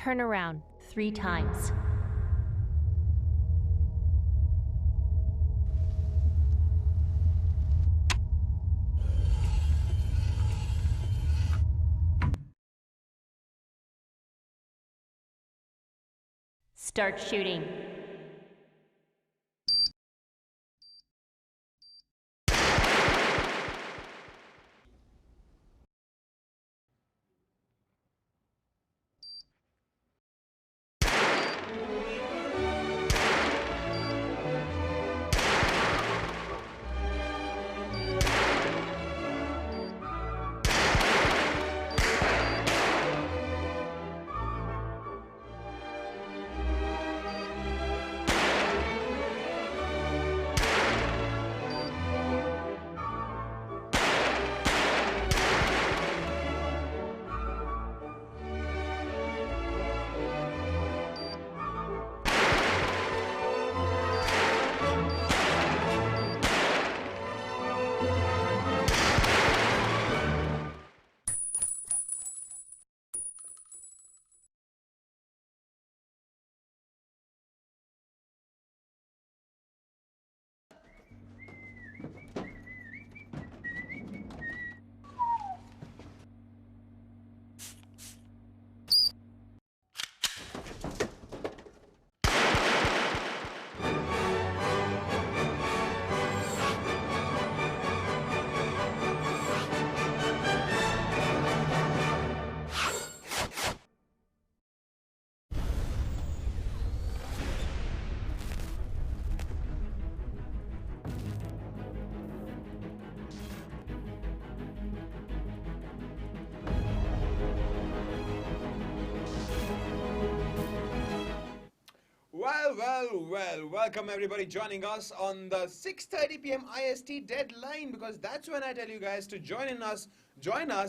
Turn around 3 times. Start shooting. Well, welcome everybody joining us on the 6:30 p.m. IST deadline, because that's when I tell you guys to join us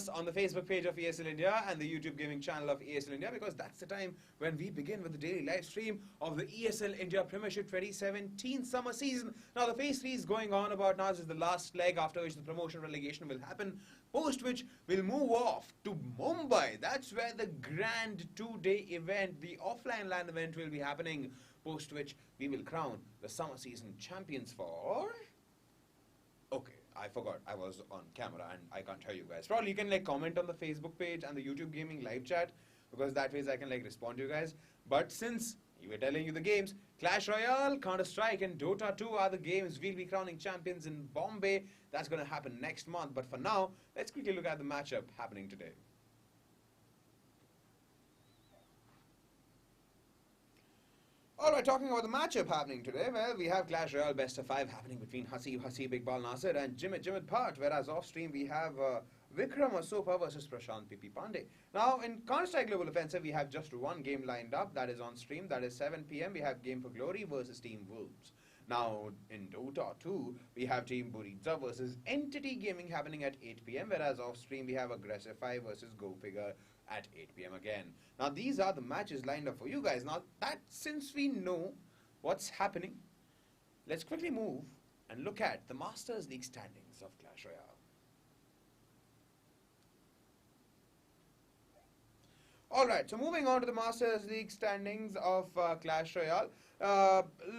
on the Facebook page of ESL India and the YouTube gaming channel of ESL India, because that's the time when we begin with the daily live stream of the ESL India Premiership 2017 summer season. Now the phase 3 is going on about now. This is the last leg, after which the promotion relegation will happen, post which we'll move off to Mumbai. That's where the grand 2-day event, the offline LAN event, will be happening, post which we will crown the summer season champions for... Okay, I forgot I was on camera and I can't hear you guys. Probably you can comment on the Facebook page and the YouTube gaming live chat, because that way I can respond to you guys. But since we were telling you the games, Clash Royale, Counter-Strike and Dota 2 are the games we'll be crowning champions in Bombay. That's going to happen next month. But for now, let's quickly look at the matchup happening today. Alright, talking about the matchup happening today, well, we have Clash Royale Best of 5 happening between Haseeb, Iqbal Nasir and Jimit Bhatt, whereas off stream we have Vikram Asopa versus Prashant Pipi Pandey. Now, in Counter-Strike Global Offensive, we have just one game lined up, that is on stream, that is 7 p.m. We have Game for Glory versus Team Wolves. Now, in Dota 2, we have Team Buriza versus Entity Gaming happening at 8 p.m. Whereas off stream, we have Aggressive 5 versus Go Figure at 8 p.m. again. Now, these are the matches lined up for you guys. Now, that since we know what's happening, let's quickly move and look at the Masters League standings of Clash Royale. Alright, so moving on to the Masters League standings of Clash Royale.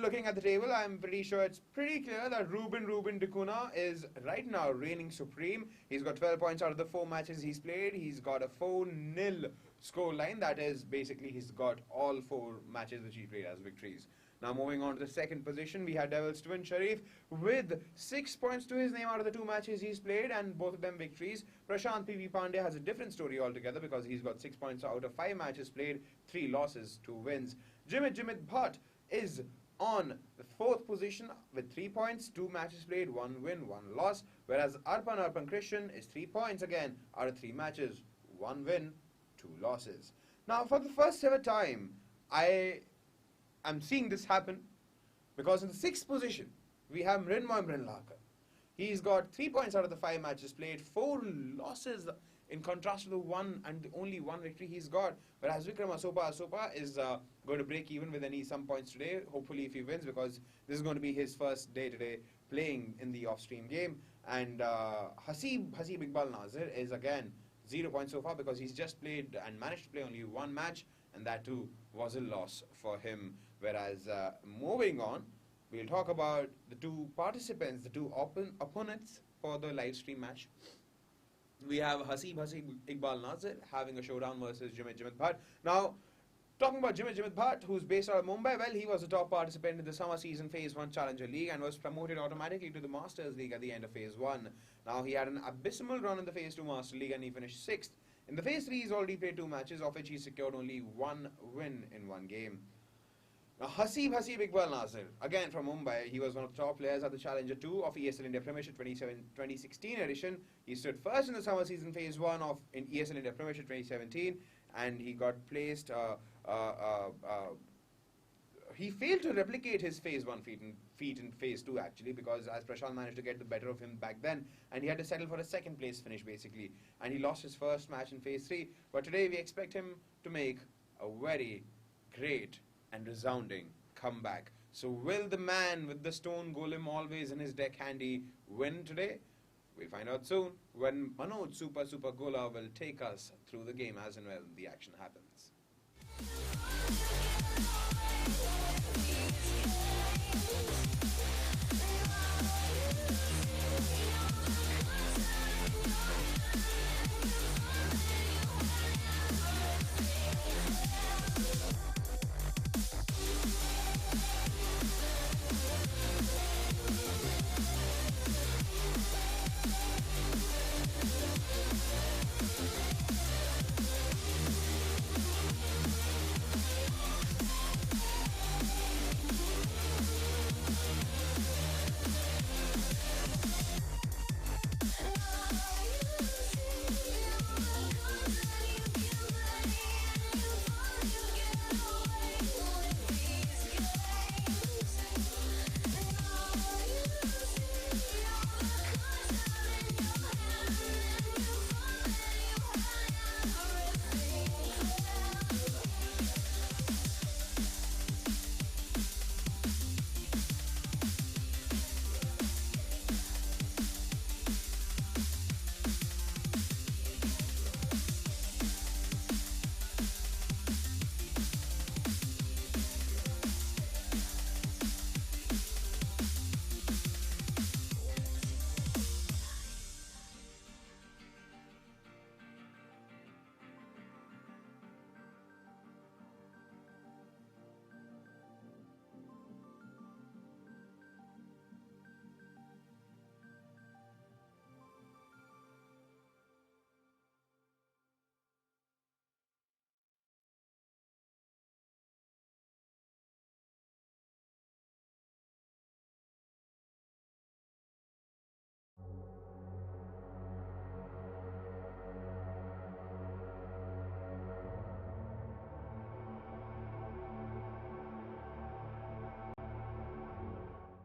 Looking at the table, I'm pretty sure it's pretty clear that Ruben Dicuna is right now reigning supreme. He's got 12 points out of the 4 matches he's played. He's got a 4-0 scoreline. That is basically he's got all 4 matches which he played as victories. Now moving on to the second position, we have Devil's Twin Sharif with 6 points to his name out of the 2 matches he's played, and both of them victories. Prashant P.V. Pandey has a different story altogether, because he's got 6 points out of 5 matches played, 3 losses, 2 wins. Jimit Bhatt is on the 4th position with 3 points, 2 matches played, 1 win, 1 loss. Whereas Arpan Christian is 3 points again out of 3 matches, 1 win, 2 losses. Now for the first ever time, I'm seeing this happen, because in the 6th position, we have Mrinmoy Mrinlaka. He's got 3 points out of the 5 matches played, 4 losses in contrast to the 1 and the only 1 victory he's got. Whereas Vikram Asopa is going to break even with some points today, hopefully if he wins, because this is going to be his first day today playing in the off-stream game. And Haseeb Iqbal Nasir is again 0 points so far because he's just played and managed to play only one match, and that too was a loss for him. Whereas moving on, we'll talk about the two participants, the two opponents for the live stream match. We have Haseeb Iqbal Nazir having a showdown versus Jimit Bhatt. Now, talking about Jimit Bhatt, who's based out of Mumbai, well, he was a top participant in the summer season Phase 1 Challenger League and was promoted automatically to the Masters League at the end of Phase 1. Now, he had an abysmal run in the Phase 2 Master League and he finished 6th. In the Phase 3, he's already played 2 matches, of which he secured only 1 win in 1 game. Now, Haseeb Iqbal Nazir, again from Mumbai, he was one of the top players at the Challenger 2 of ESL India Premiership 2016 edition. He stood first in the summer season Phase 1 of in ESL India Premiership 2017, and he got placed. He failed to replicate his Phase 1 feat in Phase 2 actually, because as Prashant managed to get the better of him back then, and he had to settle for a second place finish basically, and he lost his first match in Phase 3. But today we expect him to make a very great and resounding comeback. So will the man with the stone golem always in his deck handy win today? We'll find out soon when Manoj Super Gola will take us through the game as and when the action happens.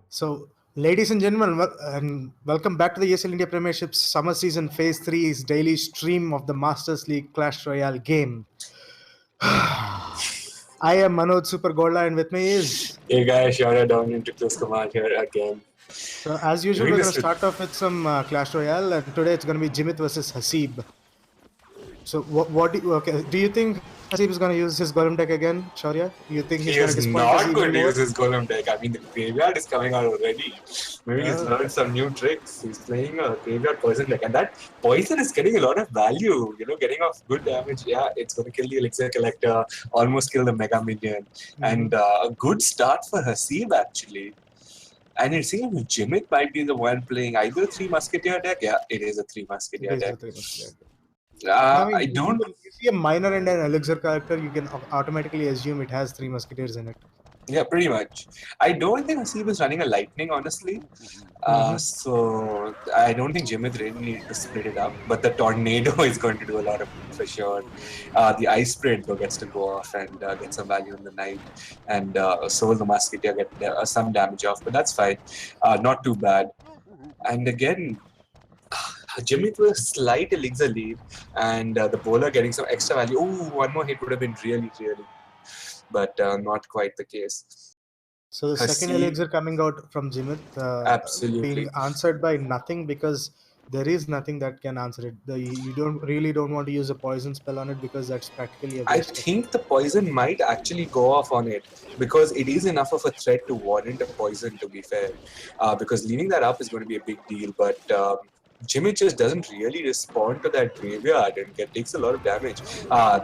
So, ladies and gentlemen, and welcome back to the ESL India Premiership's summer season Phase 3's daily stream of the Masters League Clash Royale game. I am Manoj Supergola, and with me is... Hey guys, Shara down into close command here again. So, as usual, we're going to start off with some Clash Royale, and today it's going to be Jimit versus Haseeb. So, do you think Haseeb is going to use his Golem deck again, Shaurya? You think he is not going to use his Golem deck. I mean, the graveyard is coming out already. Maybe he's learned some new tricks. He's playing a graveyard poison deck, and that poison is getting a lot of value. You know, getting off good damage. Yeah, it's going to kill the Elixir Collector, almost kill the Mega Minion, and a good start for Haseeb actually. And it seems Jimit might be the one playing either a 3 Musketeer deck. Yeah, it is a 3 Musketeer deck. I don't. If you see a miner and an elixir character, you can automatically assume it has 3 musketeers in it. Yeah, pretty much. I don't think Haseeb is running a lightning, honestly. So I don't think Jimit really needs to split it up. But the tornado is going to do a lot of it for sure. The ice spread though gets to go off and get some value in the night, and so will the musketeer get some damage off. But that's fine. Not too bad. And again, Jimit with a slight elixir lead, and the bowler getting some extra value. Oh, one more hit would have been really, but not quite the case. So the second elixir coming out from Jimit, absolutely being answered by nothing, because there is nothing that can answer it. You don't want to use a poison spell on it because that's practically a I waste of. think the poison might actually go off on it because it is enough of a threat to warrant a poison, to be fair. Because leaving that up is going to be a big deal. But Jimmy just doesn't really respond to that graveyard and takes a lot of damage.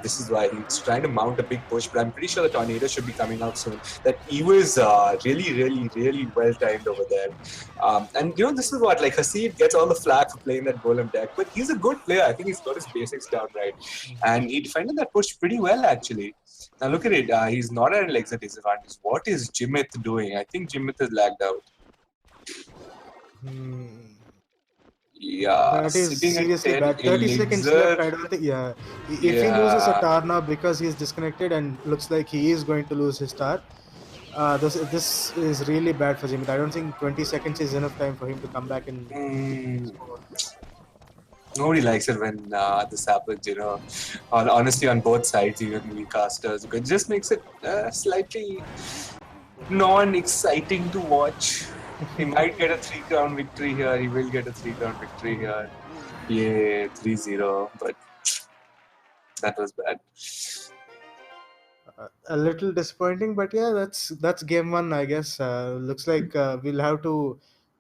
This is why he's trying to mount a big push, but I'm pretty sure the tornado should be coming out soon. That E was really, really, really well timed over there. And this is what, like, Haseeb gets all the flack for playing that golem deck, but he's a good player. I think he's got his basics down right. And he defended that push pretty well, actually. Now look at it. He's not at an exit disadvantage. What is Jimit doing? I think Jimit is lagged out. Yeah, That is sitting at seriously 10 bad. 30 seconds left. I don't think. Yeah, if he loses a Yeah. tower now because he's disconnected and looks like he is going to lose his tower, this is really bad for Jimmy. I don't think 20 seconds is enough time for him to come back and score. Nobody likes it when this happens, honestly, on both sides, even we casters. It just makes it slightly non-exciting to watch. He might get a 3-crown victory here. He will get a 3-crown victory here. Yeah, 3-0. But that was bad. A little disappointing, but yeah, that's game one, I guess. Looks like we'll have to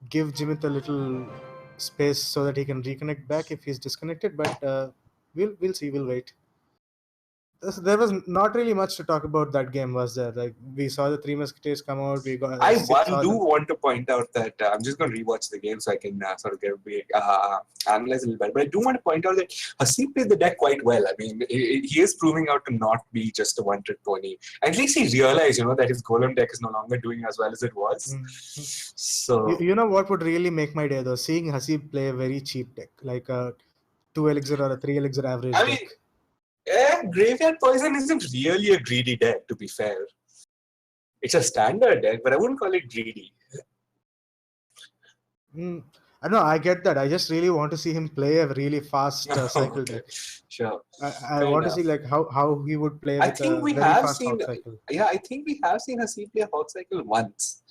give Jimit a little space so that he can reconnect back if he's disconnected. But we'll see. We'll wait. There was not really much to talk about that game, was there? Like, we saw the Three Musketeers come out. We got. I saw do them. want to point out that I'm just going to rewatch the game so I can sort of analyze a little better. But I do want to point out that Haseeb played the deck quite well. I mean, he is proving out to not be just a one-trick pony. At least he realized, that his Golem deck is no longer doing as well as it was. So You know what would really make my day though? Seeing Haseeb play a very cheap deck, like a 2 elixir or a 3 elixir average I mean, deck. Graveyard Poison isn't really a greedy deck, to be fair. It's a standard deck, but I wouldn't call it greedy. I know, I get that. I just really want to see him play a really fast cycle Okay. deck. Sure. I want to see like how he would play I with think a we very have fast seen. hawk cycle. Yeah, I think we have seen Haseeb play Hawk Cycle once.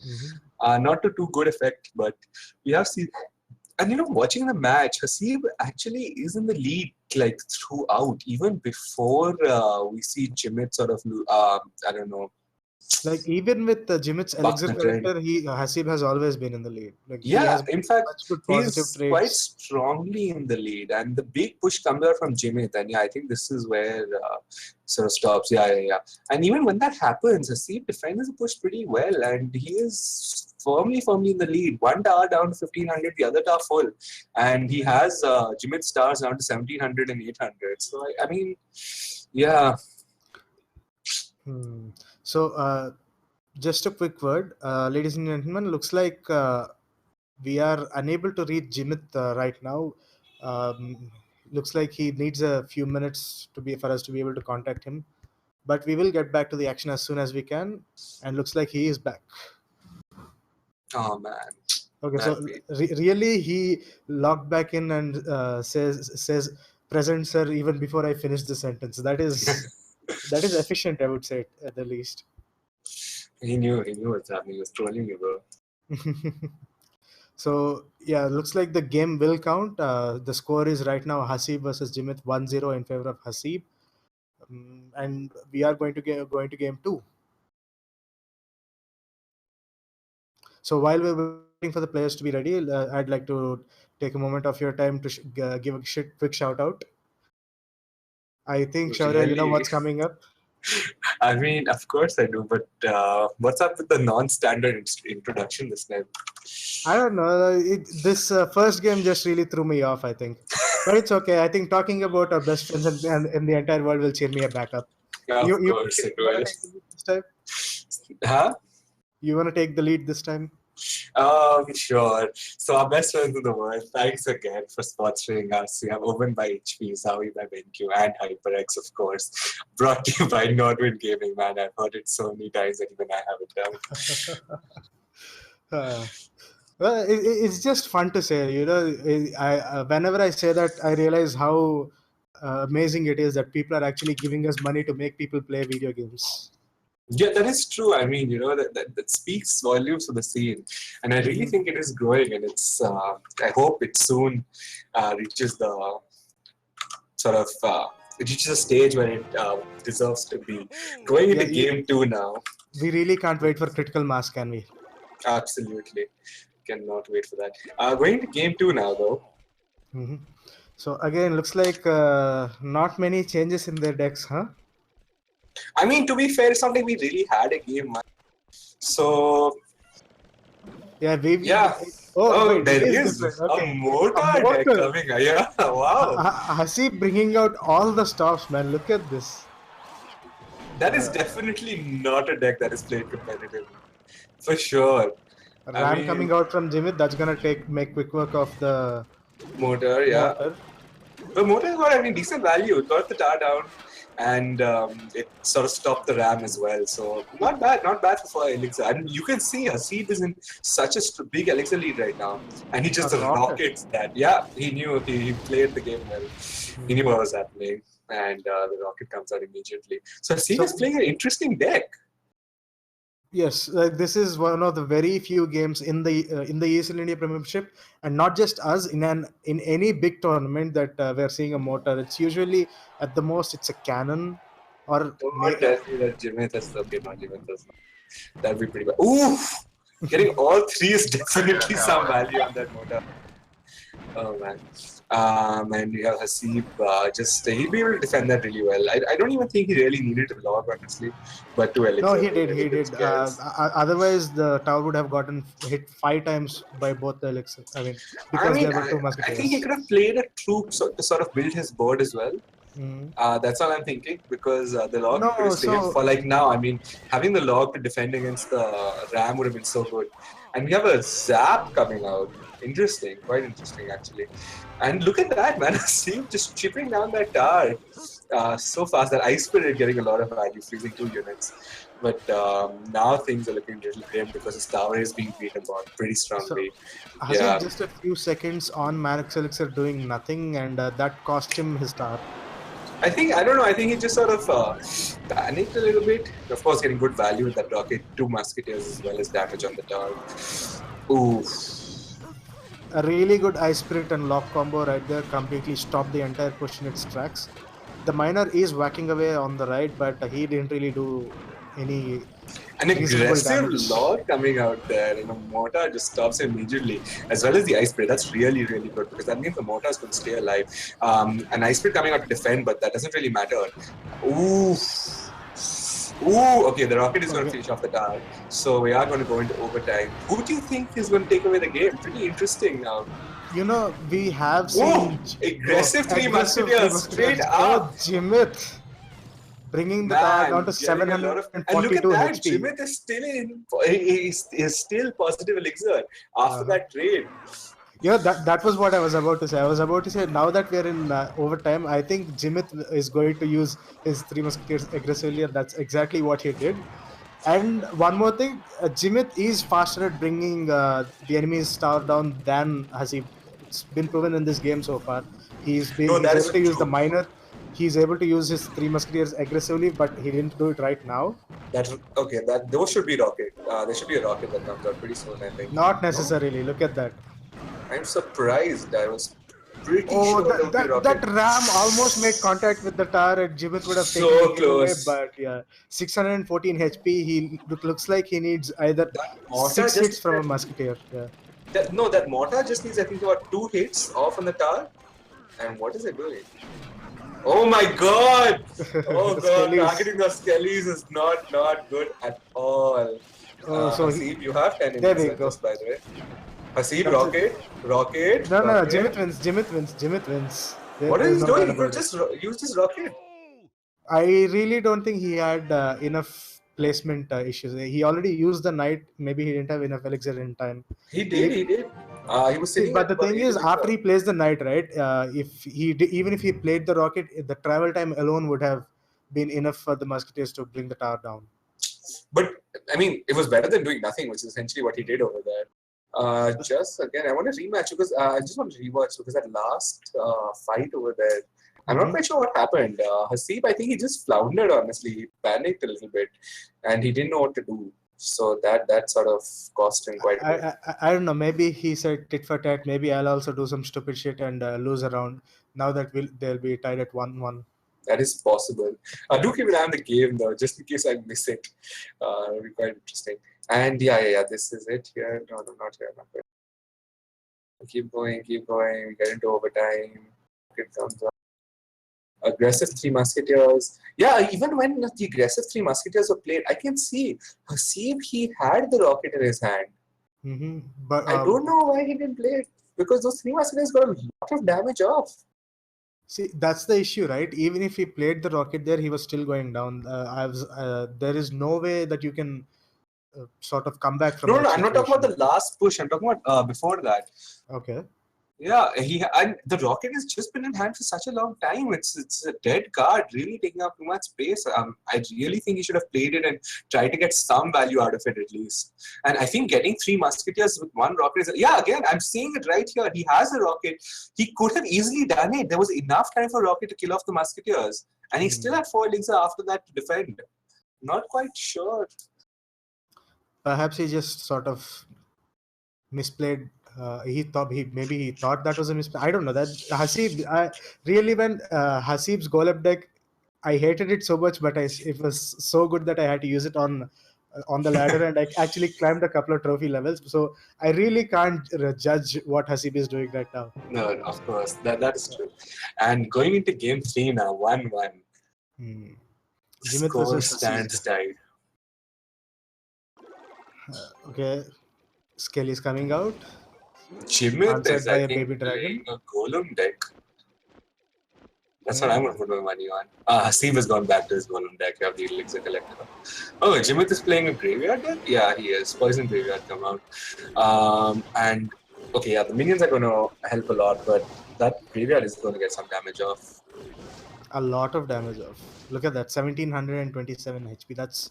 Not to too good effect, but we have seen. And watching the match, Haseeb actually is in the lead like throughout, even before we see Jimit sort of, I don't know. Like even with Jimit's Buck elixir the trend. character, Haseeb has always been in the lead. Like he Yeah, has in fact, such good positive he's traits. quite strongly in the lead, and the big push comes out from Jimit, and yeah, I think this is where sort of stops. Yeah. And even when that happens, Haseeb defends the push pretty well, and he is firmly in the lead. One tower down to 1500, the other tower full, and he has Jimit's stars down to 1700 and 800. So I mean, yeah. So just a quick word, ladies and gentlemen. Looks like we are unable to reach Jimit right now. Looks like he needs a few minutes for us to be able to contact him. But we will get back to the action as soon as we can. And looks like he is back. Oh man. Okay, so really he logged back in and says present sir even before I finish the sentence. That is efficient, I would say, at the least. He knew what's happening. He was trolling you, bro. So yeah, looks like the game will count. The score is right now Haseeb versus Jimit 1-0 in favor of Haseeb, and we are going to game 2. So while we're waiting for the players to be ready, I'd like to take a moment of your time to give a quick shout out. I think Shaurya, you know what's coming up. I mean, of course I do, but what's up with the non-standard introduction this time? I don't know. This first game just really threw me off, I think. But it's okay. I think talking about our best friends and the entire world will cheer me back up. Of course it will. This time? Huh? You want to take the lead this time? Sure. So our best friends in the world, thanks again for sponsoring us. We have Open by HP, Zawi by BenQ, and HyperX, of course. Brought to you by Nordwind Gaming, man. I've heard it so many times that even I have it down. Well, it's just fun to say, whenever I say that, I realize how amazing it is that people are actually giving us money to make people play video games. Yeah, that is true. I mean, that speaks volumes for the scene, and I really think it is growing. And it's. I hope it soon reaches the sort of. It reaches a stage where it deserves to be. Going into Yeah, game two now. we really can't wait for critical mass, can we? Absolutely, cannot wait for that. Going to game two now, though. hmm So again, looks like not many changes in their decks, huh? I mean, to be fair, it's not like we really had a game. So Yeah, we. yeah. Oh Oh, wait, it there is is different. a Okay, a mortar deck mortal. coming. Yeah, wow. Haseeb bringing out all the stops, man. Look at this. That is definitely not a deck that is played competitively. For sure. I Ram mean, coming out from Jimit. That's gonna make quick work of the motor, yeah. mortar. But motor got, I mean, decent value. It got the tar down and it sort of stopped the ram as well. So not bad for elixir. And you can see Haseeb is in such a big elixir lead right now. And he just A rocket. rockets that. Yeah, he knew he played the game well. He knew what was happening. And the rocket comes out immediately. So Haseeb is playing an interesting deck. Yes, this is one of the very few games in the ESL India Premiership, and not just us in any big tournament that we're seeing a mortar. It's usually at the most it's a cannon, or Don't tell me that Jimit has okay, no, Jimit does not. That'd be pretty bad. Oof! Getting all three is definitely some value on that motor. Oh man. And we have Haseeb, he'll be able to defend that really well. I don't even think he really needed to log, honestly, but to elixir. No, he did. He did. Otherwise, the tower would have gotten hit 5 times by both the elixir. I mean, because there were two I think he musketeers. could have played a troop to sort of build his board as well. That's all I'm thinking because the log could have saved for like now. I mean, having the log to defend against the ram would have been so good. And we have a zap coming out. Interesting, quite interesting actually. And look at that, man! See, just chipping down that tower so fast. That ice spirit getting a lot of value, freezing 2 units. But now things are looking a little grim because his tower is being beaten on pretty strongly. Haseeb just a few seconds on Manix Elixir doing nothing, and that cost him his tower. I don't know. I think he just sort of panicked a little bit. Of course, getting good value with that rocket, 2 musketeers as well as damage on the tower. Oof. A really good Ice Spirit and Lock combo right there completely stopped the entire push in its tracks. The miner is whacking away on the right, but he didn't really do any an aggressive log coming out there, and a mortar just stops him immediately, as well as the ice spirit. That's really, really good because that means the mortar is going to stay alive. An ice spirit coming out to defend, but that doesn't really matter. Ooh. Ooh, okay, the rocket is going to finish off the tower. So we are going to go into overtime. Who do you think is going to take away the game? Pretty interesting now. You know, we have seen aggressive three musketeers straight up. Oh, Jimit bringing the tower down to 742 and look at that, HP. Jimit is still is still positive elixir after that trade. Yeah, that was what I was about to say. I was about to say now that we are in overtime, I think Jimit is going to use his 3 musketeers aggressively, and that's exactly what he did. And one more thing, Jimit is faster at bringing the enemy's tower down than Haseeb. It's been proven in this game so far. He's able to use the miner. He's able to use his 3 musketeers aggressively, but he didn't do it right now. Those should be rocket. There should be a rocket that comes out pretty soon, I think. Not necessarily. Look at that. I'm surprised. I was pretty sure that ram almost made contact with the tower, and Jimit would have taken so it close. Away, but yeah, 614 HP. He looks like he needs either 6 hits from a musketeer. Yeah. That mortar just needs, I think, about 2 hits off on the tower. And what is it doing? Oh my god! Oh god, targeting the skellies is not good at all. So Haseeb, you have 10 in this, by the way. Haseeb, rocket. No, Jimit wins. What is he doing? He could just use his rocket. I really don't think he had enough placement issues. He already used the knight. Maybe he didn't have enough elixir in time. He did. He was sitting. But the thing is, after he plays the knight, right? Even if he played the rocket, the travel time alone would have been enough for the musketeers to bring the tower down. But I mean, it was better than doing nothing, which is essentially what he did over there. Just again, I want to rematch because I just want to rewatch because that last fight over there, I'm not quite sure what happened. Haseeb, I think he just floundered, honestly. He panicked a little bit and he didn't know what to do. So that sort of cost him quite a bit. I don't know. Maybe he said tit for tat. Maybe I'll also do some stupid shit and lose a round. Now that they'll be tied at 1-1. That is possible. Do keep an eye on the game though, just in case I miss it. It'll be quite interesting. And yeah. This is it here. No, not here. Not here. Keep going. We get into overtime. It comes up. Aggressive Three Musketeers. Yeah, even when the aggressive Three Musketeers were played, I can see Haseeb, he had the rocket in his hand. But I don't know why he didn't play it. Because those Three Musketeers got a lot of damage off. See, that's the issue, right? Even if he played the rocket there, he was still going down. There is no way that you can sort of come back from No, that I'm not talking about situation. the last push. I'm talking about before that. Okay. Yeah, and the rocket has just been in hand for such a long time. It's a dead card, really taking up too much space. I really think he should have played it and tried to get some value out of it at least. And I think getting Three Musketeers with one rocket is again, I'm seeing it right here. He has a rocket. He could have easily done it. There was enough time for rocket to kill off the Musketeers, and he still had 4 elixir after that to defend. Not quite sure. Perhaps he just sort of misplayed. He thought that was a misplay. I don't know that Haseeb. Really, when Haseeb's Golem deck, I hated it so much, but it was so good that I had to use it on the ladder, and I actually climbed a couple of trophy levels. So I really can't judge what Haseeb is doing right now. No, of course, that is true. And going into game 3 now, 1-1. Jimit Score versus stands Haseeb. tied. Okay, Skelly's coming out. Jimit Answered is, by I a think, baby dragon. playing a Golem deck. That's what I'm going to put my money on. Haseeb has gone back to his Golem deck. You have the Elixir Collector. Oh, Jimit is playing a Graveyard deck? Yeah, he is. Poison Graveyard come out. And, okay, yeah, the minions are going to help a lot, but that Graveyard is going to get some damage off. A lot of damage off. Look at that, 1727 HP.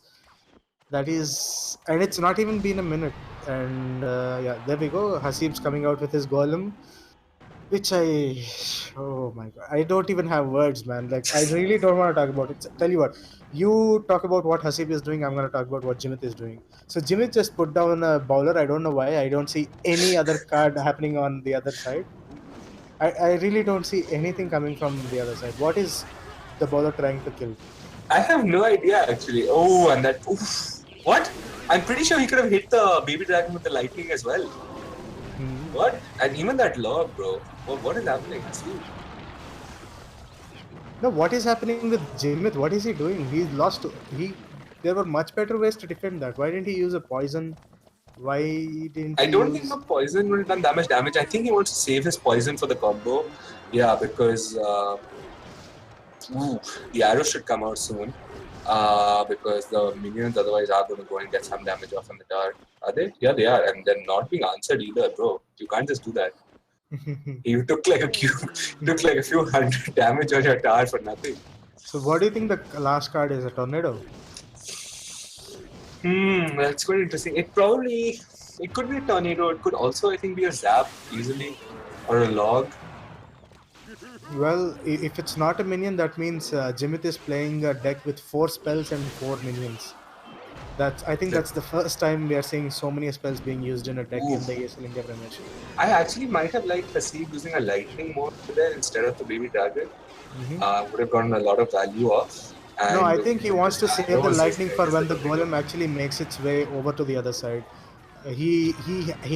That is, and it's not even been a minute. And yeah, there we go. Haseeb's coming out with his Golem, which oh my god, I don't even have words, man. Like, I really don't want to talk about it. Tell you what, you talk about what Haseeb is doing. I'm going to talk about what Jimit is doing. So Jimit just put down a bowler. I don't know why. I don't see any other card happening on the other side. I really don't see anything coming from the other side. What is the bowler trying to kill? I have no idea, actually. Oh, and that... Oof. What? I'm pretty sure he could have hit the baby dragon with the lightning as well. What? And even that log, bro. What is happening? No, what is happening with Jimit? What is he doing? He's lost. There were much better ways to defend that. Why didn't he use a poison? Why didn't he I don't think use... the poison would have done that much damage. I think he wants to save his poison for the combo. Yeah, because the arrow should come out soon. Because the minions otherwise are going to go and get some damage off on the tower. Are they? Yeah, they are. And they're not being answered either, bro. You can't just do that. You took like a few hundred damage on your tower for nothing. So what do you think the last card is? A tornado? That's quite interesting. It could be a tornado. It could also, I think, be a zap easily, or a log. Well, if it's not a minion, that means Jimit is playing a deck with 4 spells and 4 minions. I think that's the first time we are seeing so many spells being used in a deck in the ESL India Premiership. I actually might have liked Haseeb using a lightning mode there instead of the baby dragon. Would have gotten a lot of value off. And no, I think he wants to save the lightning for when the golem actually makes its way over to the other side. He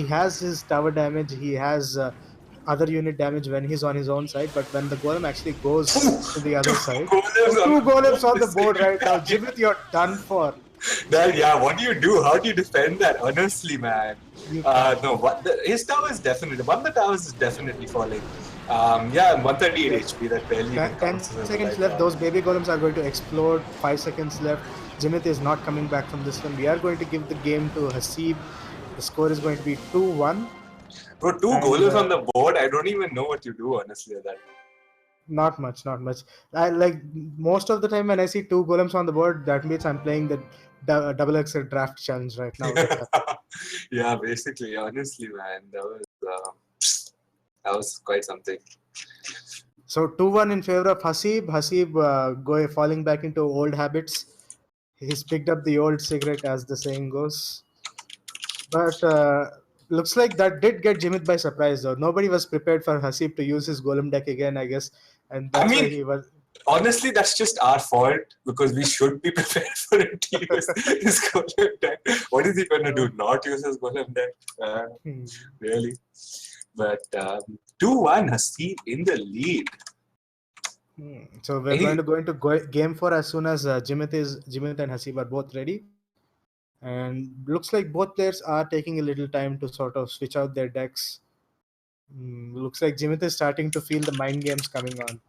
has his tower damage. He has other unit damage when he's on his own side, but when the golem actually goes to the other side, 2 golems on the board right now. Jimit, you're done for. Yeah, what do you do? How do you defend that? Honestly, man. No, his tower is definitely... One of the towers is definitely falling. Yeah, 138 HP, that barely 10 seconds left. Those baby golems are going to explode. 5 seconds left. Jimit is not coming back from this one. We are going to give the game to Haseeb. The score is going to be 2-1. Bro, 2 golems on the board, I don't even know what you do, honestly, with that. Not much. I like most of the time when I see 2 golems on the board, that means I'm playing the double XL draft challenge right now. Yeah, basically, honestly, man, that was quite something. So 2-1 in favor of Haseeb. Haseeb falling back into old habits. He's picked up the old cigarette, as the saying goes. But looks like that did get Jimit by surprise, though. Nobody was prepared for Haseeb to use his golem deck again, I guess, and I that's why mean, he was. honestly, that's just our fault because we should be prepared for him to use his golem deck. What is he going to do? Not use his golem deck? Really? But 2-1, Haseeb in the lead. So we're going to go into game 4 as soon as Jimit and Haseeb are both ready. And looks like both players are taking a little time to sort of switch out their decks. Looks like Jimit is starting to feel the mind games coming on.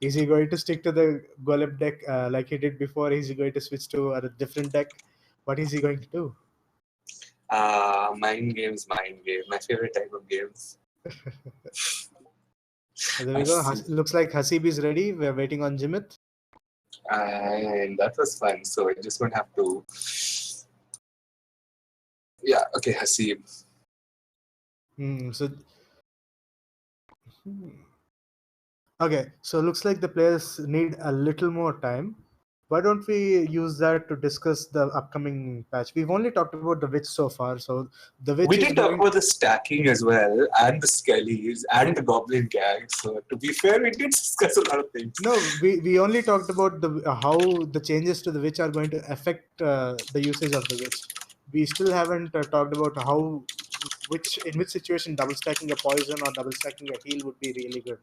Is he going to stick to the golem deck like he did before? Is he going to switch to a different deck? What is he going to do? Mind games. My favorite type of games. There we go. Looks like Haseeb is ready. We're waiting on Jimit. And that was fun. So I just won't have to. Yeah, okay, Haseeb. Okay, so looks like the players need a little more time. Why don't we use that to discuss the upcoming patch? We've only talked about the Witch so far, so the Witch we did talk about the stacking as well, and the Skellies, and the Goblin Gang. So to be fair, we did discuss a lot of things. No, we only talked about the how the changes to the Witch are going to affect the usage of the Witch. We still haven't talked about how in which situation double stacking a poison or double stacking a heal would be really good.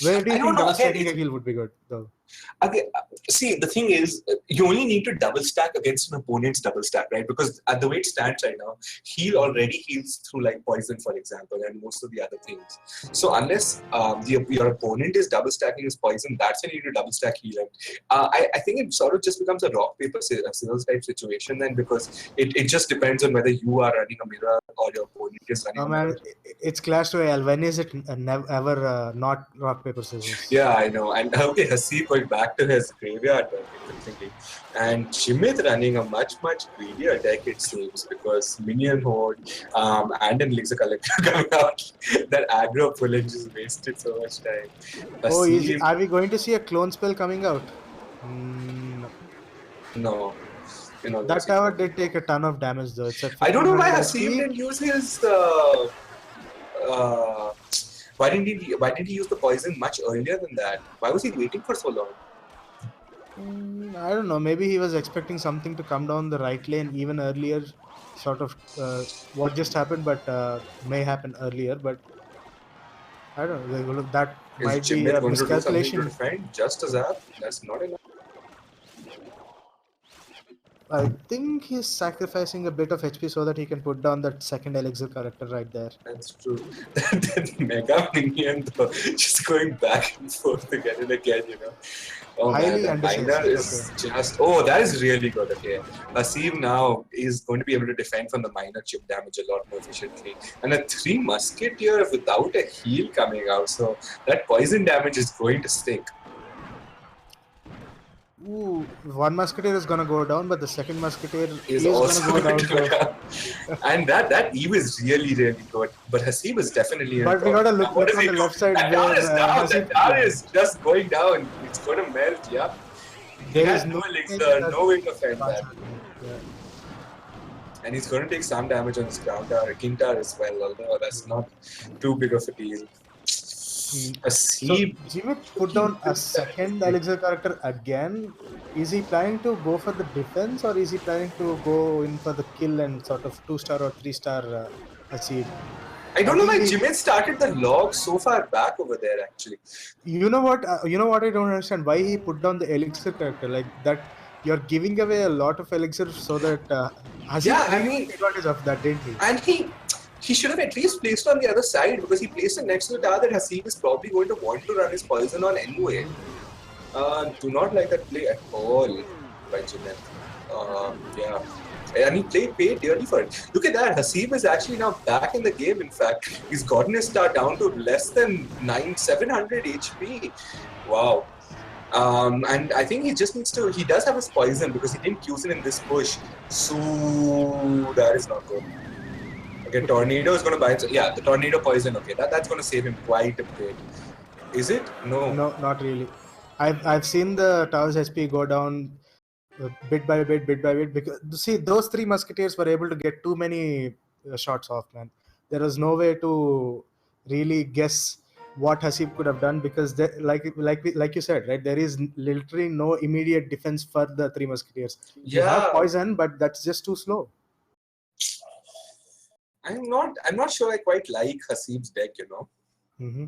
Where do you think double stacking a heal would be good, though? Okay, see, the thing is, you only need to double stack against an opponent's double stack, right? Because at the way it stands right now, heal already heals through like poison, for example, and most of the other things. So unless your opponent is double stacking his poison, that's when you need to double stack heal. And I think it sort of just becomes a rock, paper, scissors type situation then, because it just depends on whether you are running a mirror or your opponent is running a mirror. It's Clash Royale. When is it ever not rock, paper, scissors? Yeah, I know. And okay, Haseeb going back to his graveyard deck, interestingly. And Jimit running a much greedier deck, it seems, because Minion Horde and an Elixir Collector coming out. That aggro pulling just wasted so much time. Are we going to see a clone spell coming out? No. That tower did take a ton of damage, though. I don't know why Haseeb didn't use his... Why didn't he use the poison much earlier than that? Why was he waiting for so long? I don't know. Maybe he was expecting something to come down the right lane even earlier. Sort of what just happened, but may happen earlier. But I don't know. That might be a miscalculation. Just as that, that's not enough. I think he's sacrificing a bit of HP so that he can put down that second Elixir character right there. That's true. That Mega Minion, though, just going back and forth again and again, Oh, highly man, that Minor is just... Oh, that is really good. Okay. Haseeb now is going to be able to defend from the minor chip damage a lot more efficiently. And a 3 Musketeer without a heal coming out. So that poison damage is going to stick. Ooh, 1 Musketeer is gonna go down, but the second Musketeer is also gonna go down. And that Eve is really good. But Haseeb is definitely... But we gotta look on the left side. That tower is just going down. It's gonna melt, yeah. He has no elixir, no way to defend that. Yeah. And he's going to take some damage on his ground tower, King Tower as well, although that's not too big of a deal. Haseeb. So Jimit put down a second Elixir character again. Is he planning to go for the defense, or is he planning to go in for the kill and sort of 2-star or 3-star Haseeb? I don't know why Jimit started the log so far back over there. Actually, you know what? I don't understand why he put down the Elixir character like that. You're giving away a lot of Elixir so that Haseeb took advantage of that, didn't he? And he should have at least placed on the other side, because he placed it next to the tower that Haseeb is probably going to want to run his poison on anyway. Do not like that play at all by Jimit. Yeah. And he paid dearly for it. Look at that. Haseeb is actually now back in the game, in fact. He's gotten his star down to less than 700 HP. Wow. And I think he just needs to... He does have his poison because he didn't use it in this push. So that is not good. Okay, Tornado is going to buy... Yeah, the Tornado poison. Okay, that's going to save him quite a bit. Is it? No. No, not really. I've seen the tower's HP go down bit by bit, because see, those three musketeers were able to get too many shots off, man. There was no way to really guess what Haseeb could have done, because like you said, right, there is literally no immediate defense for the three musketeers. You have Yeah. poison, but that's just too slow. I'm not sure I quite like Haseeb's deck, you know. Mm-hmm.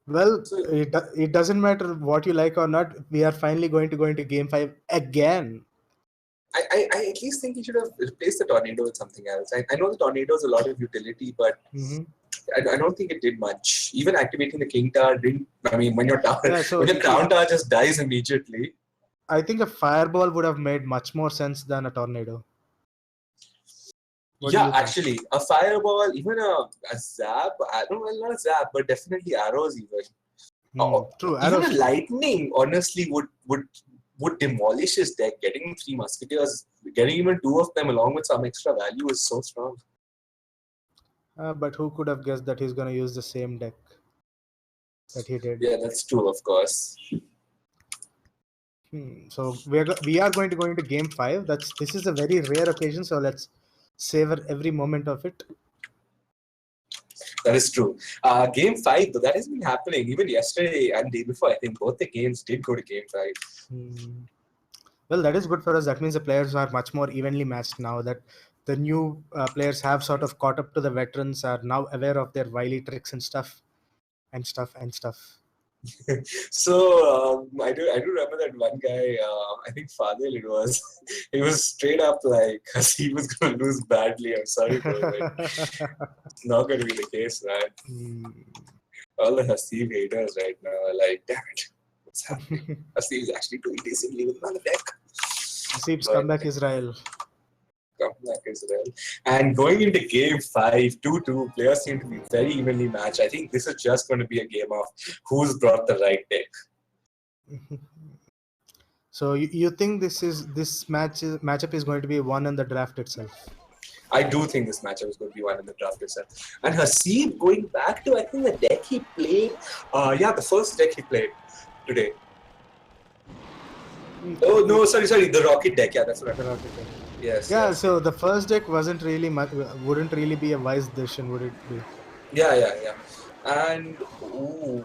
Well, So it doesn't matter what you like or not. We are finally going to go into game 5 again. I at least think he should have replaced the tornado with something else. I know the tornado is a lot of utility, but Mm-hmm. I don't think it did much. Even activating the king tower didn't. I mean, when your tower, Yeah, so when your crown tower just dies immediately. I think a fireball would have made much more sense than a tornado. What do Yeah, you think? actually, a fireball, even a zap. I don't know, not a zap, but definitely arrows even. True, Even arrows. a lightning, honestly, would demolish his deck. Getting 3 musketeers, getting even 2 of them along with some extra value is so strong. But who could have guessed that he's going to use the same deck that he did? Yeah, that's true, of course. So we are going to go into game 5. This is a very rare occasion, so let's savor every moment of it. That is true. Game 5, though, that has been happening even yesterday and day before. I think both the games did go to game 5. Well, that is good for us. That means the players are much more evenly matched now. That the new players have sort of caught up to the veterans, are now aware of their wily tricks and stuff. So I do remember that one guy. I think Fadil it was. He was straight up like he was going to lose badly. I'm sorry, bro. Like, it's not going to be the case, man. All the Haseeb haters right now are like, damn it, what's happening? Haseeb is actually doing decently with another deck. Haseeb's comeback Israel. Comeback Israel. And going into game 5, 2-2, players seem to be very evenly matched. I think this is just going to be a game of who's brought the right deck. So you think this matchup is going to be won in the draft itself? I do think this matchup is going to be won in the draft itself. And Haseeb going back to, I think, the deck he played. The first deck he played today. Oh, no, sorry. The Rocket deck. Yeah, that's what The Rocket deck. Yes. Yeah, yes. so the first deck wouldn't really be a wise decision, would it be? Yeah. And, ooh.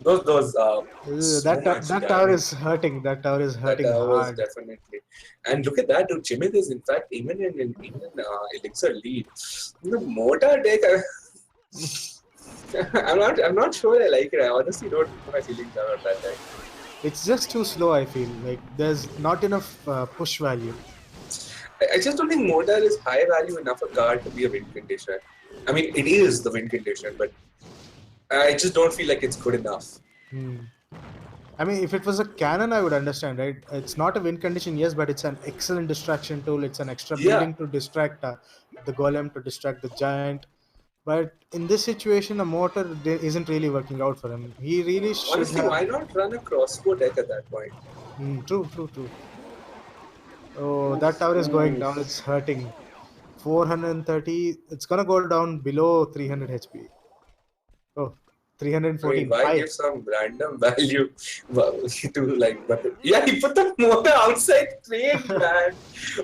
That tower is hurting. That tower is hurting hard. Definitely. And look at that, dude. Jimit is in fact even in Elixir lead. The Mortar deck, I'm not sure I like it. I honestly don't know my feelings about that deck. It's just too slow. I feel like there's not enough push value. I just don't think Mortar is high value enough a card to be a win condition. I mean, it is the win condition, but I just don't feel like it's good enough. I mean, if it was a cannon, I would understand, right? It's not a win condition, yes, but it's an excellent distraction tool. It's an extra building to distract the golem, to distract the giant. But in this situation, a mortar isn't really working out for him. He really should. Honestly, why not run a crossbow deck at that point? True. Oh, that tower is going down. It's hurting. 430. It's gonna go down below 300 HP. Oh, 314. I mean, why give some random value to like? But yeah, he put the mortar outside trade, man.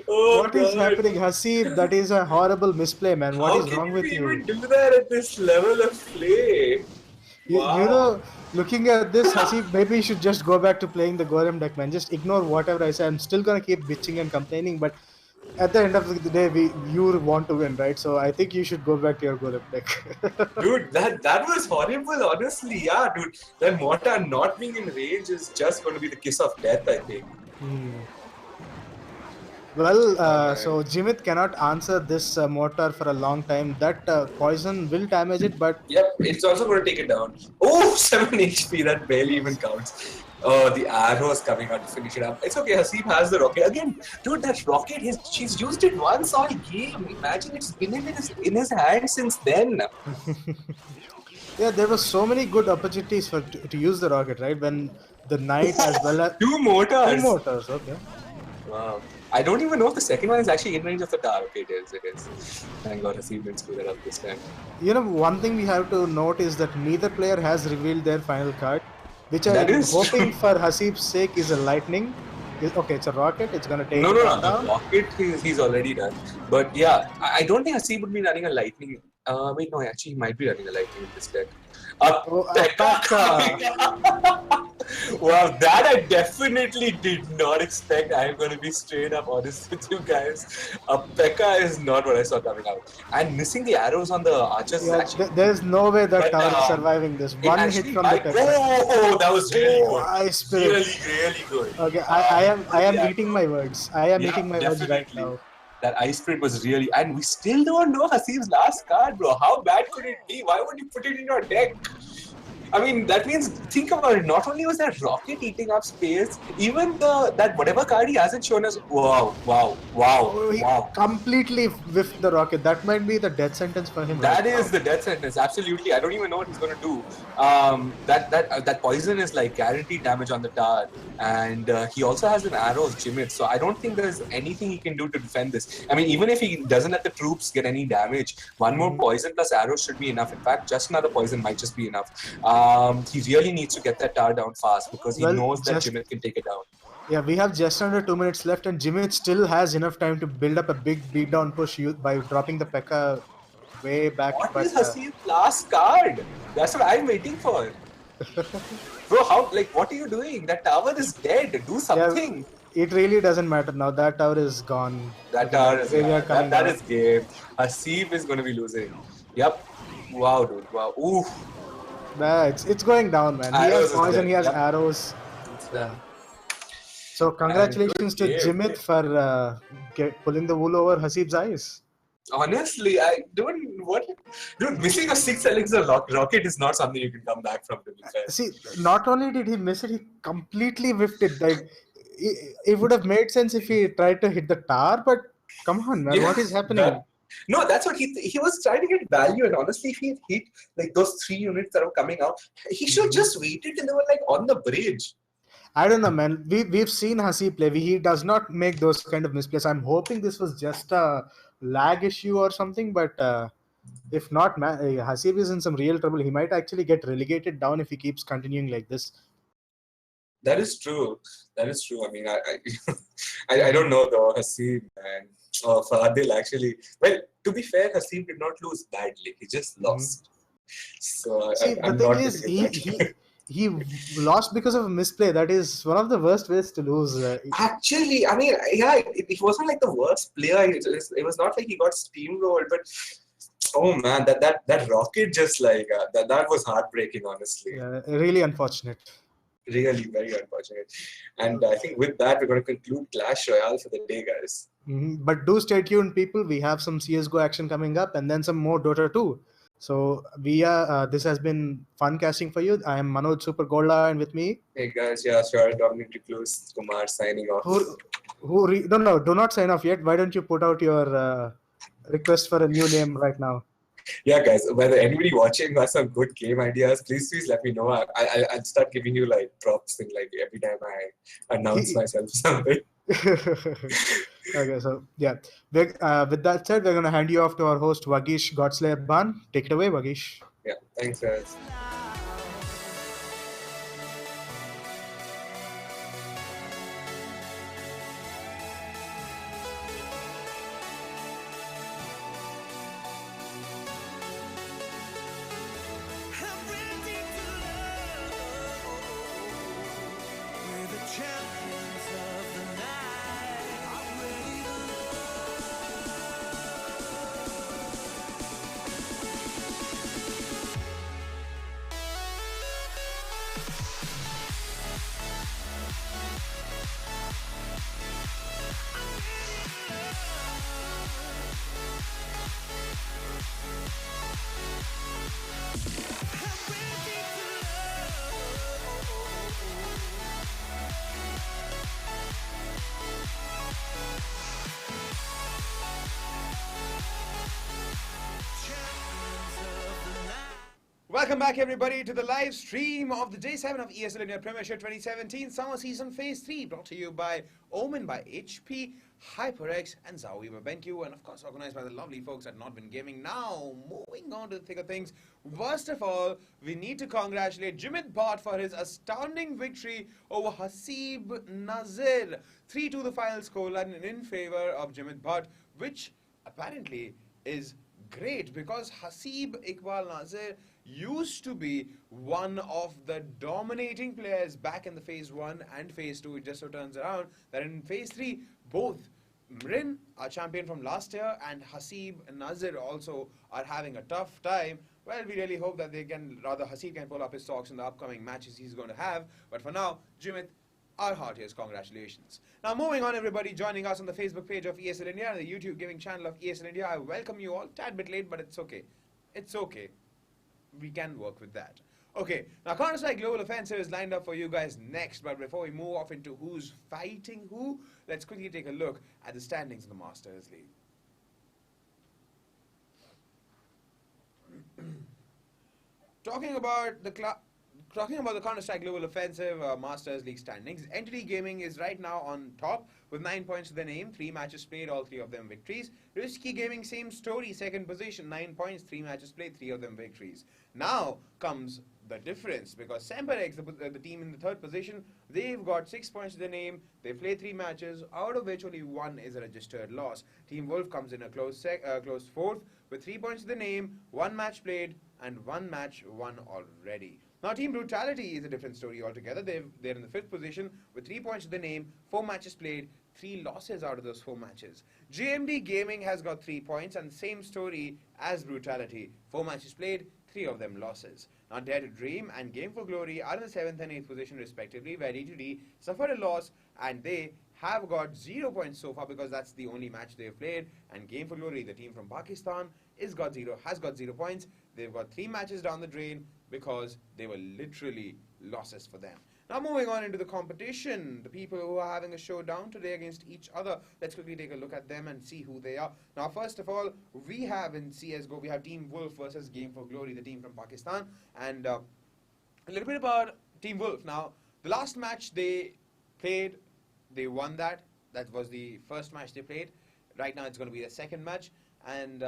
Oh, what is happening, Haseeb? That is a horrible misplay, man. What is wrong with you? How can you even do that at this level of play? Wow. You know, looking at this, Haseeb, maybe you should just go back to playing the Golem deck, man. Just ignore whatever I say. I'm still gonna keep bitching and complaining, but at the end of the day, you want to win, right? So I think you should go back to your Golem deck. Dude, that was horrible, honestly. Yeah, dude. That mortar not being in range is just going to be the kiss of death, I think. Well, so Jimit cannot answer this mortar for a long time. That poison will damage it, but... Yep, it's also going to take it down. Oh, 7 HP, that barely even counts. Oh, the arrows coming out to finish it up. It's okay, Haseeb has the rocket. Again, dude, that rocket, she's used it once all game. Imagine it's been in his hand since then. Yeah, there were so many good opportunities to use the rocket, right? When the knight as well as... Two mortars. Two mortars, okay. Wow. I don't even know if the second one is actually in range of the tower. Okay, it is. It is. Thank God Haseeb didn't screw that up this time. You know, one thing we have to note is that neither player has revealed their final card, which I That am is hoping true. for Haseeb's sake is a lightning. Okay, it's a rocket. It's gonna take No, the no, tower no. The down. rocket he's already done. But yeah, I don't think Haseeb would be running a lightning. Wait, no, actually, he might be running a lightning in this deck. A Oh, Pekka Pekka. coming up. Wow, that I definitely did not expect. I'm going to be straight up honest with you guys. A Pekka is not what I saw coming out. And missing the arrows on the archers is Yeah, actually good. there's no way that But tower is surviving this. it One hit actually from the might. Pekka. Oh, that was really Oh, good. Ice Spirit. Really, really good. Okay, I am Yeah, eating my words. I am yeah, eating my words right definitely. now. That ice spirit was really, and we still don't know Haseeb's last card, bro. How bad could it be? Why would you put it in your deck? I mean, that means think about it. Not only was that rocket eating up space, even that whatever card he hasn't shown us. Wow, wow, wow, Oh, he wow. completely whiffed the rocket. That might be the death sentence for him right That now. is the death sentence. Absolutely, I don't even know what he's going to do. That poison is like guaranteed damage on the tower, and he also has an arrows Jimit. So I don't think there's anything he can do to defend this. I mean, even if he doesn't let the troops get any damage, one more poison plus arrows should be enough. In fact, just another poison might just be enough. He really needs to get that tower down fast because he Well, knows that just Jimit can take it down. yeah, we have just under 2 minutes left, and Jimit still has enough time to build up a big beatdown push by dropping the Pekka way back. What But is Haseeb's last card? That's what I'm waiting for. Bro, how, like, what are you doing? That tower is dead. Do yeah, something. it really doesn't matter now. That tower is gone. That Okay, tower is graveyard coming that out. is game. Haseeb is going to be losing. Yep. Wow, dude. Wow. Ooh. Nah, it's going down, man. He Arrows has is poison. dead. He has Yep. arrows. It's Yeah. done. So And good congratulations to game. Jimit for pulling the wool over Haseeb's eyes. Honestly, I don't. What? Dude, missing a 6 elixir rocket is not something you can come back from, to be fair. See, not only did he miss it, he completely whiffed it. Like, it would have made sense if he tried to hit the tower, but come on, man, Yeah. what is happening? No, that's what he was trying to get value, and honestly, if he had hit like those 3 units that were coming out, he should just waited till they were like on the bridge. I don't know, man. We've seen Haseeb play. He does not make those kind of misplays. I'm hoping this was just a lag issue or something, but if not, man, Haseeb is in some real trouble. He might actually get relegated down if he keeps continuing like this. That is true. That is true. I mean, I don't know though. Haseeb and Fadil actually. Well, to be fair, Haseeb did not lose badly. He just lost. So See, the I'm thing not is, giving him that. he lost because of a misplay. That is one of the worst ways to lose. Actually, I mean, yeah, it wasn't like the worst player. It was not like he got steamrolled, but oh man, that rocket just like that was heartbreaking, honestly. Really unfortunate. Really very unfortunate. And I think with that, we're going to conclude Clash Royale for the day, guys. But do stay tuned, people. We have some CSGO action coming up and then some more Dota 2. So this has been fun casting for you. I am Manoj Super Golda, and with me. Hey guys, yeah, sure. Dominic Recluse, Kumar signing off. No, do not sign off yet. Why don't you put out your request for a new name right now? Yeah, guys, whether anybody watching has some good game ideas, please let me know. I'll start giving you like props in like every time I announce myself something. Okay, so yeah. With that said, we're going to hand you off to our host, Vagish Godslayer Ban. Take it away, Vagish. Yeah, thanks, guys. Welcome back, everybody, to the live stream of the Day 7 of ESL India Premiership 2017 Summer Season Phase 3, brought to you by Omen by HP, HyperX, and Zowie by BenQ, and of course organized by the lovely folks at Not Been Gaming. Now, moving on to the thick of things, first of all, we need to congratulate Jimit Bhatt for his astounding victory over Haseeb Nazir. 3-2 the final scoreline in favor of Jimit Bhatt, which apparently is great because Haseeb Iqbal Nazir used to be one of the dominating players back in the Phase 1 and Phase 2. It just so turns around that in Phase 3, both Mrin, our champion from last year, and Haseeb Nazir also are having a tough time. Well, we really hope that Haseeb can pull up his socks in the upcoming matches he's going to have. But for now, Jimit, our heartiest congratulations. Now, moving on, everybody joining us on the Facebook page of ESL India and the YouTube gaming channel of ESL India. I welcome you all. Tad bit late, but it's okay. It's okay. We can work with that. Okay, now Counter-Strike Global Offensive is lined up for you guys next, but before we move off into who's fighting who, let's quickly take a look at the standings in the Masters League. Talking about the Counter-Strike Global Offensive Masters League standings, Entity Gaming is right now on top with 9 points to their name, 3 matches played, all 3 of them victories. Risky Gaming, same story, second position, 9 points, 3 matches played, 3 of them victories. Now comes the difference because Semperex, the team in the third position, they've got 6 points to their name. They played 3 matches, out of which only 1 is a registered loss. Team Wolf comes in a close fourth with 3 points to their name, 1 match played, and 1 match won already. Now, Team Brutality is a different story altogether. They're in the 5th position with 3 points to the name, 4 matches played, 3 losses out of those 4 matches. JMD Gaming has got 3 points and the same story as Brutality. 4 matches played, 3 of them losses. Now, Dare to Dream and Game for Glory are in the 7th and 8th position respectively, where D2D suffered a loss and they have got 0 points so far because that's the only match they've played. And Game for Glory, the team from Pakistan, has got 0 points. They've got 3 matches down the drain because they were literally losses for them. Now moving on into the competition, the people who are having a showdown today against each other, let's quickly take a look at them and see who they are. Now first of all, we have in CSGO, we have Team Wolf versus Game for Glory, the team from Pakistan. And a little bit about Team Wolf. Now, the last match they played, they won that. That was the first match they played. Right now it's going to be the second match. And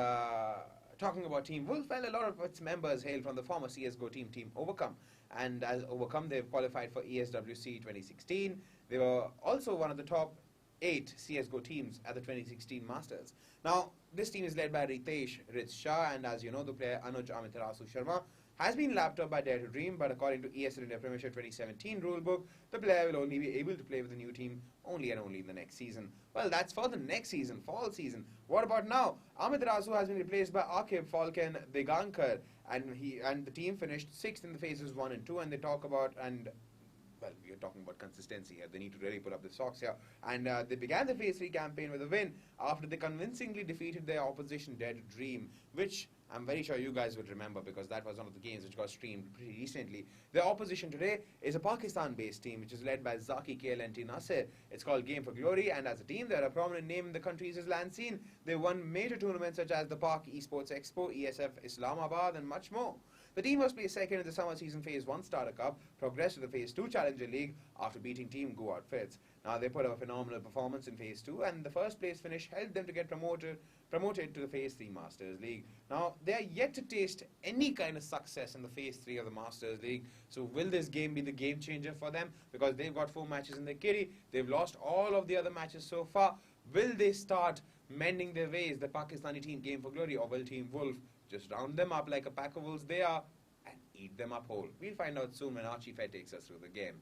talking about Team Wolf, well, a lot of its members hail from the former CSGO team, Team Overcome. And as Overcome, they've qualified for ESWC 2016. They were also one of the top 8 CSGO teams at the 2016 Masters. Now, this team is led by Ritesh Ritz Shah, and as you know, the player Anuj Amitarasu Sharma has been lapped up by Dare to Dream, but according to ESL India Premiership 2017 rulebook, the player will only be able to play with the new team only and only in the next season. Well, that's for the next season, fall season. What about now? Amitarasu has been replaced by Akib Falcon Degankar, and the team finished 6th in the phases 1 and 2, and they talk about, well, we are talking about consistency here. They need to really put up the socks here. And they began the Phase 3 campaign with a win after they convincingly defeated their opposition, Dare to Dream, which I'm very sure you guys would remember because that was one of the games which got streamed pretty recently. Their opposition today is a Pakistan-based team which is led by Zaki KLNT Nasir. It's called Game for Glory, and as a team, they're a prominent name in the country's Islam scene. They won major tournaments such as the Pak Esports Expo, ESF Islamabad, and much more. The team was placed second in the summer season Phase 1 Starter Cup, progressed to the Phase 2 Challenger League after beating Team Go Outfits. Now, they put up a phenomenal performance in Phase 2, and the first place finish helped them to get promoted to the Phase 3 Masters League. Now, they are yet to taste any kind of success in the Phase 3 of the Masters League. So, will this game be the game changer for them? Because they've got 4 matches in their kitty. They've lost all of the other matches so far. Will they start mending their ways, the Pakistani team Game for Glory, or will Team Wolf just round them up like a pack of wolves they are and eat them up whole? We'll find out soon when Archie Fed takes us through the game.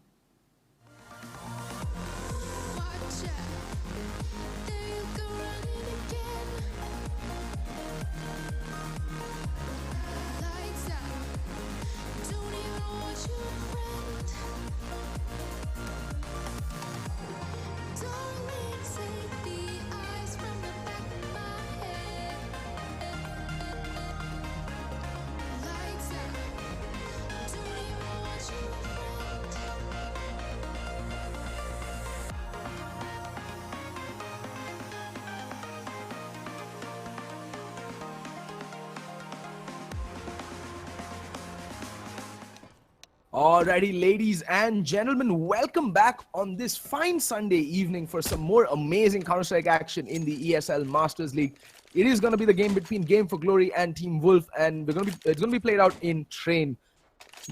Alrighty, ladies and gentlemen, welcome back on this fine Sunday evening for some more amazing Counter-Strike action in the ESL Masters League. It is going to be the game between Game for Glory and Team Wolf, and it's going to be played out in Train.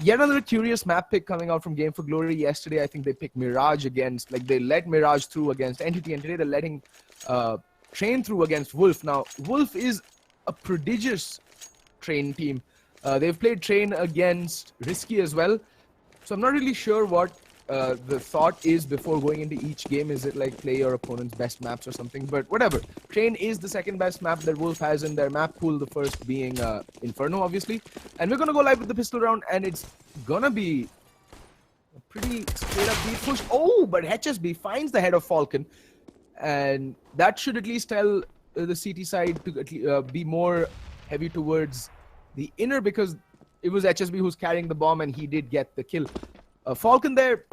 Yet another curious map pick coming out from Game for Glory. Yesterday, I think they picked Mirage against, they let Mirage through against Entity, and today they're letting Train through against Wolf. Now, Wolf is a prodigious Train team. They've played Train against Risky as well. So I'm not really sure what the thought is before going into each game. Is it like play your opponent's best maps or something? But whatever. Train is the second best map that Wolf has in their map pool. The first being Inferno, obviously. And we're going to go live with the pistol round. And it's going to be a pretty straight up beat push. Oh, but HSB finds the head of Falcon. And that should at least tell the CT side to be more heavy towards the inner, because it was HSB who's carrying the bomb and he did get the kill. Falcon there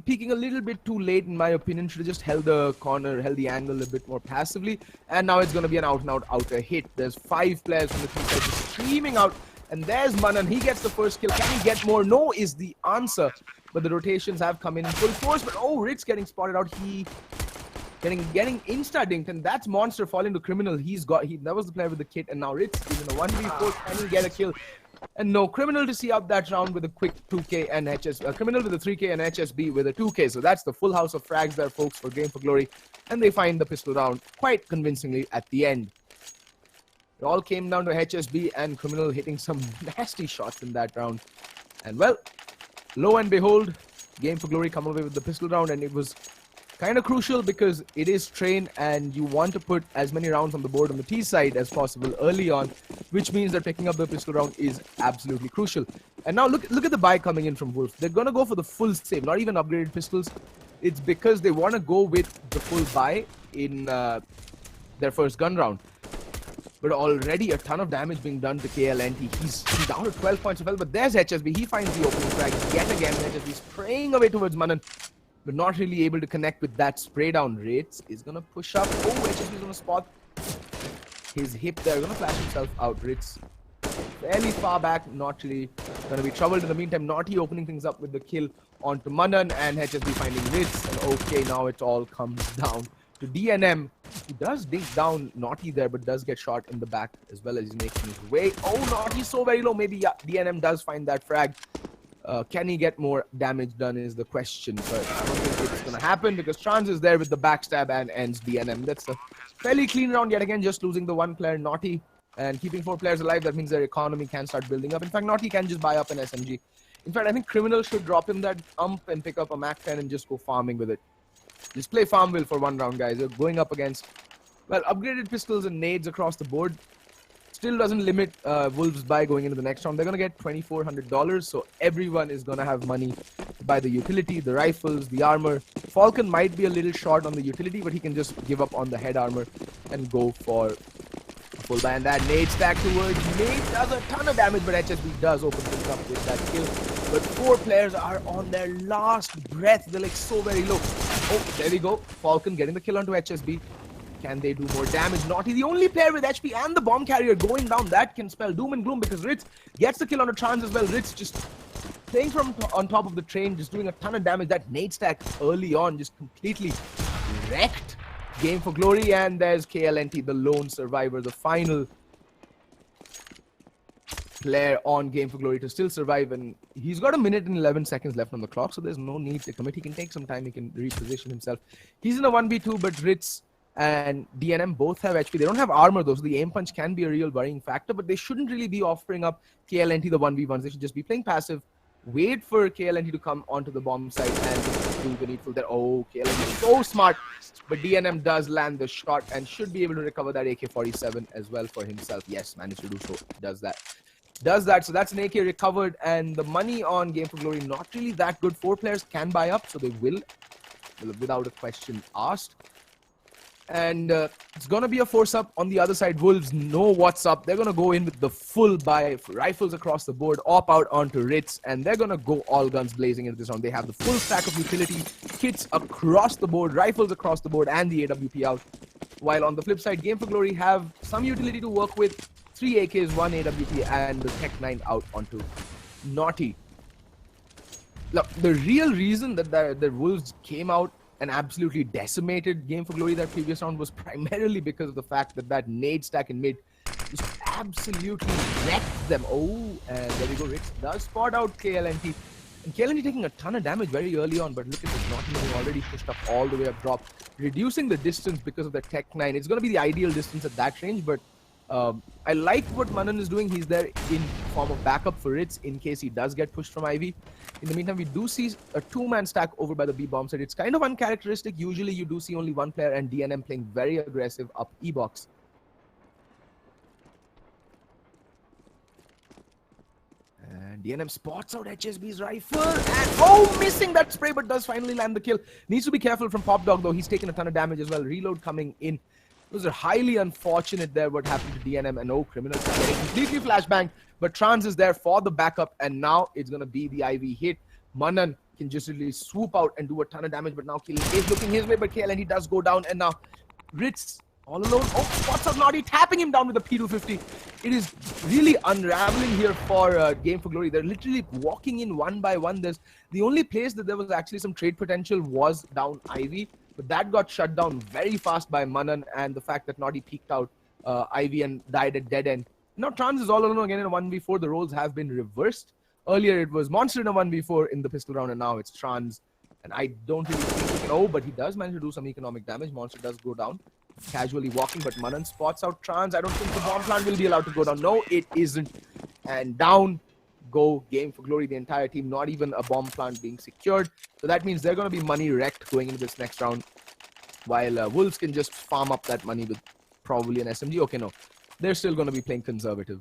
peeking a little bit too late in my opinion. Should have just held the corner, held the angle a bit more passively. And now it's going to be an out and out outer hit. There's 5 players from the team side just streaming out. And there's Manan. He gets the first kill. Can he get more? No is the answer. But the rotations have come in full force. But oh, Ritz getting spotted out. He getting insta-dinked, and that's Monster falling to Criminal. That was the player with the kit, and now Ritz is in a 1v4. Can he get a kill? And no, Criminal to see out that round with a quick 2k and Criminal with a 3k and HSB with a 2k. So that's the full house of frags there, folks, for Game for Glory. And they find the pistol round quite convincingly at the end. It all came down to HSB and Criminal hitting some nasty shots in that round. And well, lo and behold, Game for Glory come away with the pistol round, and it was kind of crucial because it is Train and you want to put as many rounds on the board on the T side as possible early on, which means that picking up the pistol round is absolutely crucial. And now look at the buy coming in from Wolf. They're going to go for the full save, not even upgraded pistols. It's because they want to go with the full buy in their first gun round. But already a ton of damage being done to KLNT. He's down to 12 points of health, but there's HSB. He finds the opening frag yet again. HSB spraying away towards Manan, but not really able to connect with that spray down. Ritz is going to push up. Oh, HSB is going to spot his hip there. Going to flash himself out. Ritz fairly far back. Not really going to be troubled. In the meantime, Naughty opening things up with the kill onto Manan, and HSB finding Ritz. And okay, now it all comes down to DNM. He does dink down Naughty there, but does get shot in the back as well as he's making his way. Oh, Naughty's so very low. Maybe DNM does find that frag. Can he get more damage done is the question, but I don't think it's going to happen because Trans is there with the backstab and ends DNM. That's a fairly clean round yet again, just losing the one player, Naughty, and keeping 4 players alive. That means their economy can start building up. In fact, Naughty can just buy up an SMG. In fact, I think Criminal should drop him that ump and pick up a Mac 10 and just go farming with it. Just play Farmville for one round, guys. You're going up against, well, upgraded pistols and nades across the board. Still doesn't limit Wolves buy going into the next round. They're going to get $2,400, so everyone is going to have money to buy the utility, the rifles, the armor. Falcon might be a little short on the utility, but he can just give up on the head armor and go for a full buy. And that nade stack towards Nade does a ton of damage, but HSB does open things up with that kill. But 4 players are on their last breath. They're like so very low. Oh, there we go. Falcon getting the kill onto HSB. Can they do more damage? Naughty, the only player with HP and the bomb carrier going down. That can spell doom and gloom because Ritz gets the kill on a Trans as well. Ritz just playing from on top of the Train, just doing a ton of damage. That nade stack early on just completely wrecked Game for Glory. And there's KLNT, the lone survivor, the final player on Game for Glory to still survive. And he's got 1 minute and 11 seconds left on the clock, so there's no need to commit. He can take some time. He can reposition himself. He's in a 1v2, but Ritz and DNM both have HP. They don't have armor though, so the aim punch can be a real worrying factor, but they shouldn't really be offering up KLNT the 1v1s. They should just be playing passive, wait for KLNT to come onto the bomb site and do the needful there. Oh, KLNT is so smart, but DNM does land the shot and should be able to recover that AK-47 as well for himself. Yes, managed to do so. Does that. So that's an AK recovered, and the money on Game for Glory not really that good. 4 players can buy up, so they will without a question asked. And it's going to be a force-up on the other side. Wolves know what's up. They're going to go in with the full buy, rifles across the board, op out onto Ritz, and they're going to go all guns blazing into this round. They have the full stack of utility, kits across the board, rifles across the board, and the AWP out. While on the flip side, Game for Glory have some utility to work with, 3 AKs, 1 AWP, and the Tech 9 out onto Naughty. Look, the real reason that the Wolves came out and absolutely decimated Game for Glory that previous round was primarily because of the fact that nade stack in mid just absolutely wrecked them. Oh, and there we go. Rich does spot out KLNT. And KLNT taking a ton of damage very early on, but look at this, not even already pushed up all the way up drop, reducing the distance because of the Tech 9. It's going to be the ideal distance at that range, but I like what Manan is doing. He's there in form of backup for Ritz in case he does get pushed from Ivy. In the meantime, we do see a two-man stack over by the B bomb side. It's kind of uncharacteristic. Usually you do see only one player and DNM playing very aggressive up E-box. And DNM spots out HSB's rifle and missing that spray, but does finally land the kill. Needs to be careful from Pop Dog though. He's taken a ton of damage as well. Reload coming in. Those are highly unfortunate there what happened to DNM, and Criminals are getting completely flashbanged, but Trans is there for the backup, and now it's going to be the IV hit. Manan can just really swoop out and do a ton of damage, but now Killing is looking his way, but KLNT does go down, and now Ritz all alone. Spots out Naughty, tapping him down with the P250. It is really unraveling here for Game for Glory. They're literally walking in one by one. The only place that there was actually some trade potential was down Ivy, but that got shut down very fast by Manan, and the fact that Naughty peeked out Ivy and died at dead end. Now Trans is all alone again in a 1v4. The roles have been reversed. Earlier it was Monster in a 1v4 in the pistol round, and now it's Trans. And I don't really think he can, but he does manage to do some economic damage. Monster does go down, casually walking, but Manan spots out Trans. I don't think the bomb plant will be allowed to go down. No, it isn't. And down go Game for Glory, the entire team, not even a bomb plant being secured. So that means they're going to be money wrecked going into this next round, while Wolves can just farm up that money with probably an SMG. Okay, no, they're still going to be playing conservative.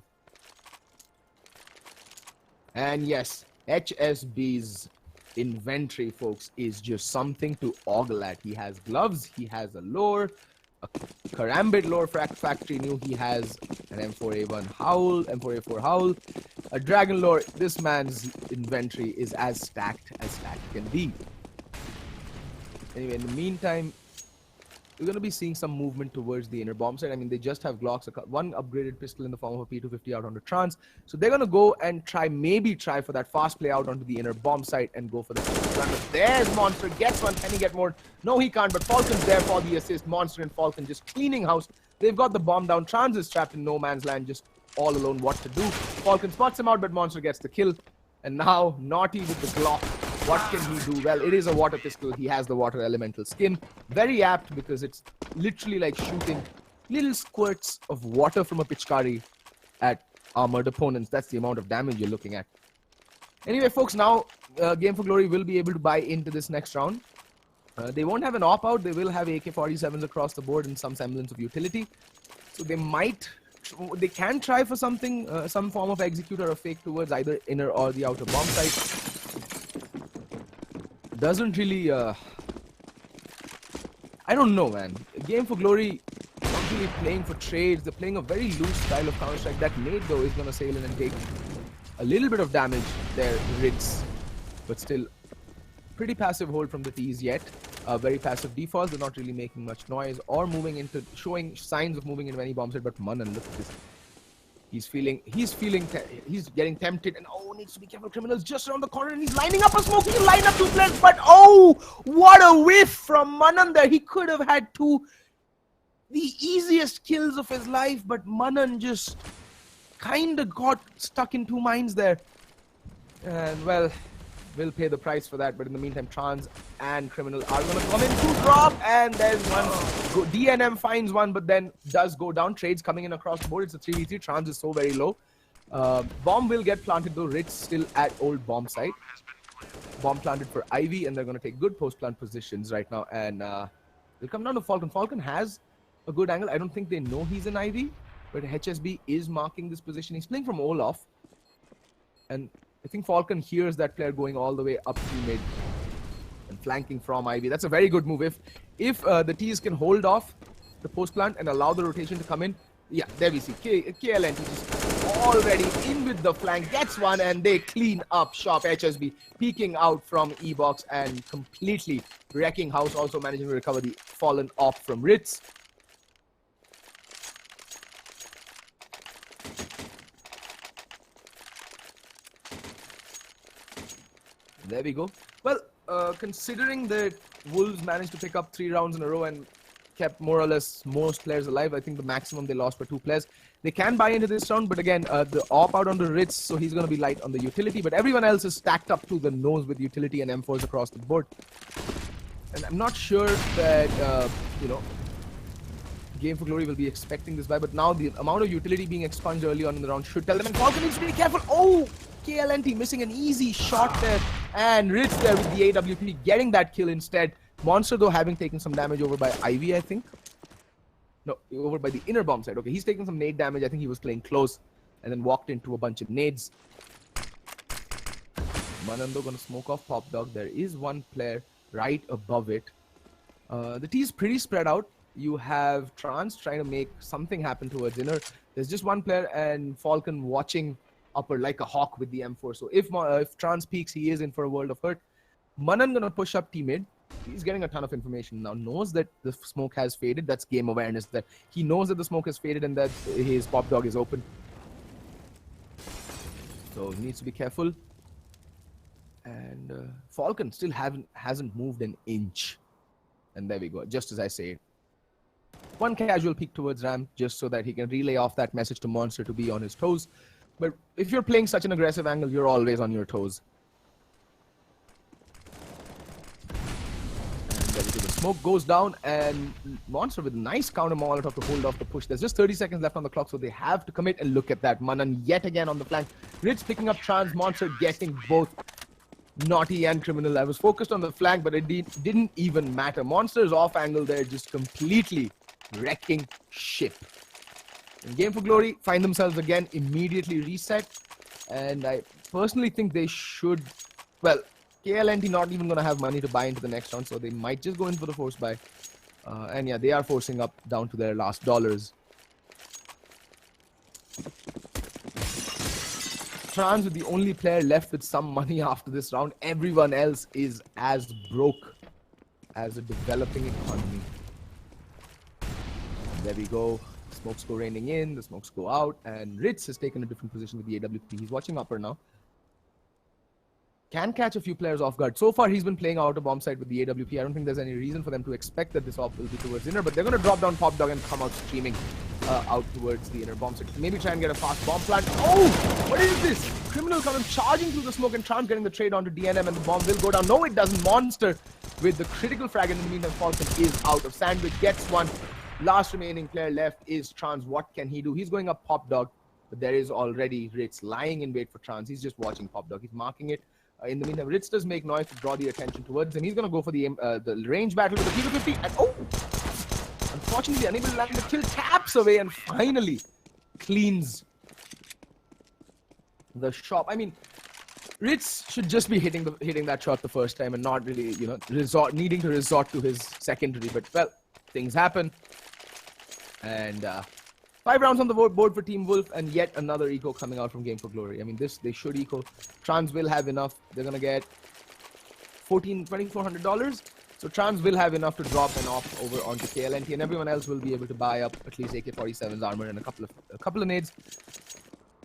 And yes, HSB's inventory, folks, is just something to ogle at. He has gloves, he has a lore, a Karambit lore factory new, he has an M4A1 Howl, M4A4 Howl, a Dragon lore. This man's inventory is as stacked can be. Anyway, in the meantime, we're going to be seeing some movement towards the inner bomb side. I mean, they just have Glocks, one upgraded pistol in the form of a P250 out onto Trans. So they're going to go and maybe try for that fast play out onto the inner bomb site and go for the run. There's Monster, gets one. Can he get more? No, he can't, but Falcon's there for the assist. Monster and Falcon just cleaning house. They've got the bomb down. Trans is trapped in no man's land, just all alone what to do. Falcon spots him out, but Monster gets the kill. And now, Naughty with the Glock. What can he do? Well, it is a water pistol. He has the water elemental skin. Very apt because it's literally like shooting little squirts of water from a Pichkari at armored opponents. That's the amount of damage you're looking at. Anyway, folks, now Game for Glory will be able to buy into this next round. They won't have an op-out. They will have AK-47s across the board and some semblance of utility. So they can try for something, some form of execute or a fake towards either inner or the outer bomb site. Doesn't really, I don't know, man. Game for Glory, not really playing for trades. They're playing a very loose style of Counter-Strike. That nade, though, is going to sail in and take a little bit of damage there, Ritz. But still, pretty passive hold from the T's yet. Very passive defaults. They're not really making much noise or showing signs of moving into any bomb set. But Manan, look at this. He's getting tempted, and needs to be careful. Criminals just around the corner, and he's lining up a smoke. He can line up two players, but what a whiff from Manan there. He could have had the easiest kills of his life, but Manan just kind of got stuck in two minds there. And well, will pay the price for that, but in the meantime, Trans and Criminal are going to come in to drop, and there's one. DNM finds one, but then does go down. Trades coming in across the board. It's a 3v3. Trans is so very low. Bomb will get planted, though. Ritz still at old bomb site. Bomb planted for Ivy, and they're going to take good post-plant positions right now, and they'll come down to Falcon. Falcon has a good angle. I don't think they know he's in Ivy, but HSB is marking this position. He's playing from Olaf, and I think Falcon hears that player going all the way up to mid and flanking from Ivy. That's a very good move. If the T's can hold off the post plant and allow the rotation to come in, yeah, there we see KLNT just already in with the flank, gets one, and they clean up shop. HSB peeking out from E-box and completely wrecking house, also managing to recover the fallen op from Ritz. There we go. Well, considering that Wolves managed to pick up 3 rounds in a row and kept more or less most players alive, I think the maximum they lost were 2 players. They can buy into this round, but again, the op out on the Ritz, so he's going to be light on the utility. But everyone else is stacked up to the nose with utility and M4s across the board. And I'm not sure that, Game for Glory will be expecting this buy, but now the amount of utility being expunged early on in the round should tell them. And Falcon needs to be careful. Oh! KLNT missing an easy shot there, and Ritz there with the AWP getting that kill instead. Monster though having taken some damage over by Ivy, I think. No, over by the inner bomb side. Okay, he's taking some nade damage. I think he was playing close and then walked into a bunch of nades. Manando gonna smoke off Pop Dog. There is one player right above it. The T is pretty spread out. You have Trans trying to make something happen towards inner. There's just one player and Falcon watching upper like a hawk with the M4. So if Trans peaks, he is in for a world of hurt. Manan gonna push up T mid. He's getting a ton of information now. Knows that the smoke has faded. That's game awareness. That he knows that the smoke has faded and that his Pop Dog is open. So he needs to be careful. And Falcon still hasn't moved an inch. And there we go. Just as I say it. One casual peek towards Ram just so that he can relay off that message to Monster to be on his toes. But if you're playing such an aggressive angle, you're always on your toes. And there we go. The smoke goes down, and Monster with a nice counter Molotov to hold off the push. There's just 30 seconds left on the clock, so they have to commit. And look at that. Manan yet again on the flank. Ritz picking up Trans, Monster getting both naughty and criminal. I was focused on the flank, but it didn't even matter. Monster's off angle there, just completely wrecking ship. In Game for Glory, find themselves again, immediately reset. And I personally think they should, well, KLNT not even going to have money to buy into the next round, so they might just go in for the force buy. And yeah, they are forcing up down to their last dollars. Trans with the only player left with some money after this round. Everyone else is as broke as a developing economy. And there we go. Smokes go raining in, the smokes go out, and Ritz has taken a different position with the AWP. He's watching upper now. Can catch a few players off guard. So far, he's been playing out a bomb site with the AWP. I don't think there's any reason for them to expect that this op will be towards inner, but they're going to drop down Pop Dog and come out streaming out towards the inner bomb site. Maybe try and get a fast bomb plant. Oh! What is this? Criminal coming charging through the smoke and Trans getting the trade onto DNM, and the bomb will go down. No, it doesn't. Monster with the critical frag, and in the meantime, Falcon is out of sandwich. Gets one. Last remaining player left is Trans. What can he do? He's going up Pop Dog, but there is already Ritz lying in wait for Trans. He's just watching Pop Dog. He's marking it. In the meantime, Ritz does make noise to draw the attention towards him. He's going to go for the range battle with the P250. And oh! Unfortunately, unable to land the kill, taps away and finally cleans the shop. I mean, Ritz should just be hitting that shot the first time and not really, needing to resort to his secondary. But, well, things happen. And 5 rounds on the board for Team Wolf, and yet another eco coming out from Game for Glory. I mean, they should eco. Trans will have enough. They're going to get $2,400. So Trans will have enough to drop an op over onto KLNT, and everyone else will be able to buy up at least AK-47's armor and a couple of nades.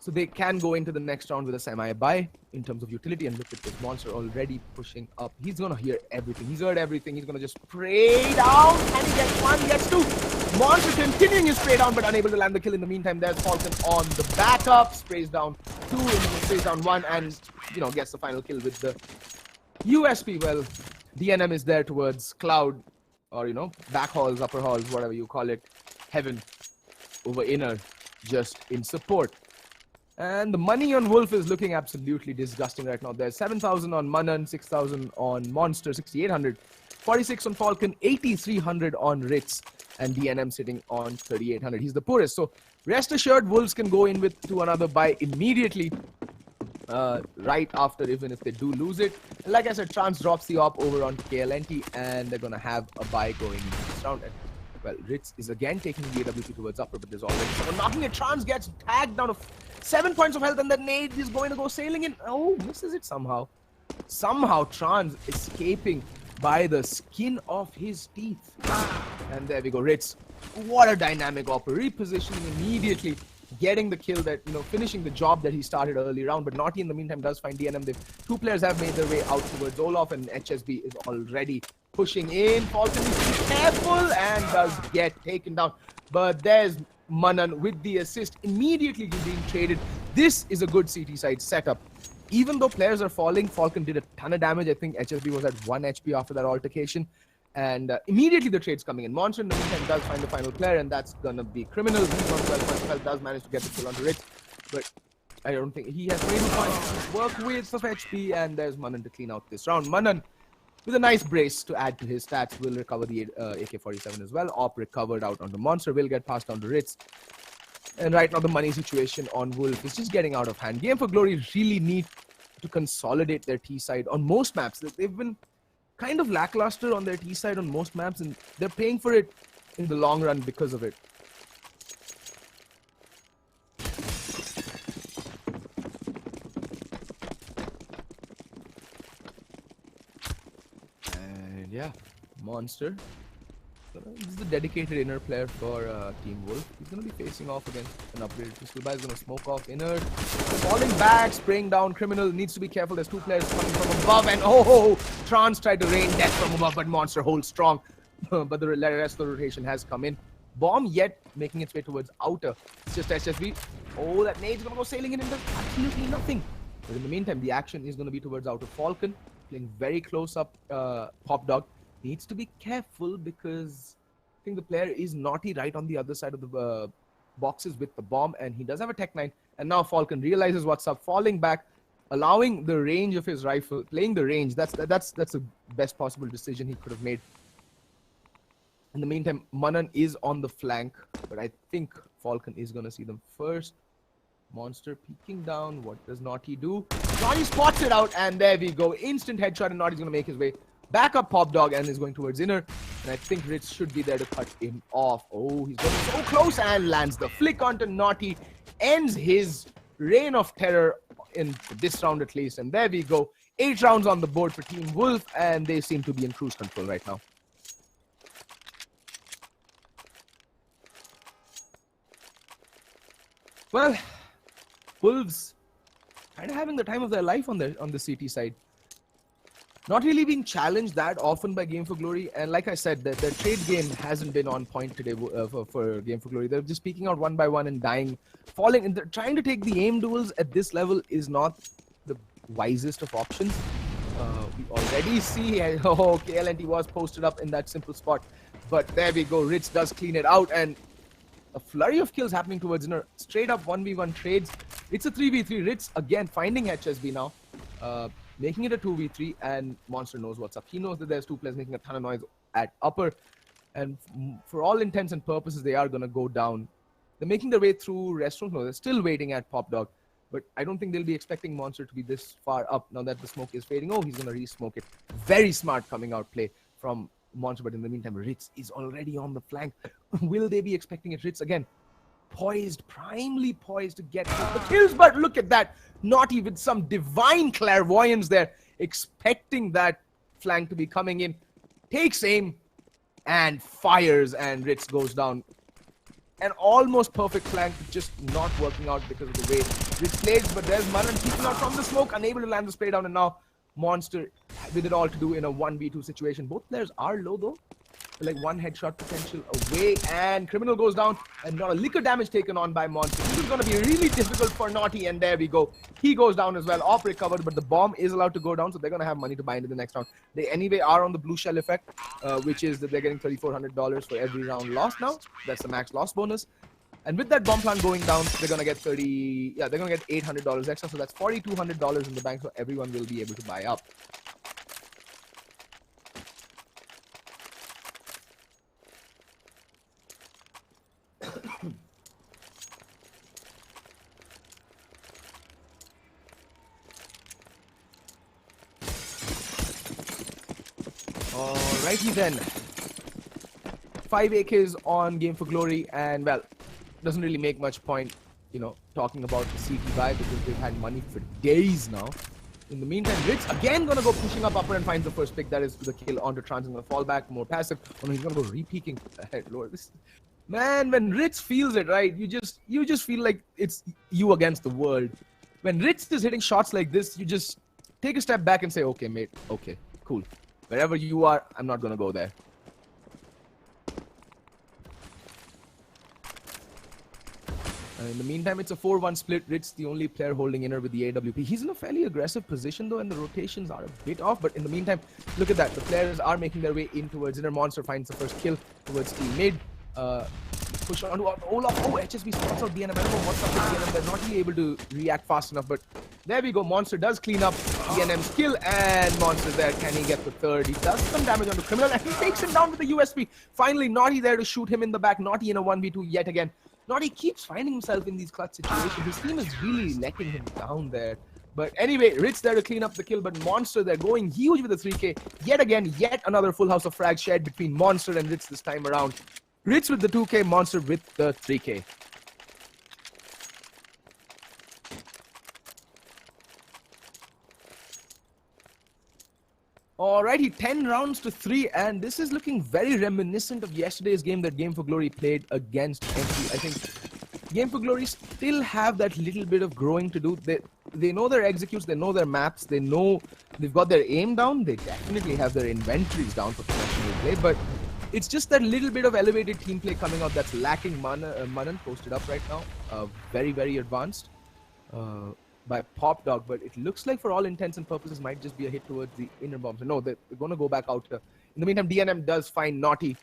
So they can go into the next round with a semi-buy in terms of utility. And look at this Monster already pushing up. He's going to hear everything. He's heard everything. He's going to just spray down. And he gets one, gets two. Monster continuing his spray down, but unable to land the kill. In the meantime, there's Falcon on the backup. Sprays down two, and sprays down one, and, gets the final kill with the USP. Well, DNM is there towards Cloud, or, back halls, upper halls, whatever you call it. Heaven over inner, just in support. And the money on Wolf is looking absolutely disgusting right now. There's 7,000 on Manan, 6,000 on Monster, 6,800, 46 on Falcon, 8,300 on Ritz, and DNM sitting on 3,800. He's the poorest. So rest assured, Wolves can go in to another buy immediately, right after, even if they do lose it. And like I said, Trans drops the op over on KLNT, and they're going to have a buy going in this round. And, well, Ritz is again taking the AWP towards upper, but there's already someone knocking it. Trans gets tagged down to 7 points of health, and that nade is going to go sailing in. Oh, misses it somehow. Somehow Trans escaping by the skin of his teeth. And there we go, Ritz. What a dynamic op. Repositioning immediately. getting the kill that, finishing the job that he started early round. But Naughty in the meantime does find DNM. Two players have made their way out towards Olaf, and HSB is already pushing in. Falcon needs to be careful and does get taken down. But there's Manan with the assist, immediately being traded. This is a good CT side setup. Even though players are falling, Falcon did a ton of damage. I think HSB was at 1 HP after that altercation. And immediately the trade's coming in. Monster in the meantime does find the final player, and that's gonna be Criminal. He's on 12 points. Well, does manage to get the kill onto Ritz, but I don't think he has 20 points to work with of HP, and there's Manan to clean out this round. Manan, with a nice brace to add to his stats, will recover the AK-47 as well. Op recovered out onto Monster, will get passed down to Ritz. And right now the money situation on Wolf is just getting out of hand. Game for Glory really need to consolidate their T side on most maps. They've been kind of lackluster on their T side on most maps, and they're paying for it in the long run because of it. And yeah, Monster. This is the dedicated inner player for Team Wolf. He's going to be facing off against an upgraded pistol. Is going to smoke off inner. Falling back, spraying down Criminal. Needs to be careful. There's two players coming from above. And Trance tried to rain death from above, but Monster holds strong. But the rest of the rotation has come in. Bomb yet making its way towards outer. It's just SSB. Oh, that nade's going to go sailing in and does absolutely nothing. But in the meantime, the action is going to be towards outer. Falcon playing very close up. Pop Dog needs to be careful because I think the player is Naughty right on the other side of the boxes with the bomb, and he does have a Tech 9. And now Falcon realizes what's up, falling back, allowing the range of his rifle, playing the range. That's the best possible decision he could have made. In the meantime, Manan is on the flank, but I think Falcon is going to see them first. Monster peeking down. What does Naughty do? Naughty spots it out, and there we go. Instant headshot, and Naughty's going to make his way back up Pop Dog and is going towards inner. And I think Ritz should be there to cut him off. Oh, he's getting so close and lands the flick onto Naughty. Ends his reign of terror in this round at least. And there we go. 8 rounds on the board for Team Wolf, and they seem to be in cruise control right now. Well, Wolves kind of having the time of their life on the CT side. Not really being challenged that often by Game for Glory, and like I said, the trade game hasn't been on point today for Game for Glory. They're just peeking out one by one and dying, falling, and trying to take the aim duels at this level is not the wisest of options. We already see, KLNT was posted up in that simple spot, but there we go. Ritz does clean it out, and a flurry of kills happening towards inner. Straight up 1v1 trades. It's a 3v3. Ritz again finding HSB now. Making it a 2v3, and Monster knows what's up. He knows that there's two players making a ton of noise at upper, and for all intents and purposes, they are going to go down. They're making their way through restaurants. No, they're still waiting at Pop Dog, but I don't think they'll be expecting Monster to be this far up now that the smoke is fading. Oh, he's going to re-smoke it. Very smart coming out play from Monster, but in the meantime, Ritz is already on the flank. Will they be expecting it? Ritz again, poised, primely poised to get the kills, but look at that. Naughty with some divine clairvoyance there, expecting that flank to be coming in. Takes aim and fires, and Ritz goes down. An almost perfect flank, just not working out because of the way Ritz played. But there's Manan peeking out from the smoke, unable to land the spray down, and now Monster with it all to do in a 1v2 situation. Both players are low though. Like one headshot potential away, and Criminal goes down, and not a lick of damage taken on by Monster. This is going to be really difficult for Naughty, and there we go. He goes down as well. Op recovered, but the bomb is allowed to go down, so they're going to have money to buy into the next round. They anyway are on the blue shell effect, which is that they're getting $3,400 for every round lost now. That's the max loss bonus. And with that bomb plant going down, they're going to get they're going to get $800 extra, so that's $4,200 in the bank, so everyone will be able to buy up. Alrighty then. 5 AKs on Game for Glory, and well, doesn't really make much point, talking about the CT buy because they've had money for days now. In the meantime, Ritz again gonna go pushing up upper and finds the first pick. That is the kill onto Trans. Gonna fall back, more passive. Oh no, he's gonna go re-peeking ahead. Lord, Man, when Ritz feels it, right, you just feel like it's you against the world. When Ritz is hitting shots like this, you just take a step back and say, okay, mate, okay, cool. Wherever you are, I'm not gonna go there. In the meantime, it's a 4-1 split. Ritz, the only player holding inner with the AWP. He's in a fairly aggressive position though, and the rotations are a bit off. But in the meantime, look at that. The players are making their way in towards inner. Monster finds the first kill towards team mid. Push on to Olaf. Oh, HSB spots out DNM. I don't know what's up with DNM. They're not really able to react fast enough. But there we go. Monster does clean up DNM's kill. And Monster there. Can he get the third? He does some damage onto Criminal. And he takes him down with the USP. Finally, Naughty there to shoot him in the back. Naughty in a 1v2 yet again. Naughty keeps finding himself in these clutch situations. His team is really letting him down there. But anyway, Ritz there to clean up the kill, but Monster there going huge with the 3K. Yet again, yet another full house of frags shared between Monster and Ritz this time around. Ritz with the 2K, Monster with the 3K. Alrighty, 10 rounds to 3, and this is looking very reminiscent of yesterday's game that Game for Glory played against MP. I think Game for Glory still have that little bit of growing to do. They know their executes, they know their maps, they know they've got their aim down, they definitely have their inventories down for professional play, but it's just that little bit of elevated team play coming out that's lacking. Manan posted up right now, very, very advanced. By Pop Dog, but it looks like for all intents and purposes might just be a hit towards the inner bomb. So no, they're going to go back out. In the meantime, DNM does find Naughty.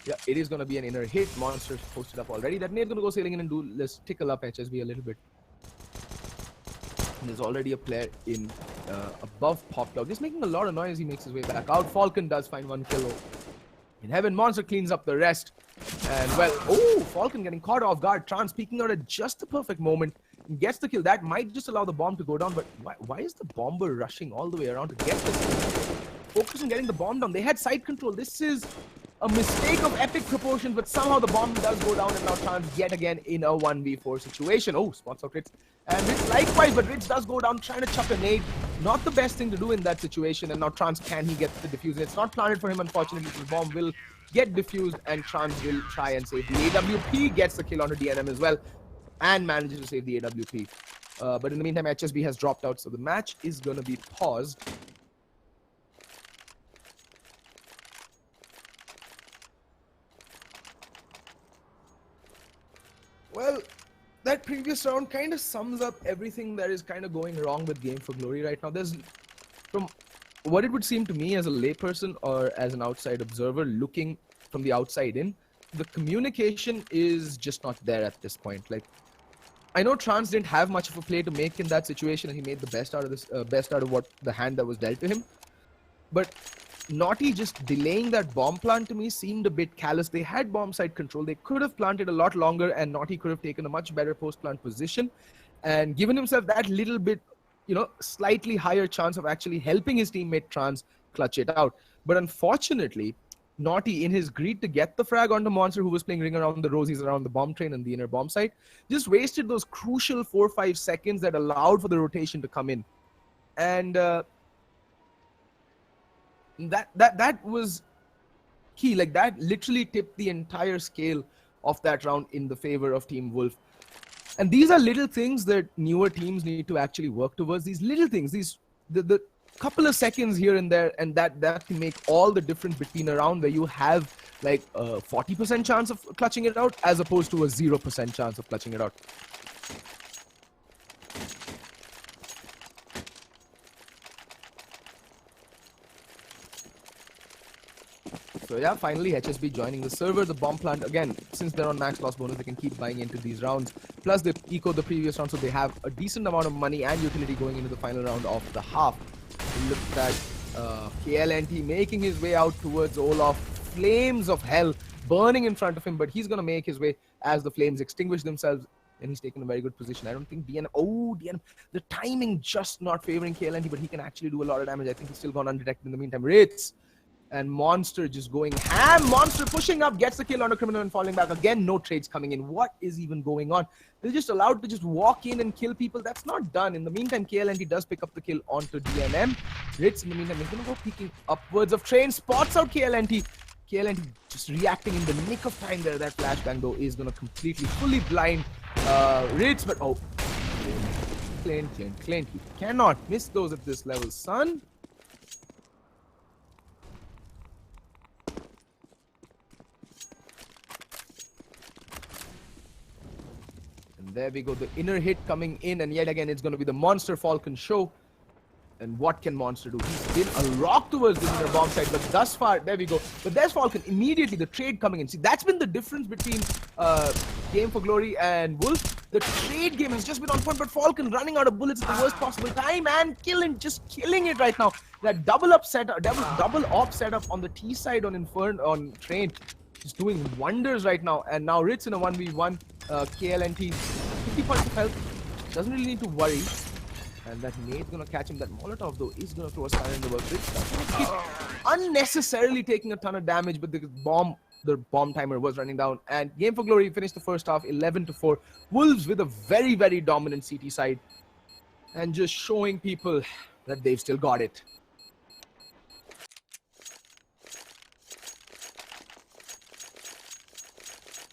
Yeah, it is going to be an inner hit. Monster's posted up already. That nade's going to go sailing in and do, let's tickle up HSB a little bit. And there's already a player in above Pop Dog. Just making a lot of noise. He makes his way back out. Falcon does find one kill in heaven. Monster cleans up the rest. And well, oh, Falcon getting caught off guard. Trans peeking out at just the perfect moment. Gets the kill. That might just allow the bomb to go down, but why is the bomber rushing all the way around to get this kill? Focus on getting the bomb down. They had side control. This is a mistake of epic proportions, but somehow the bomb does go down, and now Trans yet again in a 1v4 situation. Oh, spots out Ritz. And Ritz likewise, but Ritz does go down trying to chuck a nade. Not the best thing to do in that situation, and now Trans, can he get the defuse? It's not planted for him, unfortunately. The bomb will get diffused, and Trans will try and save the AWP. Gets the kill onto DNM as well, and manages to save the AWP. But in the meantime, HSB has dropped out, so the match is going to be paused. Well, that previous round kind of sums up everything that is kind of going wrong with Game for Glory right now. There's, from what it would seem to me as a layperson or as an outside observer looking from the outside in, the communication is just not there at this point. Like, I know Trans didn't have much of a play to make in that situation, and he made the best out of this, best out of what the hand that was dealt to him. But Naughty just delaying that bomb plant to me seemed a bit callous. They had bomb side control. They could have planted a lot longer, and Naughty could have taken a much better post-plant position and given himself that little bit, you know, slightly higher chance of actually helping his teammate Trans clutch it out. But unfortunately, Naughty, in his greed to get the frag onto Monster, who was playing ring around the rosies around the bomb train and the inner bomb site, just wasted those crucial 4-5 seconds that allowed for the rotation to come in. And that was key. Like, that literally tipped the entire scale of that round in the favor of Team Wolf. And these are little things that newer teams need to actually work towards. These little things, the couple of seconds here and there, and that can make all the difference between a round where you have like a 40% chance of clutching it out as opposed to a 0% chance of clutching it out. So yeah, finally HSB joining the server. The bomb plant, again, since they're on max loss bonus, they can keep buying into these rounds. Plus they echoed the previous round, so they have a decent amount of money and utility going into the final round of the half. Look at KLNT making his way out towards Olaf. Flames of hell burning in front of him, but he's going to make his way as the flames extinguish themselves, and he's taken a very good position. I don't think DNM... Oh, DNM... The timing just not favoring KLNT, but he can actually do a lot of damage. I think he's still gone undetected in the meantime. Ritz and Monster just going ham. Monster pushing up, gets the kill on a criminal and falling back. Again, no trades coming in. What is even going on? They're just allowed to just walk in and kill people. That's not done. In the meantime, KLNT does pick up the kill onto DNM. Ritz, in the meantime, is going to go peeking upwards of train. Spots out KLNT. KLNT just reacting in the nick of time there. That flashbang though is gonna completely, fully blind Ritz, but oh, Clint, you cannot miss those at this level, son. And there we go, the inner hit coming in, and yet again it's going to be the Monster Falcon show. And what can Monster do? He's been a rock towards the inner bomb side, but thus far, there we go. But there's Falcon, immediately the trade coming in. See, that's been the difference between Game for Glory and Wolf. The trade game has just been on point, but Falcon running out of bullets at the worst possible time and just killing it right now. That double op setup on the T side on Train is doing wonders right now. And now Ritz in a 1v1. KLNT 50 points of health. Doesn't really need to worry. And that nade's gonna catch him. That Molotov though is gonna throw a spanner in the works. Ritz unnecessarily taking a ton of damage, but the bomb timer was running down. And Game for Glory finished the first half 11-4. Wolves with a very, very dominant CT side. And just showing people that they've still got it.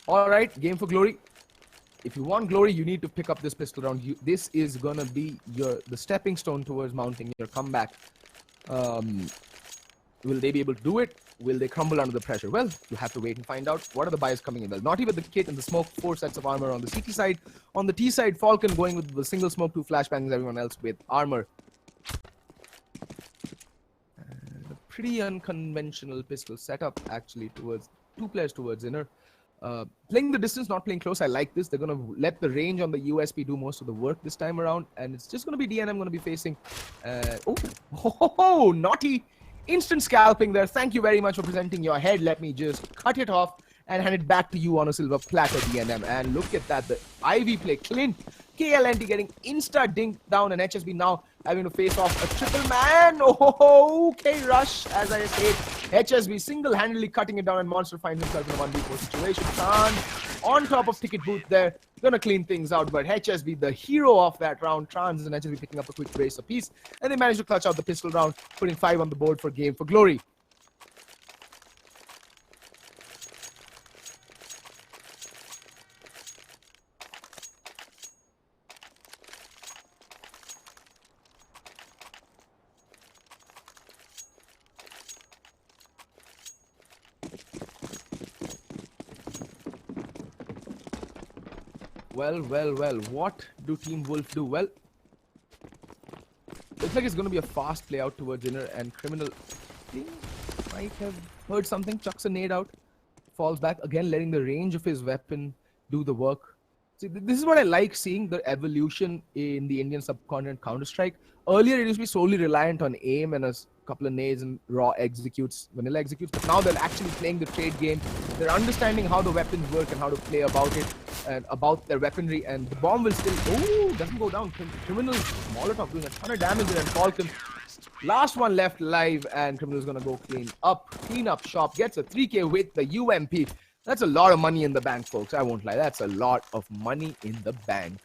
Alright, Game for Glory. If you want glory, you need to pick up this pistol round. This is gonna be the stepping stone towards mounting your comeback. Will they be able to do it? Will they crumble under the pressure? Well, you have to wait and find out. What are the buys coming in? Well, not even the kit and the smoke, 4 sets of armor on the CT side. On the T side, Falcon going with the single smoke, 2 flashbangs, everyone else with armor. And a pretty unconventional pistol setup, actually, towards 2 players towards inner. Playing the distance, not playing close. I like this. They're going to let the range on the USP do most of the work this time around. And it's just going to be DNM going to be facing. Naughty. Instant scalping there. Thank you very much for presenting your head. Let me just cut it off and hand it back to you on a silver platter, DNM. And look at that. The Ivy play. Clint. KLNT getting insta-dinked down, and HSB now having to face off a triple man. Okay, Rush, as I said. HSB single-handedly cutting it down, and Monster finds himself in a 1v4 situation. Trans on top of Ticket Booth there. Gonna clean things out, but HSB, the hero of that round. Trans and HSB picking up a quick brace apiece, and they managed to clutch out the pistol round, putting 5 on the board for Game for Glory. Well, what do Team Wolf do? Well, looks like it's going to be a fast play out towards inner, and Criminal might have heard something, chucks a nade out, falls back, again letting the range of his weapon do the work. See, this is what I like seeing, the evolution in the Indian subcontinent Counter-Strike. Earlier, it used to be solely reliant on aim and a couple of nades and raw executes, vanilla executes, but now they're actually playing the trade game. They're understanding how the weapons work and how to play about it and about their weaponry, and the bomb will still, doesn't go down. Criminal Molotov doing a ton of damage there, and Falcon, last one left alive, and Criminal's gonna go clean up shop, gets a 3K with the UMP. That's a lot of money in the bank, folks. I won't lie. That's a lot of money in the bank.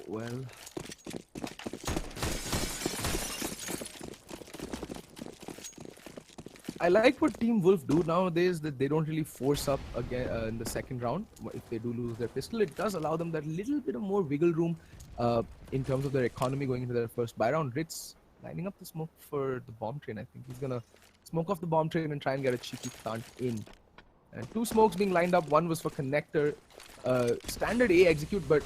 Well, I like what Team Wolf do nowadays, that they don't really force up again in the second round. If they do lose their pistol, it does allow them that little bit of more wiggle room in terms of their economy going into their first buy round. Ritz lining up the smoke for the bomb train. I think he's gonna smoke off the bomb train and try and get a cheeky plant in. And 2 smokes being lined up. One was for connector, standard A execute, but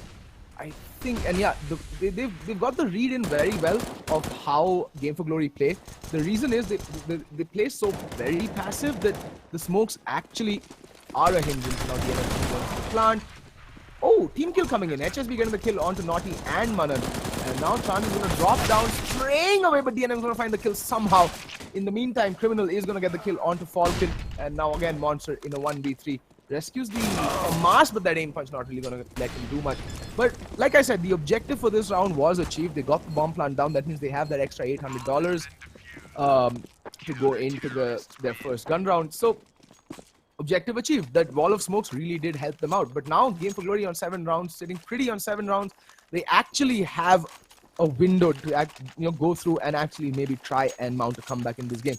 I think, and yeah, they've got the read in very well of how Game for Glory play. The reason is they play so very passive that the smokes actually are a hindrance. Now the NFC wants to plant. Team kill coming in. HSB getting the kill onto Naughty and Manan. And now Chan is going to drop down, spraying away, but DNM is going to find the kill somehow. In the meantime, Criminal is going to get the kill onto Falcon. And now again, Monster in a 1v3. Rescues the mask, but that aim punch not really going to let him do much. But like I said, the objective for this round was achieved. They got the bomb plant down. That means they have that extra $800 to go into their first gun round. So objective achieved. That wall of smokes really did help them out. But now, Game for Glory on 7 rounds, sitting pretty on 7 rounds. They actually have a window to go through and actually maybe try and mount a comeback in this game.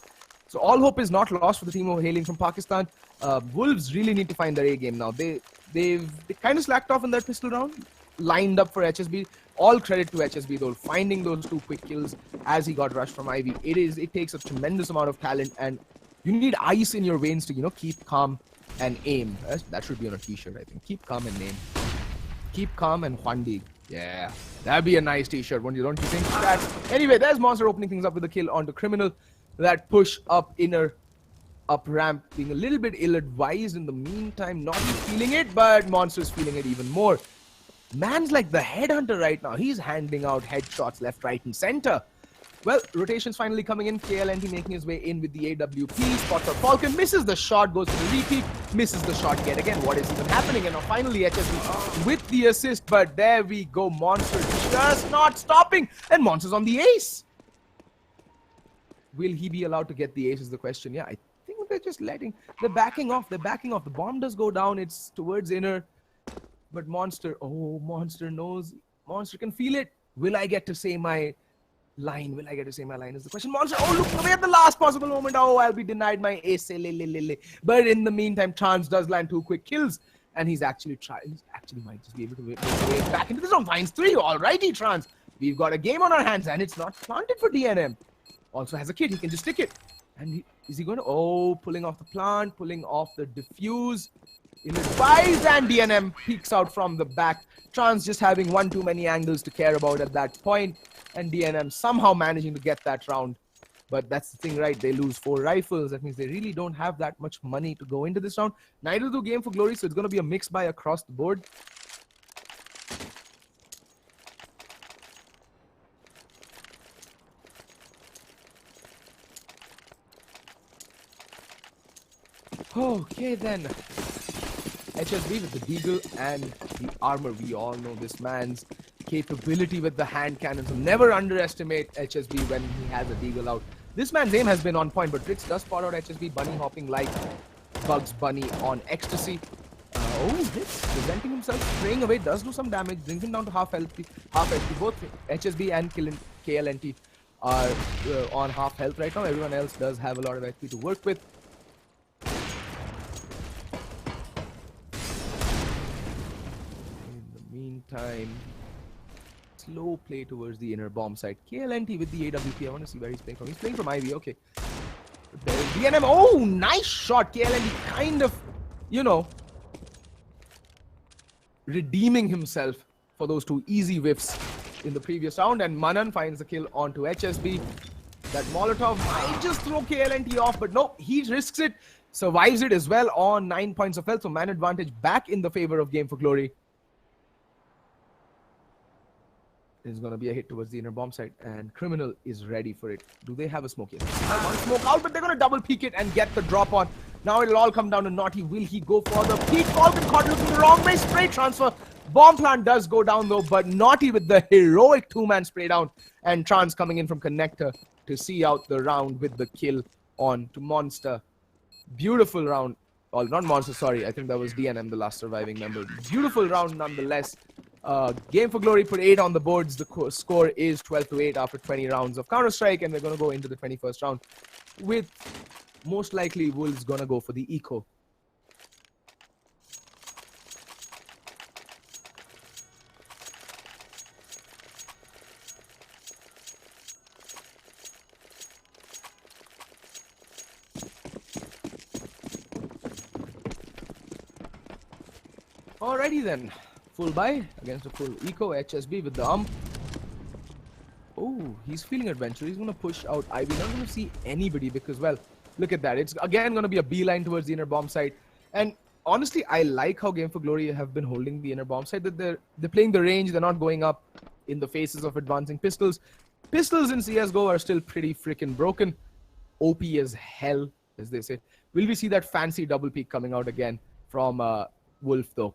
So all hope is not lost for the team hailing from Pakistan. Wolves really need to find their A game now. They kind of slacked off in that pistol round, lined up for HSB. All credit to HSB though, finding those 2 quick kills as he got rushed from Ivy. It takes a tremendous amount of talent, and you need ice in your veins to keep calm and aim. That should be on a t-shirt, I think. Keep calm and aim. Keep calm and Hwandi. Yeah, that'd be a nice t-shirt, don't you think? Anyway, there's Monster opening things up with a kill onto Criminal. That push up inner, up ramp, being a little bit ill-advised in the meantime. Not feeling it, but Monster's feeling it even more. Man's like the headhunter right now. He's handing out headshots left, right, and center. Well, rotation's finally coming in. KLNT making his way in with the AWP. Spots for Falcon. Misses the shot. Goes to the repeat. Misses the shot yet again. What is even happening? And now finally HSB with the assist. But there we go. Monster just not stopping. And Monster's on the ace. Will he be allowed to get the ace is the question. Yeah, I think they're just they're backing off. They're backing off. The bomb does go down. It's towards inner. But Monster knows. Monster can feel it. Will I get to say my line? Will I get to say my line is the question. Monster, looking away at the last possible moment. I'll be denied my ace. But in the meantime, Chance does land 2 quick kills. And he's actually might just be able to make his way back into the zone. Finds 3. Alrighty, Chance. We've got a game on our hands, and it's not planted for DNM. Also has a kit. He can just stick it. And is he going to... pulling off the plant, pulling off the diffuse. Ill-advised, and DNM peeks out from the back. Trans just having one too many angles to care about at that point, and DNM somehow managing to get that round. But that's the thing, right? They lose 4 rifles. That means they really don't have that much money to go into this round. Neither do Game for Glory, so it's going to be a mix buy across the board. Okay then. HSB with the deagle and the armor. We all know this man's capability with the hand cannons. So never underestimate HSB when he has a deagle out. This man's aim has been on point, but Trix does spot out HSB bunny hopping like Bugs Bunny on ecstasy. Hits, presenting himself, spraying away, does do some damage, brings him down to half health. Both HSB and KLNT are on half health right now. Everyone else does have a lot of HP to work with. Time. Slow play towards the inner bomb site. KLNT with the AWP. I want to see where he's playing from. He's playing from Ivy. Okay. There's DNM. Nice shot. KLNT kind of, redeeming himself for those 2 easy whiffs in the previous round. And Manan finds the kill onto HSB. That Molotov might just throw KLNT off, but no, he risks it. Survives it as well on 9 points of health. So man advantage back in the favor of Game for Glory. There's going to be a hit towards the inner bomb site, and Criminal is ready for it. Do they have a smoke? Yes. One smoke out, but they're going to double peek it and get the drop on. Now it'll all come down to Naughty. Will he go for the peek? Falcon caught looking the wrong way. Spray transfer. Bomb plant does go down though, but Naughty with the heroic 2-man spray down. And Trans coming in from Connector to see out the round with the kill on to Monster. Beautiful round. Well, not Monster, sorry. I think that was DNM, the last surviving member. Beautiful round nonetheless. Game for Glory put 8 on the boards. The score is 12-8 after 20 rounds of Counter-Strike, and we're going to go into the 21st round with most likely Wolves going to go for the eco. Alrighty then. Full buy against a full eco. HSB with the ump. He's feeling adventure. He's going to push out Ivy. Not going to see anybody because, well, look at that. It's again going to be a beeline towards the inner bomb site. And honestly, I like how Game for Glory have been holding the inner bomb site. That they're playing the range. They're not going up in the faces of advancing pistols. Pistols in CSGO are still pretty freaking broken. OP as hell, as they say. Will we see that fancy double peak coming out again from Wolf though?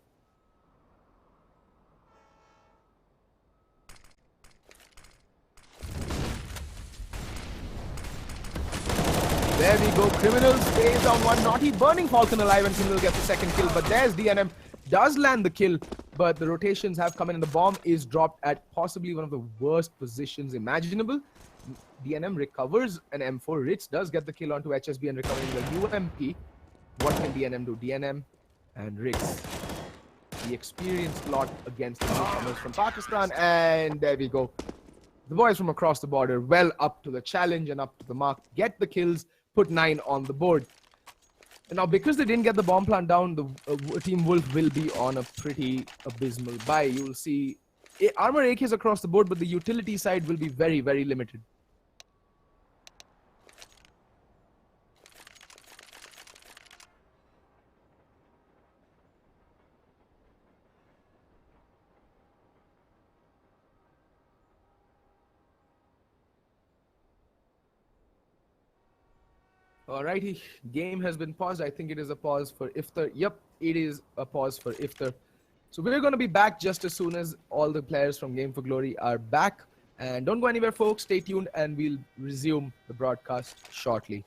There we go. Criminals stays down one. Naughty burning Falcon alive, and Criminal gets the second kill. But there's DNM. Does land the kill, but the rotations have come in, and the bomb is dropped at possibly one of the worst positions imaginable. DNM recovers an M4. Ritz does get the kill onto HSB and recovering the UMP. What can DNM do? DNM and Ritz, the experienced lot against the newcomers from Pakistan, and there we go. The boys from across the border, well up to the challenge and up to the mark, get the kills, put 9 on the board. And now, because they didn't get the bomb plant down, the Team Wolf will be on a pretty abysmal bye. You will see armor AKs across the board, but the utility side will be very, very limited. Alrighty, game has been paused. I think it is a pause for Iftar. Yep, it is a pause for Iftar. So we're going to be back just as soon as all the players from Game for Glory are back. And don't go anywhere, folks. Stay tuned and we'll resume the broadcast shortly.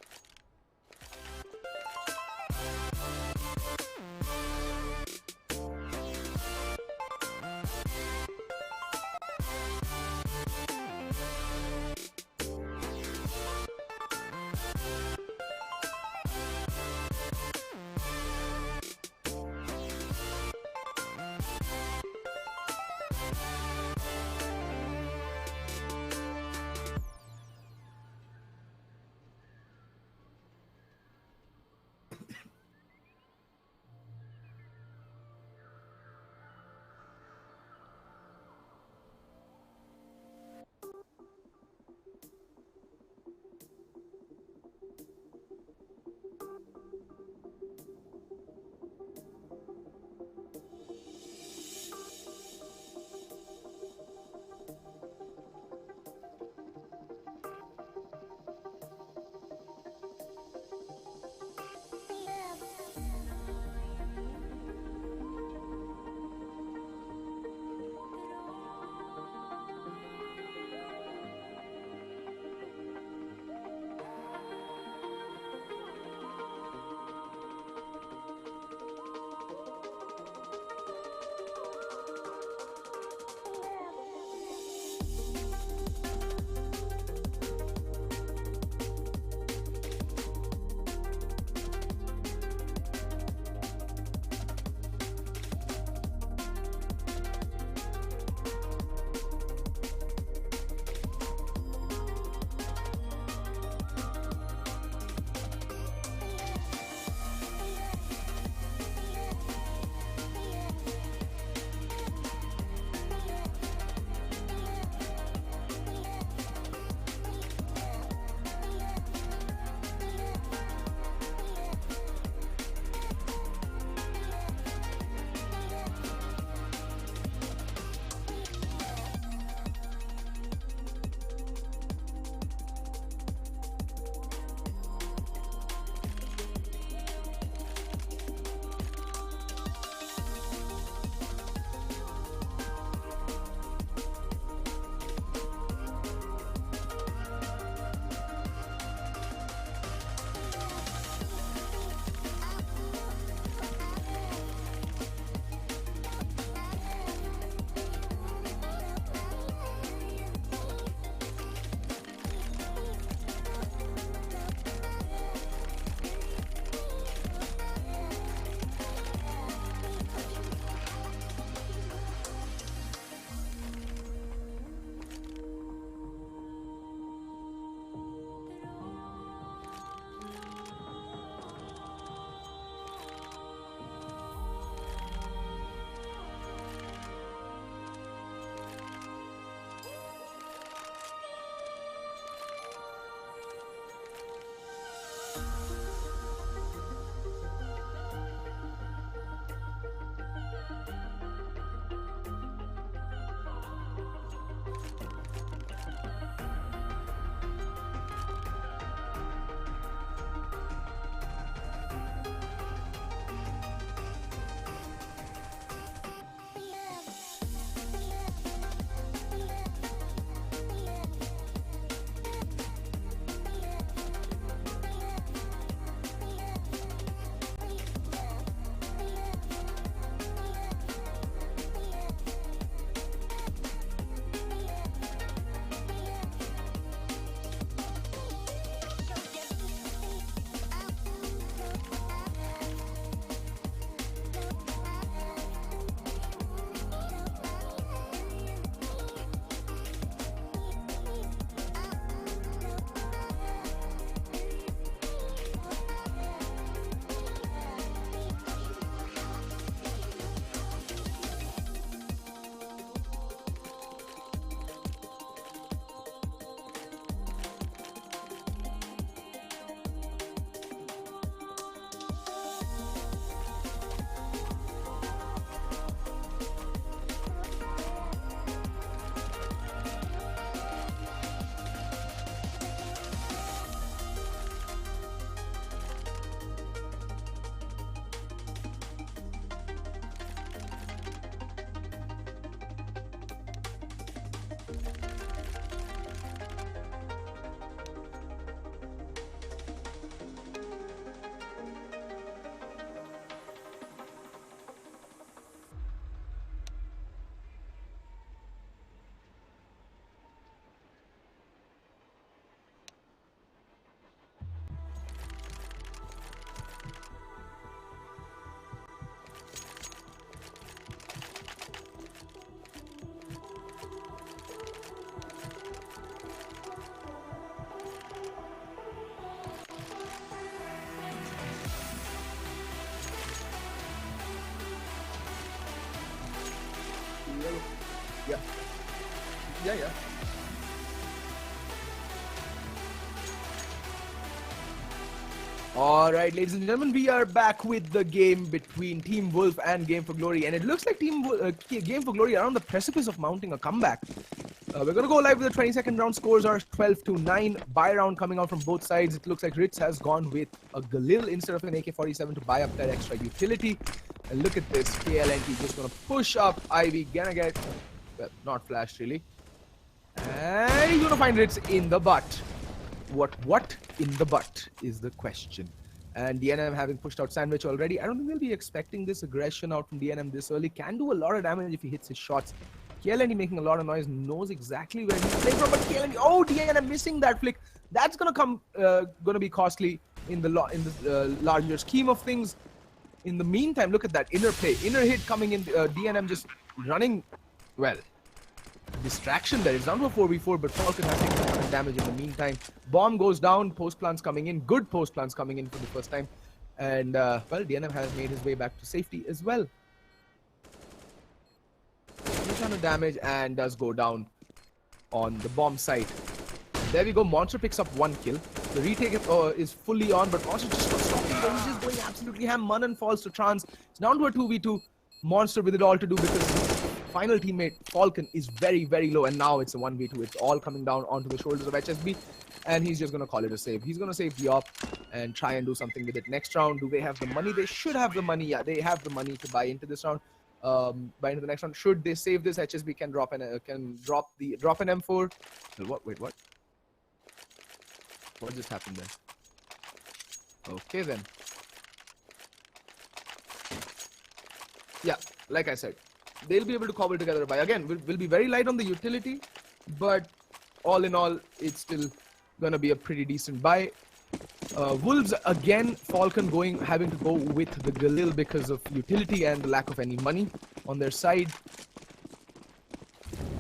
Yeah. Yeah. All right, ladies and gentlemen, we are back with the game between Team Wolf and Game for Glory, and it looks like Game for Glory are on the precipice of mounting a comeback. We're going to go live with the 22nd round. Scores are 12-9. Buy round coming out from both sides. It looks like Ritz has gone with a Galil instead of an AK-47 to buy up that extra utility. And look at this. KLNT just going to push up. Ivy gonna get, well, not flashed really. And he's going to find Ritz in the butt. What in the butt is the question. And DNM having pushed out Sandwich already. I don't think they'll be expecting this aggression out from DNM this early. Can do a lot of damage if he hits his shots. KLND making a lot of noise, knows exactly where he's playing from, but KLND, oh, DNM missing that flick. That's gonna be costly in the larger scheme of things. In the meantime, look at that inner play, inner hit coming in. DNM just running, well, distraction there. It's down to a 4v4, but Falcon has taken a lot of damage in the meantime. Bomb goes down, post plants coming in, good post plants coming in for the first time. And, well, DNM has made his way back to safety as well. Ton of damage and does go down on the bomb site. There we go. Monster picks up 1 kill. The retake is fully on, but Monster just not stopping. He's just going absolutely ham. Manan falls to Trans. It's down to a 2v2. Monster with it all to do because his final teammate Falcon is very, very low, and now it's a 1v2. It's all coming down onto the shoulders of HSB, and he's just going to call it a save. He's going to save the op and try and do something with it next round. Do they have the money? They should have the money. Yeah, they have the money to buy into this round. Buy into the next round. Should they save this, HSB can drop an M4. What? Wait, what? What just happened there? Okay then. Yeah, like I said, they'll be able to cobble together a buy. Again, we'll be very light on the utility, but all in all, it's still gonna be a pretty decent buy. Wolves again, Falcon having to go with the Galil because of utility and the lack of any money on their side.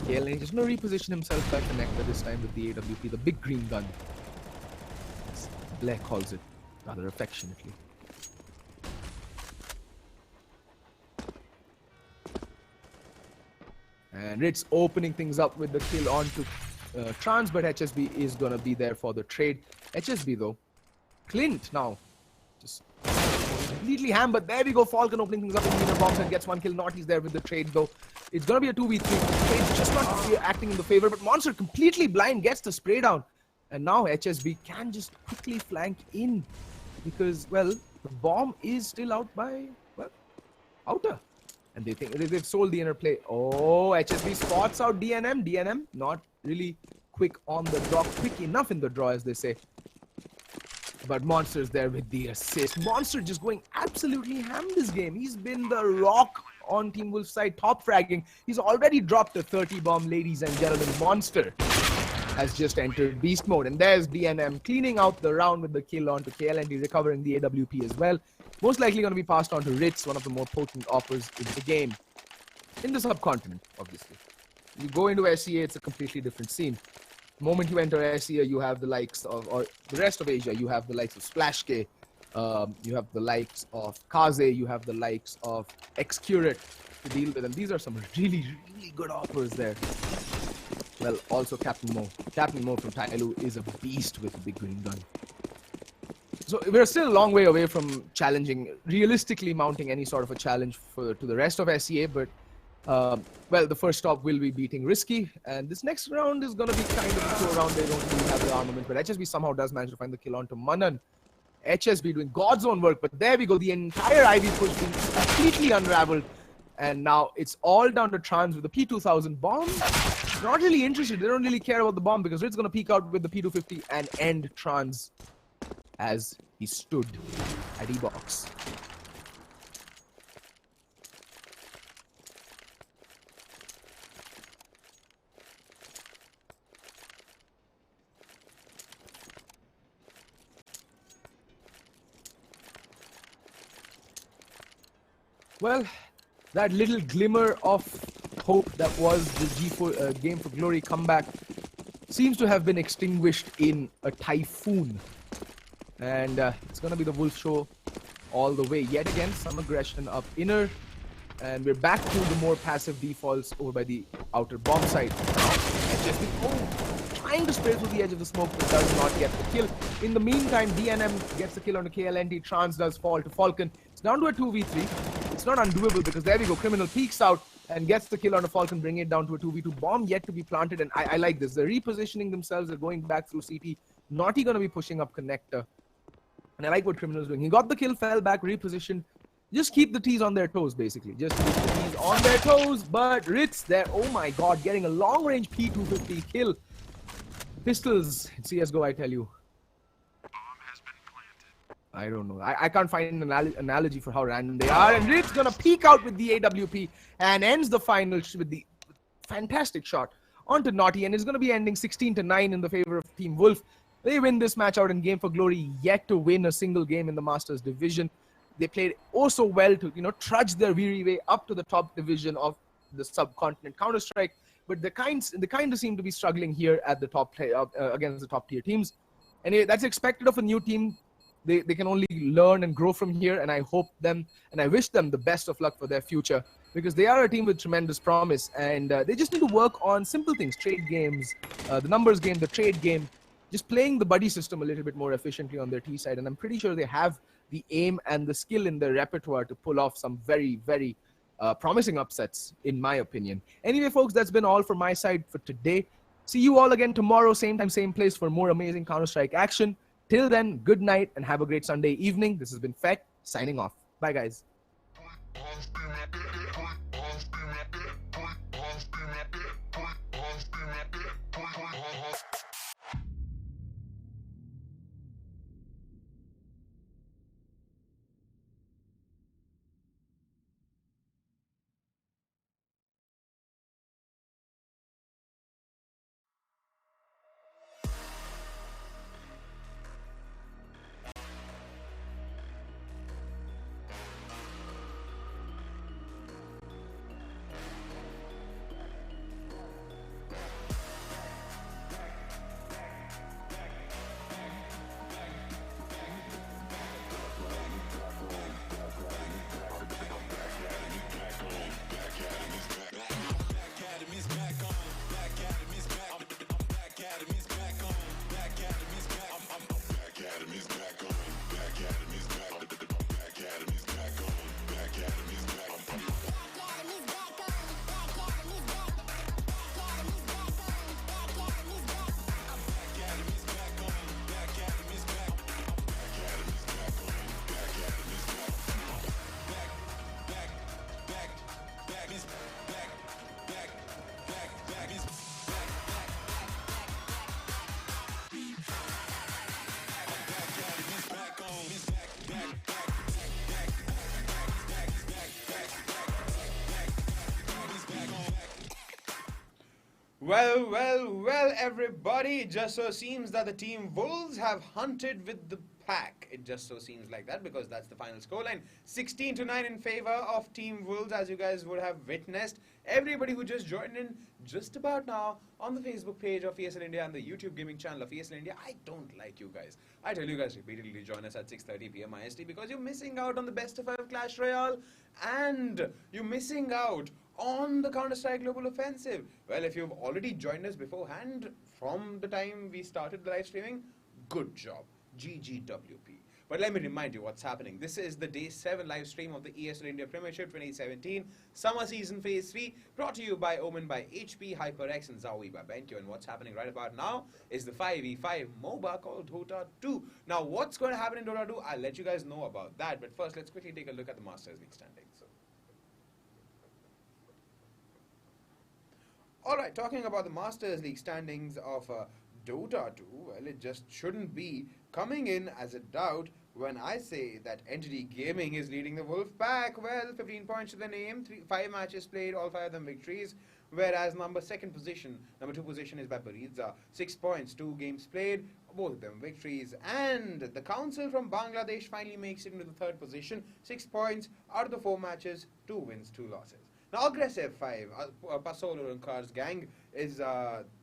KLN just going to reposition himself back connector this time with the AWP, the big green gun, as Blair calls it, rather affectionately. And Ritz opening things up with the kill onto Trans, but HSB is going to be there for the trade. HSB though, Clint now just completely ham, but there we go. Falcon opening things up in the bombs and gets 1 kill. Naughty's there with the trade though. It's gonna be a 2v3. Trade's just not acting in the favor, but Monster completely blind gets the spray down, and now HSB can just quickly flank in because, well, the bomb is still out by, well, outer, and they think they've sold the inner play. Oh, HSB spots out DNM. DNM not really quick on the draw, quick enough in the draw, as they say. But Monster's there with the assist. Monster just going absolutely ham this game. He's been the rock on Team Wolf's side, top fragging. He's already dropped a 30 bomb, ladies and gentlemen. Monster has just entered beast mode. And there's DNM cleaning out the round with the kill onto KLND, recovering the AWP as well. Most likely going to be passed on to Ritz, one of the more potent offers in the game. In the subcontinent, obviously. You go into SEA, it's a completely different scene. The moment you enter SEA, you have the likes of, or the rest of Asia, you have the likes of Splash K, you have the likes of Kaze, you have the likes of Excurate to deal with, and these are some really, really good offers there. Well, also Captain Mo. Captain Mo from Tyloo is a beast with a big green gun. So we're still a long way away from challenging, realistically mounting any sort of a challenge to the rest of SEA, but well, the first stop will be beating Risky, and this next round is going to be kind of a throw round. They don't really have the armament, but HSB somehow does manage to find the kill onto Manan. HSB doing God's own work, but there we go. The entire Ivy push being completely unraveled, and now it's all down to Trans with the P2000 bomb. Not really interested. They don't really care about the bomb because Rit's going to peek out with the P250 and end Trans as he stood at E-box. Well, that little glimmer of hope that was the G4 Game for Glory comeback seems to have been extinguished in a typhoon. And it's going to be the Wolf show all the way. Yet again, some aggression up inner. And we're back to the more passive defaults over by the outer bomb side. And just trying to spray through the edge of the smoke, but does not get the kill. In the meantime, DNM gets the kill on the KLNT. Trans does fall to Falcon. It's down to a 2v3. It's not undoable because there we go. Criminal peeks out and gets the kill on the Falcon, bringing it down to a 2v2. Bomb yet to be planted, and I like this. They're repositioning themselves. They're going back through CT. Naughty going to be pushing up connector. And I like what Criminal's doing. He got the kill, fell back, repositioned. Just keep the T's on their toes, basically. Just keep the T's on their toes. But Ritz there, oh my god, getting a long-range P250 kill. Pistols in CSGO, I tell you. I don't know. I can't find an analogy for how random they are. And Ritz gonna peek out with the AWP and ends the final with the fantastic shot onto Naughty. And it's gonna be ending 16-9 in the favor of Team Wolf. They win this match out in Game for Glory, yet to win a single game in the Masters division. They played oh so well to, trudge their weary way up to the top division of the subcontinent Counter-Strike. But they kind of seem to be struggling here at the top against the top tier teams. And that's expected of a new team. They can only learn and grow from here, and I hope them and I wish them the best of luck for their future, because they are a team with tremendous promise, and they just need to work on simple things: trade games, the numbers game, the trade game, just playing the buddy system a little bit more efficiently on their T side. And I'm pretty sure they have the aim and the skill in their repertoire to pull off some very, very promising upsets, in my opinion. Anyway, folks, that's been all from my side for today. See you all again tomorrow, same time, same place, for more amazing Counter-Strike action. Till then, good night and have a great Sunday evening. This has been Feck, signing off. Bye, guys. Well, everybody. It just so seems that the Team Wolves have hunted with the pack. It just so seems like that, because that's the final scoreline. 16-9 in favor of Team Wolves, as you guys would have witnessed. Everybody who just joined in just about now on the Facebook page of ESL India and the YouTube gaming channel of ESL India, I don't like you guys. I tell you guys repeatedly to join us at 6:30 PM IST, because you're missing out on the best of 5 Clash Royale, and you're missing out on the Counter-Strike Global Offensive. Well, if you've already joined us beforehand from the time we started the live streaming, good job. GGWP. But let me remind you what's happening. This is the Day 7 live stream of the ESL India Premiership 2017 Summer Season Phase 3, brought to you by Omen by HP, HyperX, and Zowie by BenQ. And what's happening right about now is the 5v5 MOBA called Dota 2. Now, what's going to happen in Dota 2? I'll let you guys know about that. But first, let's quickly take a look at the Masters League standings. Alright, talking about the Masters League standings of Dota 2, well, it just shouldn't be coming in as a doubt when I say that Entity Gaming is leading the Wolf pack. Well, 15 points to the name, 5 matches played, all 5 of them victories. Whereas number 2 position is by Buriza, 6 points, 2 games played, both of them victories. And the Council from Bangladesh finally makes it into the 3rd position, 6 points out of the 4 matches, 2 wins, 2 losses. Now, aggressive 5, Pasolo and Cars gang is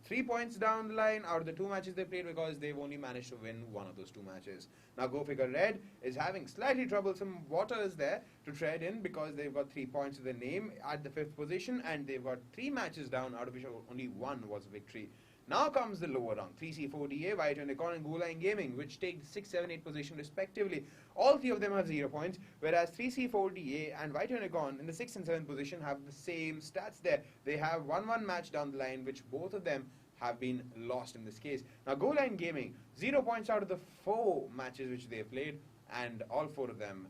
3 points down the line out of the 2 matches they played because they've only managed to win one of those 2 matches. Now, Go Figure Red is having slightly troublesome waters there to tread in because they've got 3 points to their name at the 5th position and they've got 3 matches down out of which only 1 was a victory. Now comes the lower rung, 3C4DA, White Unicorn and Guline Gaming, which take 6, 7, 8 position respectively. All 3 of them have 0 points, whereas 3C4DA and White Unicorn in the 6th and 7th position have the same stats there. They have 1-1 match down the line, which both of them have been lost in this case. Now, Guline Gaming, 0 points out of the 4 matches which they have played, and all 4 of them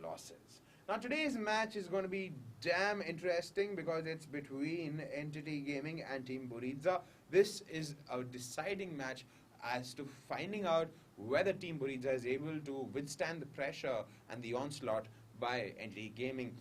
losses. Now, today's match is going to be damn interesting because it's between Entity Gaming and Team Buriza. This is a deciding match as to finding out whether Team Buriza is able to withstand the pressure and the onslaught by Entity Gaming.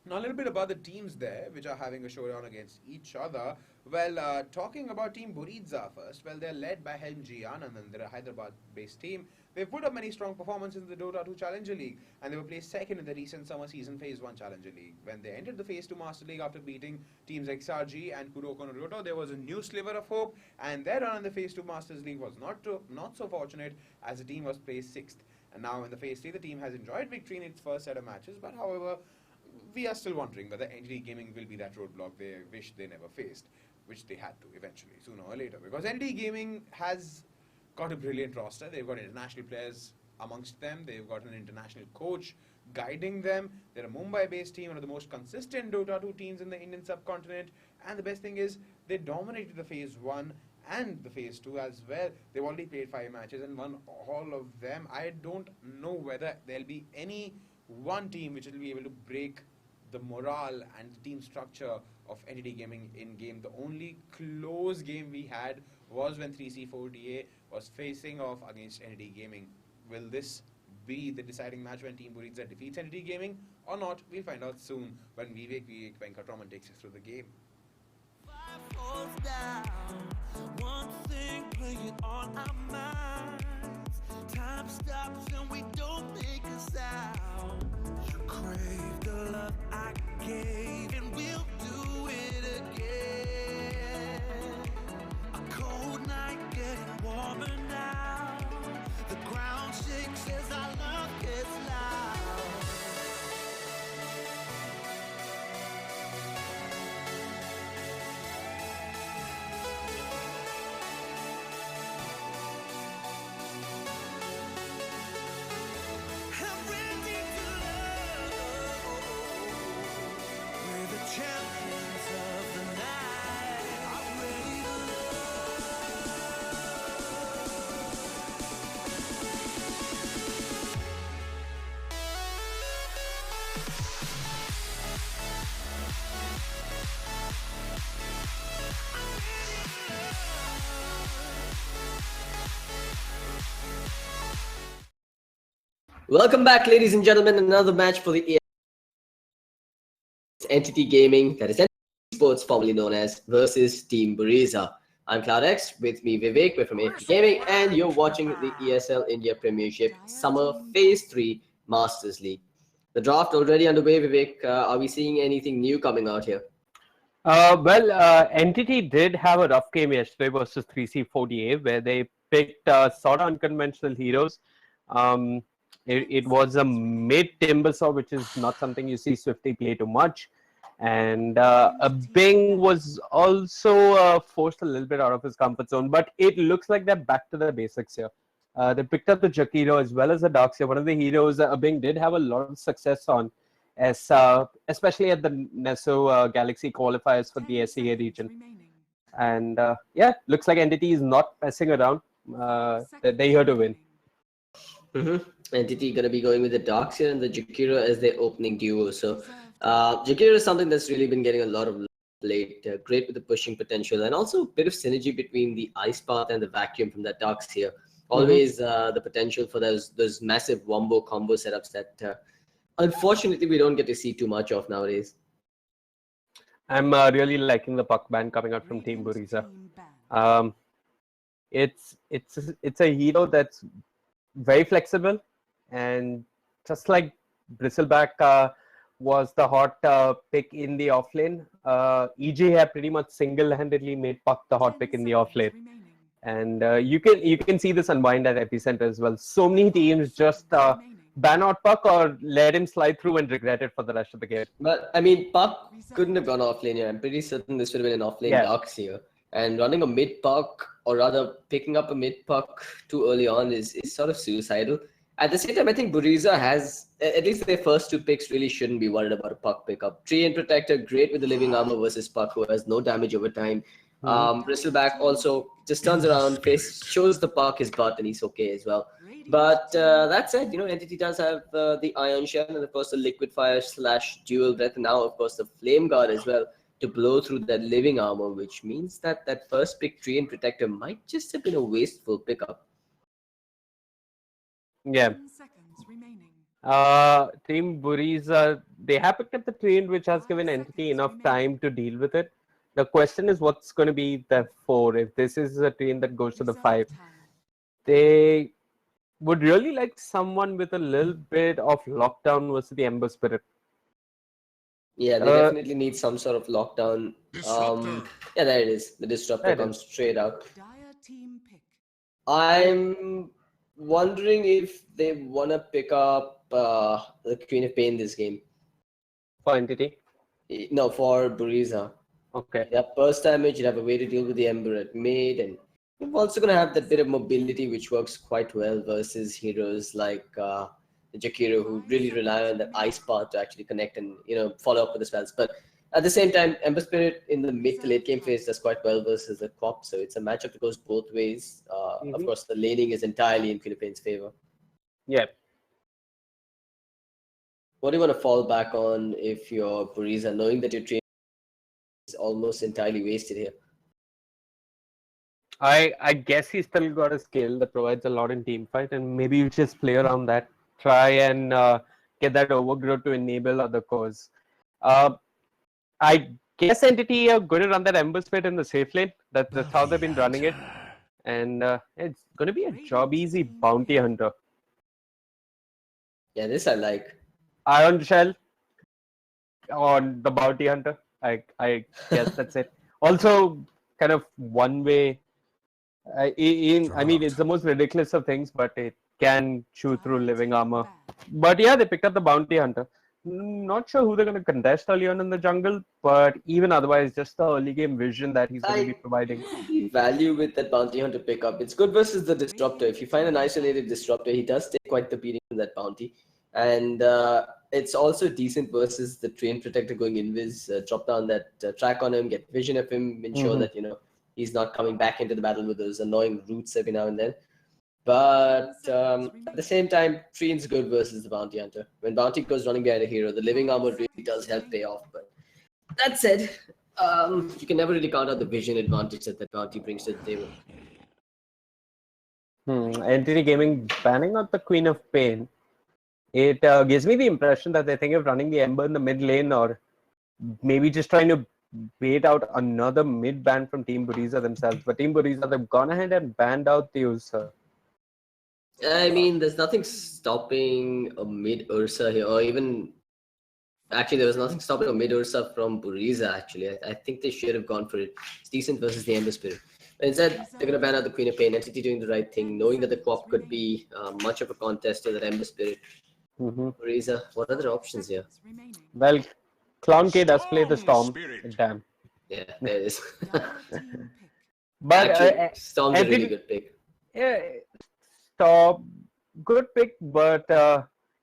Now, a little bit about the teams there, which are having a showdown against each other. Well, talking about Team Buriza first, well, they're led by Helm Anand. They're a Hyderabad-based team. They've put up many strong performances in the Dota 2 Challenger League, and they were placed second in the recent summer season Phase 1 Challenger League. When they entered the Phase 2 Master League after beating teams XRG and Kuroko no Ryoto, there was a new sliver of hope, and their run in the Phase 2 Masters League was not so fortunate as the team was placed 6th. And now in the Phase 3, the team has enjoyed victory in its first set of matches, but however, we are still wondering whether Entity Gaming will be that roadblock they wish they never faced, which they had to eventually, sooner or later. Because Entity Gaming has got a brilliant roster. They've got international players amongst them. They've got an international coach guiding them. They're a Mumbai-based team, one of the most consistent Dota 2 teams in the Indian subcontinent. And the best thing is, they dominated the Phase 1 and the Phase 2 as well. They've already played 5 matches and won all of them. I don't know whether there'll be any one team which will be able to break the morale and the team structure of Entity Gaming in game. The only close game we had was when 3C4DA was facing off against Entity Gaming. Will this be the deciding match when Team Buriza defeats Entity Gaming or not? We'll find out soon when Vivek Venkatraman takes us through the game. One thing playing on our minds. Time stops and we don't make a sound. You crave the love I gave, and we'll do it again. A cold night getting warmer now. The ground shakes as our love gets loud. I'm ready to love. We're the champions of the night. I'm ready to Welcome back, ladies and gentlemen. Another match for the Entity Gaming, that is Entity Sports, formerly known as, versus Team Buriza. I'm CloudX, with me Vivek, we're from Entity Gaming, and you're watching the ESL India Premiership Summer Phase 3 Masters League. The draft already underway, Vivek. Are we seeing anything new coming out here? Entity did have a rough game yesterday versus 3C4DA, where they picked sort of unconventional heroes. It was a mid Timbersaw, which is not something you see Swifty play too much. And a Bing was also forced a little bit out of his comfort zone, but it looks like they're back to the basics here. They picked up the Jakiro as well as the Darkseer, one of the heroes Bing did have a lot of success on, as especially at the Neso Galaxy qualifiers for the SEA region. And yeah, looks like Entity is not messing around. They're here to win. Entity going to be going with the Darkseer and the Jakiro as their opening duo. So Jakiro is something that's really been getting a lot of late. Great with the pushing potential, and also a bit of synergy between the Ice Path and the Vacuum from that Darkseer. Always the potential for those massive wombo combo setups that unfortunately we don't get to see too much of nowadays. I'm really liking the puck ban coming out from Team Buriza. It's a hero that's very flexible, and just like Bristleback was the hot pick in the offlane. EJ have pretty much single-handedly made Puck the hot pick in the offlane. And you can see this unwind at Epicenter as well. So many teams just ban out Puck or let him slide through and regret it for the rest of the game. But I mean, Puck couldn't have gone offlane here. I'm pretty certain this would have been an offlane Darks here. And running a mid Puck, or rather picking up a mid Puck too early on is sort of suicidal. At the same time, I think Buriza has, at least their first two picks really shouldn't be worried about a Puck pickup. Tree and Protector, great with the living armor versus Puck, who has no damage over time. Bristleback also just turns around, shows the Puck his butt, and he's okay as well. But that said, Entity does have the Ion Shell and, of course, the Liquid Fire / Dual Breath, and now, of course, the Flame Guard as well to blow through that living armor, which means that that first pick, Tree and Protector, might just have been a wasteful pickup. Yeah. Team Buriza, they have picked up the train, which has given Entity enough time to deal with it. The question is what's going to be the 4 if this is a train that goes to the 5. They would really like someone with a little bit of lockdown versus the Ember Spirit. Yeah, they definitely need some sort of lockdown. Yeah, there it is. The Disruptor comes straight out. I'm wondering if they want to pick up the Queen of Pain this game. For Entity? No, for Buriza. Okay. You have burst damage, you have a way to deal with the Ember at mid, and you're also going to have that bit of mobility, which works quite well versus heroes like the Jakiro, who really rely on that ice part to actually connect and follow up with the spells. But at the same time, Ember Spirit in the mid to late game phase does quite well versus the Quap, so it's a matchup that goes both ways. Of course, the laning is entirely in Philippines' favor. Yeah. What do you want to fall back on if you're Buriza, knowing that your training is almost entirely wasted here? I guess he's still got a skill that provides a lot in team fight, and maybe you just play around that. Try and get that overgrowth to enable other cores. I guess Entity are going to run that Ember Spirit in the safe lane. That's how they've been running it. And it's going to be a job easy Bounty Hunter. Yeah, this I like. Ion Shell on the Bounty Hunter. I guess that's it. Also, kind of one way. I mean, it's the most ridiculous of things, but it can chew through living armor. But yeah, they picked up the Bounty Hunter. Not sure who they're going to contest early on in the jungle, but even otherwise, just the early game vision that he's going to be providing. Value with that Bounty Hunter pickup. It's good versus the Disruptor. If you find an isolated Disruptor, he does take quite the beating from that Bounty. And it's also decent versus the Train Protector going invis, drop down that track on him, get vision of him, ensure that, he's not coming back into the battle with those annoying roots every now and then. But at the same time, Train's good versus the Bounty Hunter. When Bounty goes running behind a hero, the living armor really does help pay off. But that said, you can never really count out the vision advantage that Bounty brings to the table. Entity Gaming banning out the Queen of Pain. It gives me the impression that they think of running the Ember in the mid lane, or maybe just trying to bait out another mid ban from Team Buriza themselves. But Team Buriza, they've gone ahead and banned out the Ursa. I mean, there's nothing stopping a mid Ursa here, or even actually, there was nothing stopping a mid Ursa from Buriza. Actually, I think they should have gone for it. It's decent versus the Ember Spirit. But instead, they're going to ban out the Queen of Pain. Entity doing the right thing, knowing that the Quap could be much of a contest to that Ember Spirit. Buriza, what other options here? Well, Clown K does play the Storm. Damn. Yeah, there it is. But actually, Storm's a really good pick. Yeah, Storm, good pick, but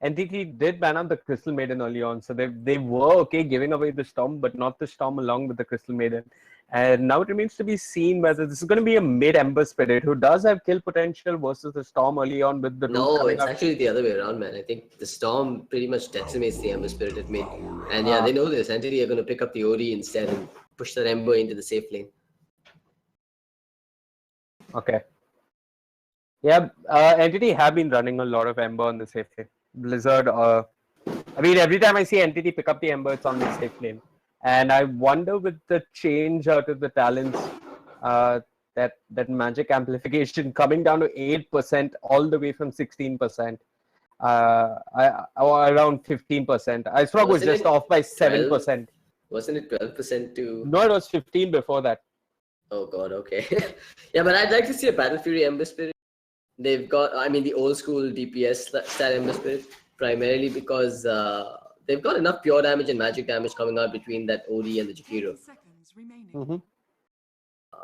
Entity did ban out the Crystal Maiden early on, so they were okay giving away the Storm, but not the Storm along with the Crystal Maiden. And now it remains to be seen whether this is going to be a mid-Ember Spirit who does have kill potential versus the Storm early on with the No, it's actually the other way around, man. I think the Storm pretty much decimates the Ember Spirit at mid. And yeah, they know this. Entity are going to pick up the OD instead and push that Ember into the safe lane. Okay. Yeah, Entity have been running a lot of Ember on the safe lane. Blizzard, I mean, every time I see Entity pick up the Ember, it's on the safe lane. And I wonder with the change out of the talents, that magic amplification coming down to 8% all the way from 16%. around 15%. IceFrog was Wasn't just it off by 12? 7%. Wasn't it 12% to? No, it was 15 before that. Oh God, okay. Yeah, but I'd like to see a Battle Fury Ember Spirit. They've got, I mean, the old school DPS style Ember Spirit, primarily because they've got enough pure damage and magic damage coming out between that OD and the Jakiro.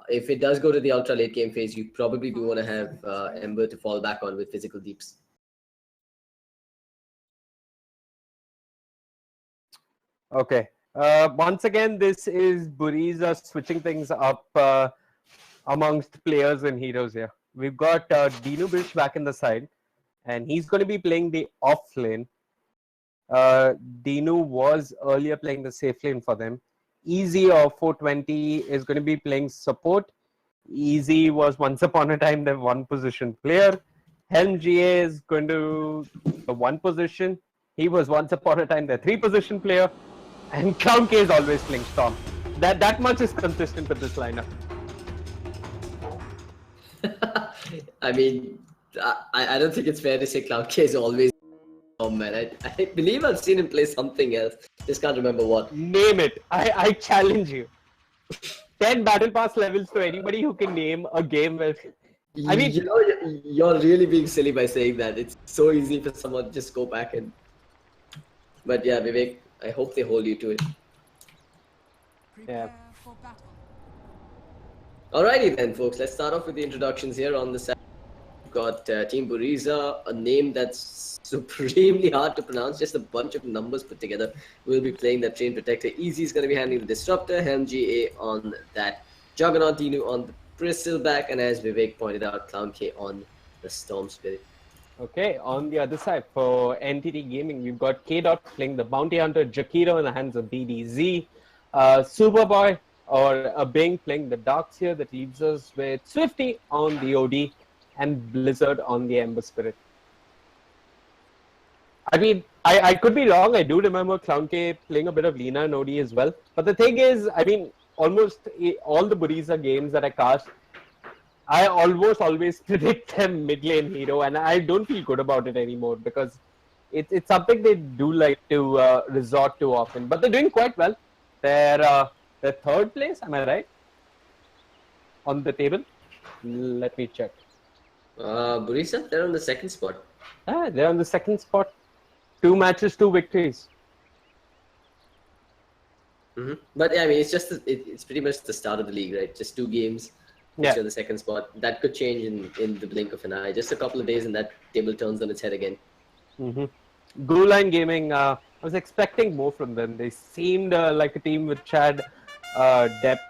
If it does go to the ultra late game phase, you probably do want to have Ember to fall back on with physical deeps. Okay. Once again, this is Buriza switching things up amongst players and heroes here. We've got Dinu Bish back in the side, and he's going to be playing the off lane. Dinu was earlier playing the safe lane for them. Easy or 420 is going to be playing support. Easy was once upon a time the one position player. Helm GA is going to the one position. He was once upon a time the three position player. And Clown K is always playing Storm. That much is consistent with this lineup. I mean, I don't think it's fair to say Cloud K is always. Oh man, I believe I've seen him play something else. Just can't remember what. Name it. I challenge you. 10 battle pass levels to anybody who can name a game where. I mean, you know, you're really being silly by saying that. It's so easy for someone to just go back and. But yeah, Vivek, I hope they hold you to it. Yeah. Alrighty then, folks. Let's start off with the introductions here on the side. We've got Team Buriza, a name that's supremely hard to pronounce. Just a bunch of numbers put together. We'll be playing that Train Protector. Easy is going to be handling the Disruptor. Helm GA on that Juggernaut. Dinu on the Bristleback, and as Vivek pointed out, Clown K on the Storm Spirit. Okay, on the other side for NTT Gaming, we've got K-Dot playing the Bounty Hunter, Jakiro in the hands of BDZ, Superboy or Bing playing the Darks here. That leaves us with Swifty on the OD and Blizzard on the Ember Spirit. I mean, I could be wrong. I do remember Clown K playing a bit of Lina and OD as well. But the thing is, I mean, almost all the Buriza games that I cast, I almost always predict them mid lane hero, and I don't feel good about it anymore because it's something they do like to resort to often. But they're doing quite well. They're third place, am I right? On the table? Let me check. Buriza, they're on the second spot. Ah, they're on the second spot. 2 matches, 2 victories. But yeah, I mean, it's pretty much the start of the league, right? Just 2 games. Yeah. On the second spot. That could change in the blink of an eye. Just a couple of days and that table turns on its head again. Blue Line Gaming, I was expecting more from them. They seemed like a team which had depth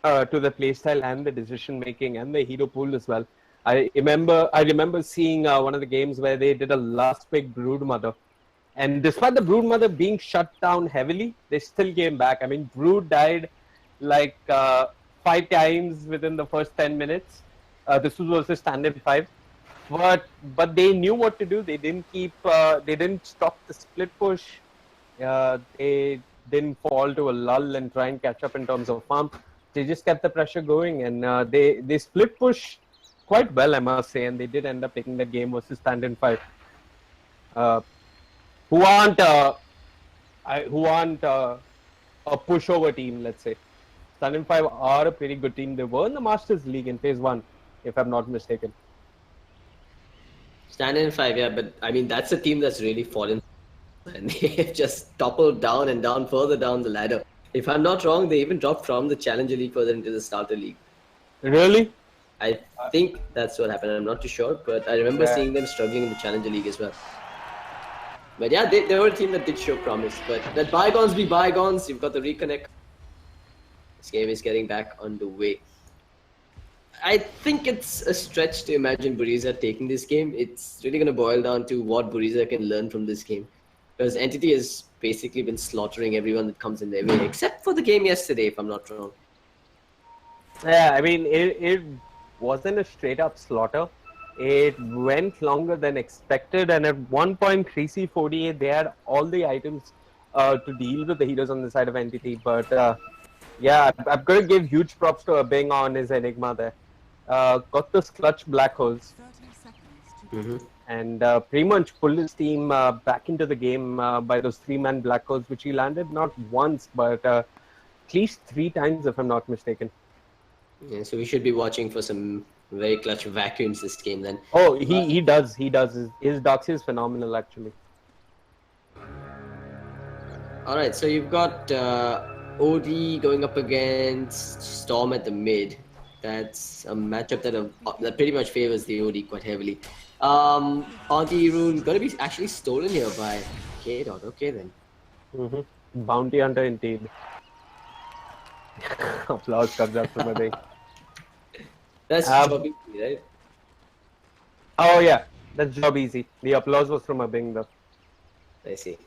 to the playstyle and the decision making and the hero pool as well. I remember seeing one of the games where they did a last pick Broodmother. And despite the Broodmother being shut down heavily, they still came back. I mean, Brood died like 5 times within the first 10 minutes. This was also standard 5. But they knew what to do. They didn't stop the split push. They didn't fall to a lull and try and catch up in terms of farm. They just kept the pressure going, and they split push quite well, I must say, and they did end up taking that game versus standard 5. Who aren't a pushover team, let's say. Standard 5 are a pretty good team. They were in the Masters League in Phase 1, if I'm not mistaken. Standard 5, yeah, but I mean, that's a team that's really fallen. And they've just toppled down and down further down the ladder. If I'm not wrong, they even dropped from the Challenger League further into the Starter League. Really? I think that's what happened. I'm not too sure, but I remember seeing them struggling in the Challenger League as well. But yeah, they were a team that did show promise. But let bygones be bygones. You've got the reconnect. This game is getting back underway. I think it's a stretch to imagine Buriza taking this game. It's really going to boil down to what Buriza can learn from this game. Because Entity has basically been slaughtering everyone that comes in their way, except for the game yesterday, if I'm not wrong. Yeah, I mean, it wasn't a straight up slaughter. It went longer than expected, and at one point, 3C48, they had all the items to deal with the heroes on the side of Entity. But yeah, I've got to give huge props to Bing on his Enigma there. Got those clutch black holes. and pretty much pulled his team back into the game by those 3-man black holes, which he landed not once, but at least 3 times, if I'm not mistaken. Yeah, so we should be watching for some very clutch vacuums this game then. Oh, he does. His Doxy is phenomenal, actually. Alright, so you've got OD going up against Storm at the mid. That's a matchup that pretty much favors the OD quite heavily. Auntie Rune gonna be actually stolen here by K-Dot. Okay then. Bounty hunter indeed. Applause comes up from a thing. That's job easy, right? Oh yeah, that's job easy. The applause was from a Bing though. I see.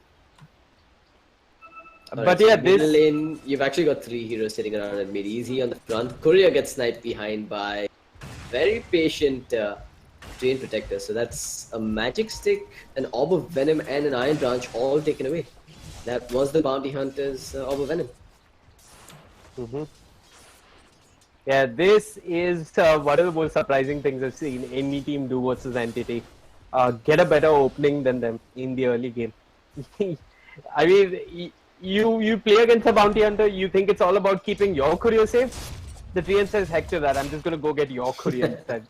But yeah, middle this lane, you've actually got 3 heroes sitting around at mid. Easy on the front. Courier gets sniped behind by very patient Drain Protector. So that's a Magic Stick, an Orb of Venom, and an Iron Branch all taken away. That was the Bounty Hunter's Orb of Venom. Yeah, this is one of the most surprising things I've seen any team do versus Entity. Get a better opening than them in the early game. I mean, you play against a bounty hunter, you think it's all about keeping your courier safe. The TN says, heck to that, I'm just going to go get your courier instead.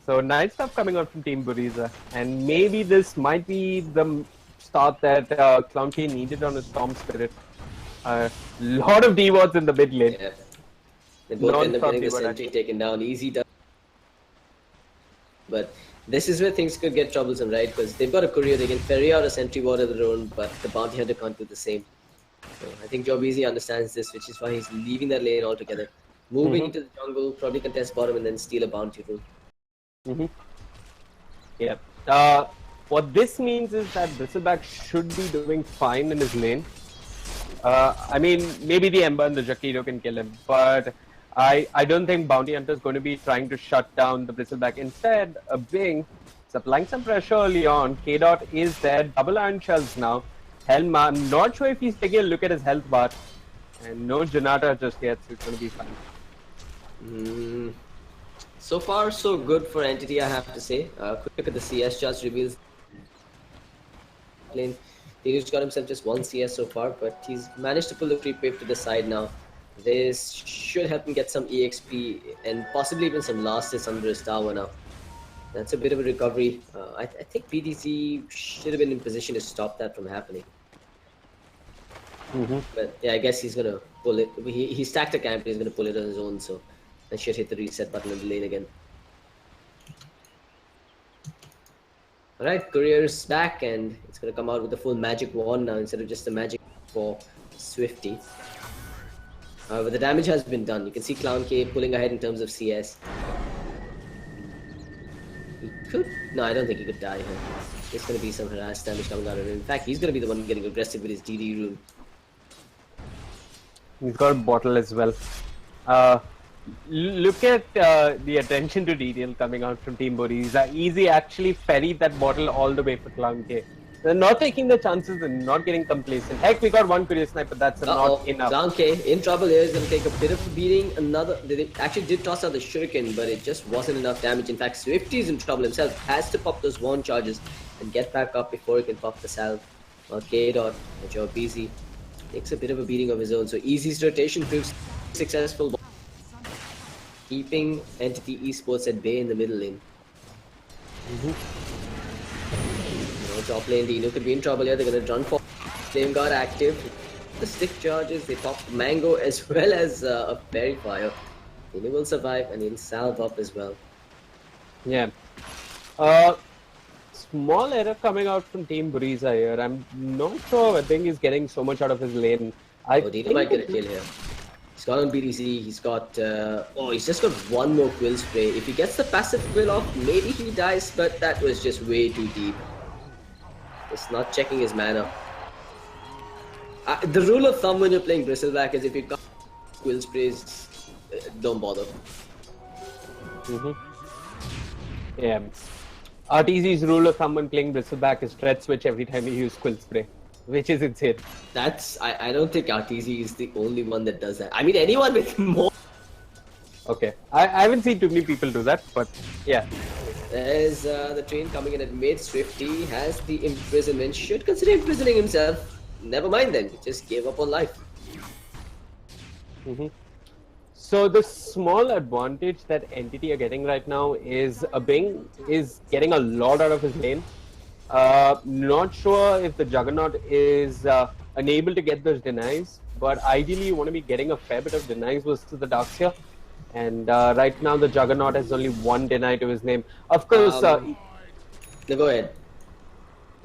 So nice stuff coming out from Team Buriza. And maybe this might be the start that Clown K needed on his Storm Spirit. A lot of D-wards in the mid lane. Yeah. They both end up getting the sentry taken down. Easy done. But this is where things could get troublesome, right? Because they've got a courier, they can ferry out a sentry ward of their own, but the bounty hunter can't do the same. So I think Job Easy understands this, which is why he's leaving that lane altogether. Moving into the jungle, probably contest bottom and then steal a bounty rune. Yeah. What this means is that Bristleback should be doing fine in his lane. I mean, maybe the Ember and the Jakiro can kill him, but I don't think Bounty Hunter is going to be trying to shut down the Bristleback. Instead, Bing is applying some pressure early on. K-Dot is there, double iron shells now. Helm, I'm not sure if he's taking a look at his health bar. And no Janata just yet, so it's going to be fine. So far, so good for Entity, I have to say. Quick look at the CS charts reveals. Lane. He's got himself just 1 CS so far, but he's managed to pull the creep wave to the side now. This should help him get some EXP and possibly even some last hits under his tower now. That's a bit of a recovery. I think PDC should have been in position to stop that from happening. But yeah, I guess he's gonna pull it. He stacked a camp, he's gonna pull it on his own, so I should hit the reset button in the lane again. Alright, Courier's back and it's gonna come out with a full magic wand now instead of just a magic for Swifty. But the damage has been done. You can see Clown K pulling ahead in terms of CS. He could... No, I don't think he could die here. There's gonna be some harass damage coming out of him. In fact, he's gonna be the one getting aggressive with his DD rune. He's got a bottle as well. Look at the attention to detail coming out from Team Buriza. Easy actually ferried that bottle all the way for Clown K. They're not taking the chances and not getting complacent. Heck, we got 1 courier sniper, that's not enough. Clown K in trouble here. He's going to take a bit of a beating. They actually did toss out the shuriken, but it just wasn't enough damage. In fact, Swifty's in trouble himself. Has to pop those wand charges and get back up before he can pop the salve. K-Dot, Job Easy takes a bit of a beating of his own. So Easy's rotation proves successful, keeping Entity Esports at bay in the middle lane. Top lane, Dino could be in trouble here. They're going to run for Flame Guard active. The stick charges, they pop Mango as well as a Fairy Fire. Dino will survive and he'll salve up as well. Yeah. Small error coming out from Team Buriza here. I'm not sure I think he's getting so much out of his lane. Dino might get a kill here. He's got on BDC, he's got... he's just got 1 more Quill Spray. If he gets the passive Quill off, maybe he dies, but that was just way too deep. It's not checking his mana. The rule of thumb when you're playing Bristleback is if you can't Quill Sprays, don't bother. Yeah. RTZ's rule of thumb when playing Bristleback is threat switch every time you use Quill Spray, which is insane. I don't think RTZ is the only one that does that. I mean, anyone with more... Okay. I haven't seen too many people do that, but yeah. There's the train coming in at mid. Swifty has the imprisonment. Should consider imprisoning himself. Never mind then. He just gave up on life. So the small advantage that Entity are getting right now is Bing is getting a lot out of his lane. Not sure if the Juggernaut is unable to get those denies, but ideally you want to be getting a fair bit of denies versus the Darkseer. And right now the Juggernaut has only one deny to his name. Of course, No, go ahead.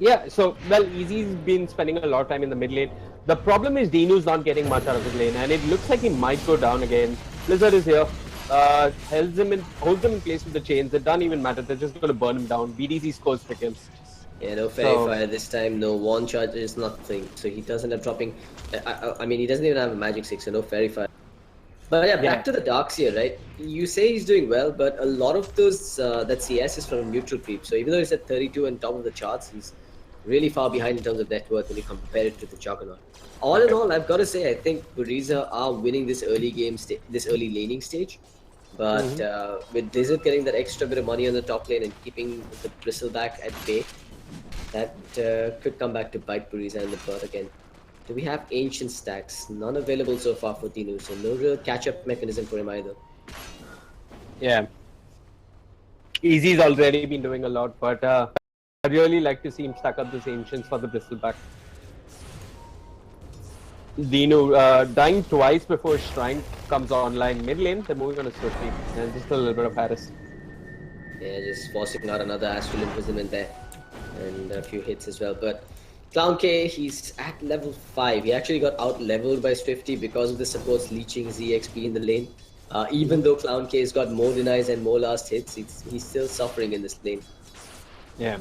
yeah, so, well, Easy's been spending a lot of time in the mid lane. The problem is Dinu's not getting much out of his lane, and it looks like he might go down again. Blizzard is here, holds him in place with the chains. It doesn't even matter, they're just going to burn him down. BDC scores for kills. Yeah, no fairy fire this time, no one charge is nothing. So he doesn't have dropping. I mean, he doesn't even have a magic 6, so no fairy fire. But yeah, back to the Darkseer, right? You say he's doing well, but a lot of those that CS is from neutral creep. So even though he's at 32 and top of the charts, he's really far behind in terms of net worth when you compare it to the Juggernaut. All in all, I've got to say, I think Buriza are winning this early game, this early laning stage. But with Blizzard getting that extra bit of money on the top lane and keeping the Bristleback at bay, that could come back to bite Buriza in the butt again. Do we have ancient stacks? None available so far for Dinu, so no real catch-up mechanism for him either. Yeah. Easy's already been doing a lot, but I'd really like to see him stack up those ancients for the Bristleback. Dinu dying twice before Shrine comes online mid lane, they're moving on to Swifty, and just a little bit of Harris. Yeah, just forcing out another Astral Imprisonment there, and a few hits as well, but Clown K, he's at level 5. He actually got out-leveled by Swifty because of the supports leeching ZXP in the lane. Even though Clown K has got more denies and more last hits, he's still suffering in this lane. Yeah.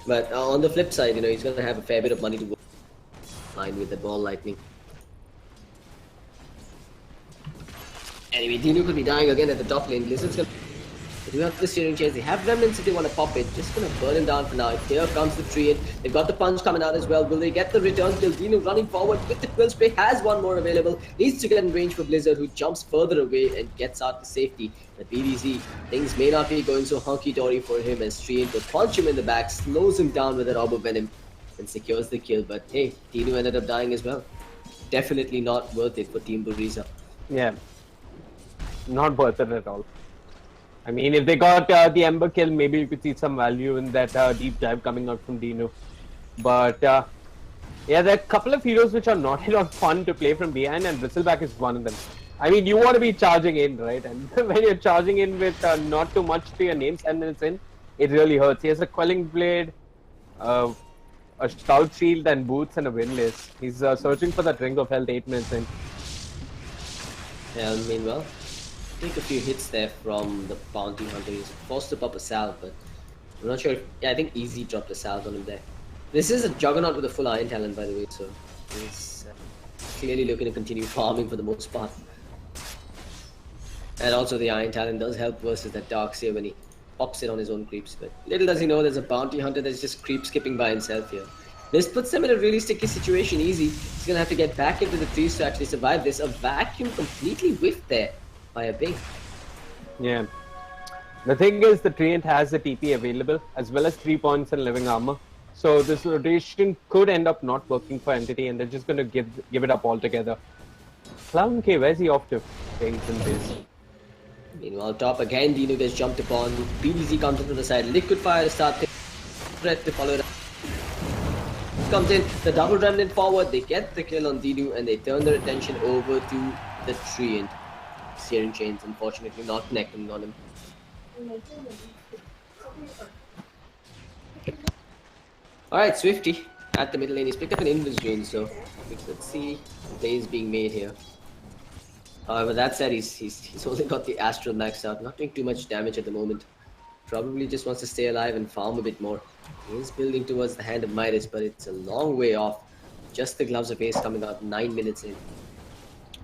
But on the flip side, he's going to have a fair bit of money to go line with the ball lightning. Anyway, Dinu could be dying again at the top lane. Blizzard's going to... They do have the steering chase. They have remnants if they want to pop it. Just gonna burn him down for now. Here comes the tree. They've got the punch coming out as well. Will they get the return kill? Dinu running forward with the quill spray. Has one more available. Needs to get in range for Blizzard, who jumps further away and gets out to safety. But BDZ, things may not be going so hunky-dory for him as Tree will punch him in the back, slows him down with an Orb of Venom, and secures the kill. But hey, Dinu ended up dying as well. Definitely not worth it for Team Buriza. Yeah. Not worth it at all. I mean, if they got the Ember kill, maybe you could see some value in that deep dive coming out from Dinu. But yeah, there are a couple of heroes which are not fun to play from behind, and Bristleback is one of them. I mean, you want to be charging in, right? And when you're charging in with not too much to your name 10 minutes in, it really hurts. He has a Quelling Blade, a Stout Shield, and boots, and a Windlass. He's searching for that Ring of Health 8 minutes in. Yeah, meanwhile, take a few hits there from the bounty hunter. He's forced to pop a salve, but I'm not sure if... Yeah, I think Easy dropped a salve on him there. This is a Juggernaut with a full Iron Talent, by the way, so he's clearly looking to continue farming for the most part. And also the Iron Talent does help versus that Darkseer when he pops it on his own creeps, but little does he know there's a bounty hunter that's just creep skipping by himself here. This puts him in a really sticky situation. Easy, he's gonna have to get back into the trees to actually survive this. A vacuum completely whiffed there by a Bing. Yeah. The thing is, the Treant has the TP available as well as 3 points and living armor. So this rotation could end up not working for Entity, and they're just going to give it up altogether. Clown K, where's he off to? Things in this. Meanwhile, top again, Dinu gets jumped upon. BDZ comes into the side. Liquid Fire to start the threat to follow it up. Comes in, the double remnant forward. They get the kill on Dinu and they turn their attention over to the Treant. Searing Chains, unfortunately, not connecting on him. Alright, Swifty at the middle lane. He's picked up an Invis Rune, so let's see plays being made here. However, that said, he's only got the Astral maxed out, not doing too much damage at the moment. Probably just wants to stay alive and farm a bit more. He is building towards the Hand of Midas, but it's a long way off. Just the Gloves of Ace coming out 9 minutes in.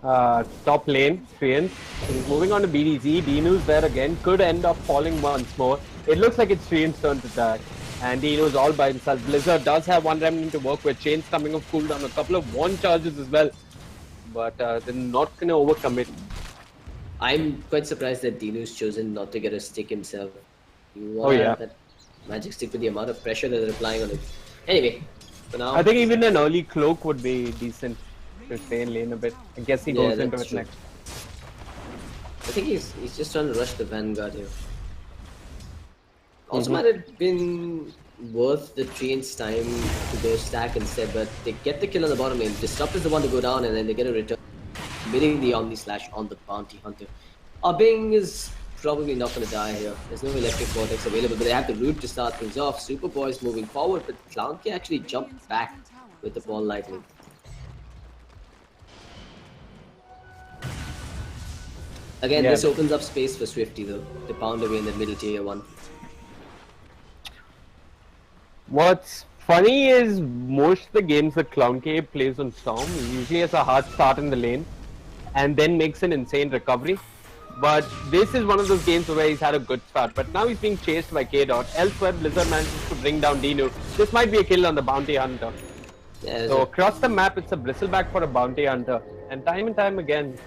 Top lane, Treant. He's moving on to BDZ. Dinu's there again. Could end up falling once more. It looks like it's Treant's turn to die. And Dinu's all by himself. Blizzard does have one remnant to work with. Chains coming off cooldown. A couple of one charges as well. But they're not going to overcome it. I'm quite surprised that Dinu's chosen not to get a stick himself. You Oh, want yeah. that magic stick with the amount of pressure that they're applying on it. Anyway, for now. I think even an early cloak would be decent to stay in lane a bit. I guess he goes into that's it true. next. I think he's just trying to rush the Vanguard here. Also might have been worth the Treant's time to go stack instead, but they get the kill on the bottom lane. Disrupt is the one to go down, and then they get a return, committing the Omni Slash on the Bounty Hunter. Bing is probably not going to die here. There's no Electric Vortex available, but they have the root to start things off. Superboy's moving forward, but Clownk actually jumped back with the Ball Lightning. Again, this opens up space for Swifty though, to pound away in the middle tier 1. What's funny is most of the games that ClownK plays on Storm, he usually has a hard start in the lane and then makes an insane recovery. But this is one of those games where he's had a good start, but now he's being chased by K-Dot. Elsewhere, Blizzard manages to bring down Dinu. This might be a kill on the Bounty Hunter. Yeah, so across the map, it's a bristleback for a Bounty Hunter. And time again,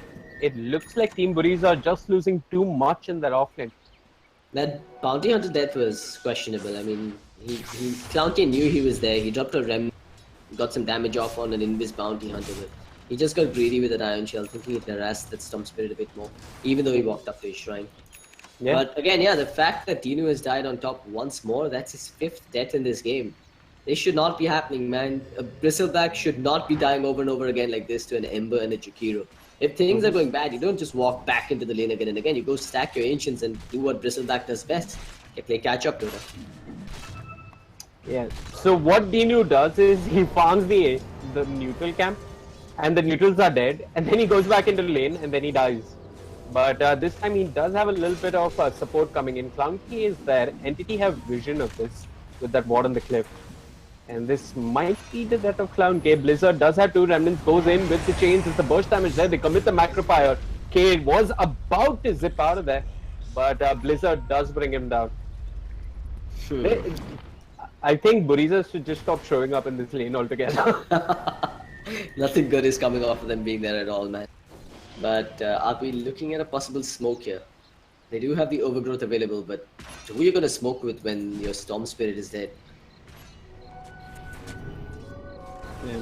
it looks like Team Buriza are just losing too much in their offlane. That Bounty Hunter death was questionable. I mean, Clownk knew he was there. He dropped a rem, got some damage off on an Invis Bounty Hunter. But he just got greedy with that Iron Shell, thinking he'd harass that Storm Spirit a bit more, even though he walked up to his shrine. Yeah. But again, the fact that Dinu has died on top once more, that's his 5th death in this game. This should not be happening, man. A Bristleback should not be dying over and over again like this to an Ember and a Jakiro. If things are going bad, you don't just walk back into the lane again and again. You go stack your Ancients and do what Bristleback does best. You play catch-up Dota. Yeah. So what Dinu does is he farms the neutral camp, and the neutrals are dead, and then he goes back into the lane, and then he dies. But this time he does have a little bit of support coming in. ClownK is there. Entity have vision of this with that ward on the cliff. And this might be the death of ClownK. Blizzard does have 2 remnants, goes in with the chains. It's the burst damage there. They commit the macro fire. K was about to zip out of there, but Blizzard does bring him down. I think Buriza should just stop showing up in this lane altogether. Nothing good is coming off of them being there at all, man. But are we looking at a possible smoke here? They do have the overgrowth available, but who are you going to smoke with when your Storm Spirit is dead? Yeah.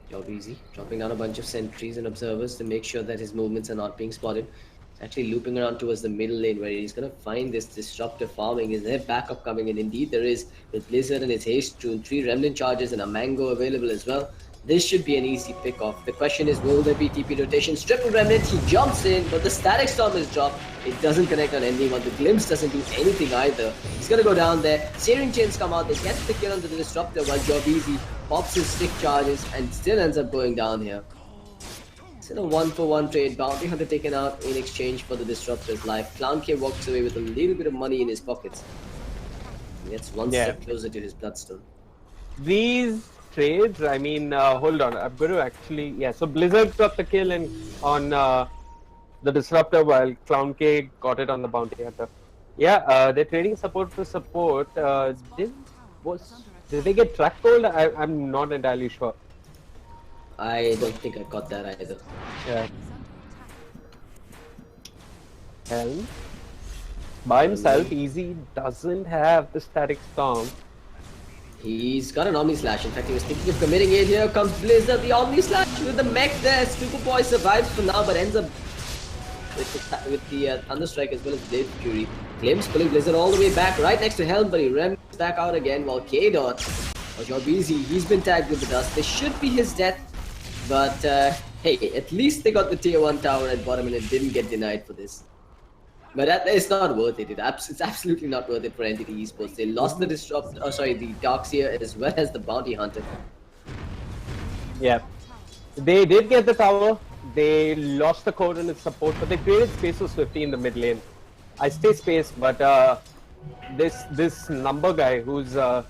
Job easy. Dropping down a bunch of sentries and observers to make sure that his movements are not being spotted. He's actually looping around towards the middle lane where he's going to find this disruptive farming. Is there backup coming in? Indeed there is, with Blizzard and his haste rune, 3 remnant charges and a mango available as well. This should be an easy pick off. The question is, will there be TP rotation? Triple remnant, he jumps in, but the static storm is dropped. It doesn't connect on anyone. The glimpse doesn't do anything either. He's gonna go down there. Searing chains come out. They get the kill onto the disruptor while Job Easy pops his stick charges and still ends up going down here. It's in a 1-for-1 trade. Bounty Hunter taken out in exchange for the disruptor's life. ClownK walks away with a little bit of money in his pockets. He gets one step closer to his bloodstone. These trades, I mean, hold on, I'm going to actually, so Blizzard got the kill on the Disruptor while ClownK got it on the Bounty Hunter. They're trading support for support. Did they get track gold? I'm not entirely sure. I don't think I got that either. Yeah. Helm by himself, Easy doesn't have the static storm. He's got an Omni Slash. In fact, he was thinking of committing it. Here comes Blizzard, the Omni Slash with the mech there. Superboy survives for now, but ends up with the Thunderstrike as well as Blade Fury. Glimpse pulling Blizzard all the way back right next to Helm, but he rems back out again while K-Dot, or Job Easy, he's been tagged with the dust. This should be his death, but hey, at least they got the tier 1 tower at bottom and it didn't get denied for this. But it's not worth it. It's absolutely not worth it for Entity Esports. They lost the the Darkseer as well as the Bounty Hunter. Yeah. They did get the tower. They lost the core and its support, but they created space for Swifty in the mid lane. I stay space, but this number guy who's I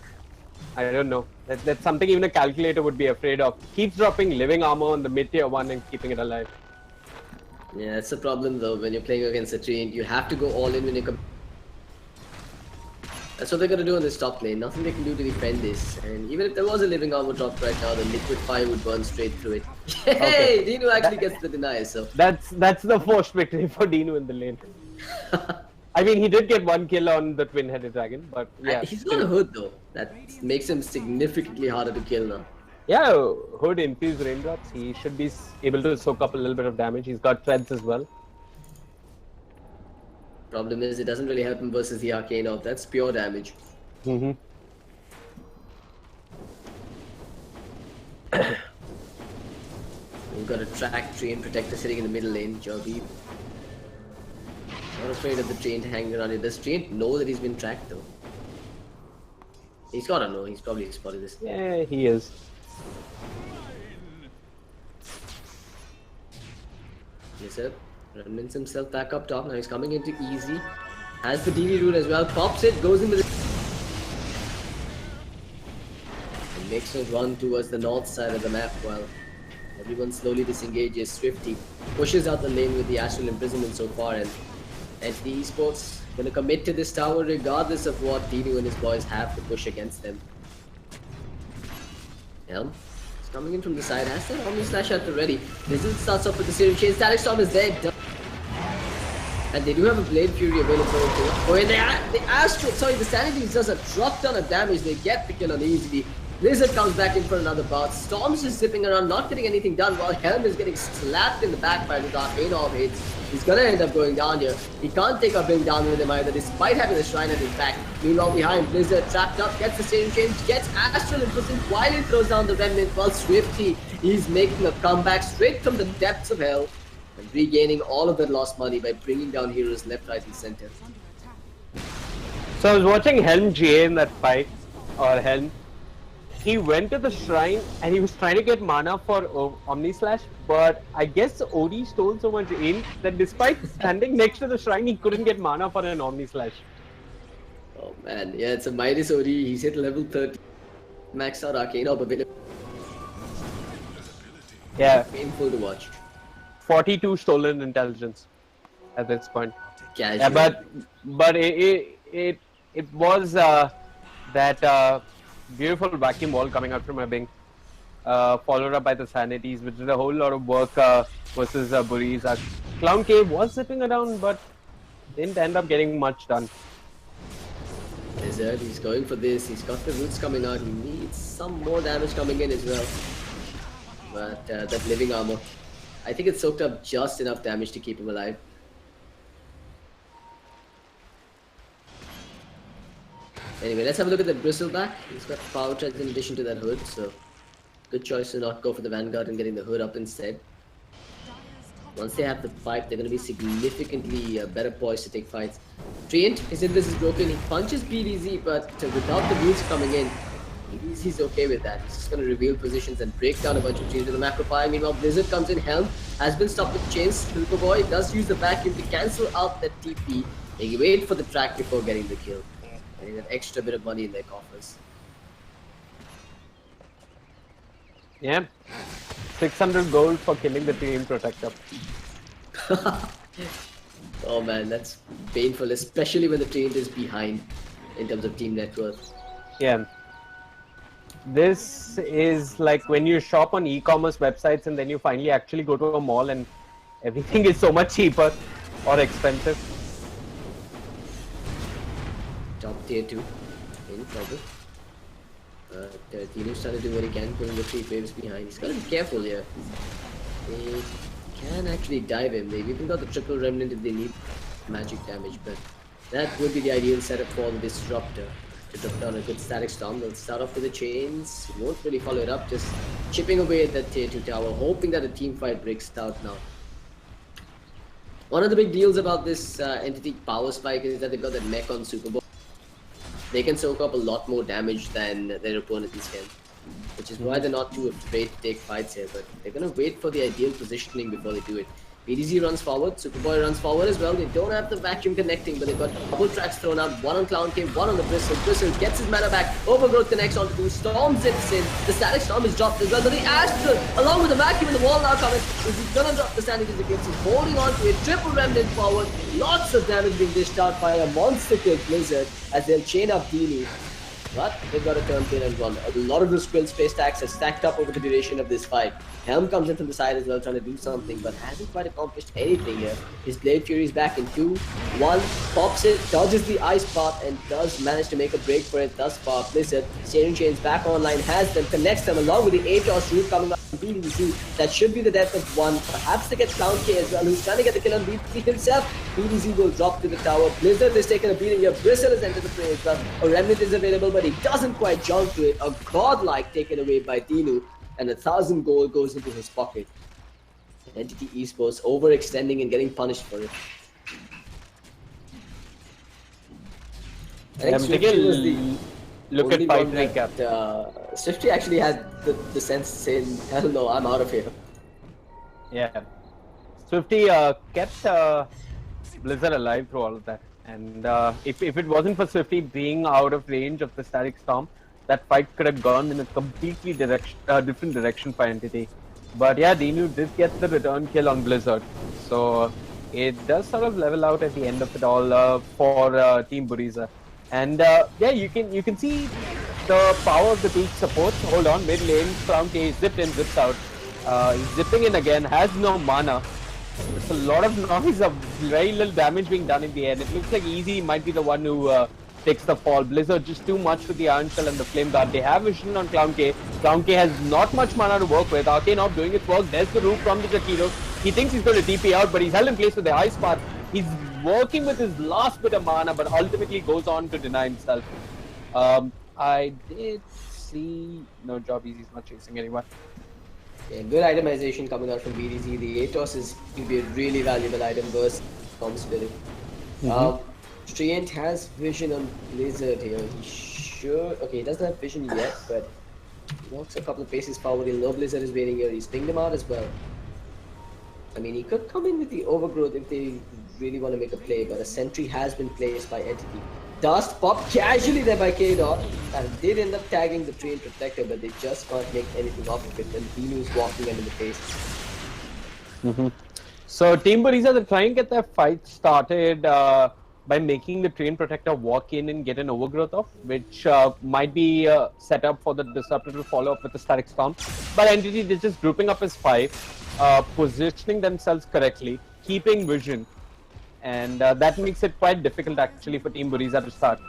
don't know. That's something even a calculator would be afraid of. Keeps dropping living armor on the mid tier 1 and keeping it alive. Yeah, it's a problem though when you're playing against a Treant. You have to go all in when you come. That's what they're gonna do on this top lane. Nothing they can do to defend this. And even if there was a living armor dropped right now, the liquid fire would burn straight through it. Hey, Dino actually gets the deny, so. That's the forced victory for Dino in the lane. I mean, he did get one kill on the twin-headed dragon, but yeah. He's got a hood though. That makes him significantly harder to kill now. Yeah, hood infused raindrops. He should be able to soak up a little bit of damage. He's got threads as well. Problem is, it doesn't really help him versus the arcane orb. That's pure damage. Mm-hmm. We've got a track train protector sitting in the middle lane. Joby. Not afraid of the train hanging around here. Does train know that he's been tracked though? He's gotta know. He's probably spotted this. Yeah, he is. Yes, sir. Remnants himself back up top. Now he's coming into easy. Has the DV route as well. Pops it. Goes in with it. And makes a run towards the north side of the map while everyone slowly disengages. Swifty pushes out the lane with the Astral Imprisonment so far. And the esports gonna commit to this tower regardless of what Dino and his boys have to push against them. Helm. Coming in from the side, has that Omni Slash at the ready. Blizzard starts off with the Serum Chain. Static Storm is there. And they do have a Blade Fury available too. Oh, and the Sanity does a drop ton of damage. They get the kill on easily. Blizzard comes back in for another bout. Storm's just zipping around, not getting anything done, while Helm is getting slapped in the backfire with Arcane Orb hits. He's gonna end up going down here. He can't take up being down with him either, despite having the Shrine at his back. Meanwhile, behind, Blizzard trapped up, gets the same change, gets Astral Imprisoned while he throws down the Remnant, while Swifty is making a comeback straight from the depths of hell and regaining all of that lost money by bringing down heroes left, right, and center. So I was watching Helm GA in that fight, or Helm. He went to the shrine and he was trying to get mana for Omni Slash, but I guess OD stole so much int that despite standing next to the shrine, he couldn't get mana for an Omni Slash. Oh man, yeah, it's a Midas OD. He's hit level 30. Maxed out Arcane Orb available. Yeah. Painful to watch. 42 stolen intelligence at this point. Casual. Yeah, but it was that beautiful vacuum wall coming out from Ebbing, followed up by the Sanities, which did a whole lot of work versus Buriza. Clown K was zipping around, but didn't end up getting much done. Blizzard, he's going for this. He's got the roots coming out. He needs some more damage coming in as well. But that living armor, I think it soaked up just enough damage to keep him alive. Anyway, let's have a look at the bristleback. He's got power treads in addition to that hood, so good choice to not go for the Vanguard and getting the hood up instead. Once they have the fight, they're going to be significantly better poised to take fights. Treant, his invis is broken. He punches BDZ, but without the roots coming in, he's okay with that. He's just going to reveal positions and break down a bunch of chains with the Macropire. Meanwhile, Blizzard comes in. Helm has been stopped with chains. Silver Boy does use the vacuum to cancel out that TP. They wait for the track before getting the kill. Getting that extra bit of money in their coffers. Yeah. 600 gold for killing the team protector. Oh man, that's painful, especially when the train is behind in terms of team net worth. Yeah. This is like when you shop on e-commerce websites and then you finally actually go to a mall and everything is so much cheaper or expensive. Top tier 2 in trouble. Tino's trying to do what he can, putting the 3 waves behind. He's got to be careful here. They can actually dive him. They've even got the triple remnant if they need magic damage, but that would be the ideal setup for the disruptor. To drop down a good static storm. They'll start off with the chains. He won't really follow it up, just chipping away at that tier 2 tower, hoping that a team fight breaks out now. One of the big deals about this entity power spike is that they've got that mech on Super Bowl. They can soak up a lot more damage than their opponents can, which is why they're not too afraid to take fights here, but they're going to wait for the ideal positioning before they do it. BDZ runs forward, Superboy runs forward as well. They don't have the vacuum connecting, but they've got double tracks thrown out. One on Clown King, one on the Bristle. Bristle gets his mana back. Overgrowth connects onto two. Storms it in. The Static Storm is dropped as well. But the Astral, along with the vacuum and the wall now coming, is gonna drop the Standing Eclipse. He's holding on to it. Triple Remnant forward. Lots of damage being dished out by a monster kill Blizzard as they'll chain up Dini. But they've got a turn kill and run. A lot of those quill space stacks have stacked up over the duration of this fight. Helm comes in from the side as well, trying to do something, but hasn't quite accomplished anything here. His Blade Fury is back in 2, 1, pops it, dodges the Ice Path, and does manage to make a break for it thus far. Blizzard, Steering Chains back online, has them, connects them along with the Atos root coming up from BDZ. That should be the death of one. Perhaps they get Clown K as well, who's trying to get the kill on BDZ himself. BDZ will drop to the tower. Blizzard is taking a beating here. Bristle has entered the fray as well. A Remnant is available, but he doesn't quite jump to it. A godlike taken away by Dinu, and 1,000 gold goes into his pocket. Entity Esports overextending and getting punished for it. I think Swifty was the look only at fight one that, recap. Swifty actually had the sense to say, hell no, I'm out of here. Yeah. Swifty kept Blizzard alive through all of that. And if it wasn't for Swifty being out of range of the Static Storm, that fight could have gone in a completely different direction for Entity. But yeah, Dinu did get the return kill on Blizzard. So it does sort of level out at the end of it all for Team Buriza. And yeah, you can see the power of the peak support. Hold on, mid lane, Crown K zipped in, zips out. He's zipping in again, has no mana. There's a lot of noise, of very little damage being done in the end. It looks like Easy might be the one who takes the fall. Blizzard just too much with the Iron Shell and the Flame Guard. They have vision on Clown K. Clown K has not much mana to work with. Arcane not doing its work. There's the root from the Jakiro. He thinks he's going to TP out, but he's held in place with the Ice Path. He's working with his last bit of mana, but ultimately goes on to deny himself. I did see... No job, Easy's not chasing anyone. Yeah, good itemization coming out from BDZ. The Atos is going to be a really valuable item versus Tom Spirit. Trient has vision on Blizzard here. He should... Okay, he doesn't have vision yet, but he walks a couple of paces forward. He'll know Blizzard is waiting here. He's pinged him out as well. I mean, he could come in with the Overgrowth if they really want to make a play, but a sentry has been placed by Entity. Dust popped casually there by K-Dot, and did end up tagging the Train Protector, but they just can't make anything off of it when Dinu is walking under the face. So Team Buriza, they're trying to get their fight started by making the Train Protector walk in and get an Overgrowth off, which might be set up for the Disruptor to follow up with the Static Storm. But Entity, they're just grouping up as 5, positioning themselves correctly, keeping vision. And that makes it quite difficult actually for Team Buriza to start.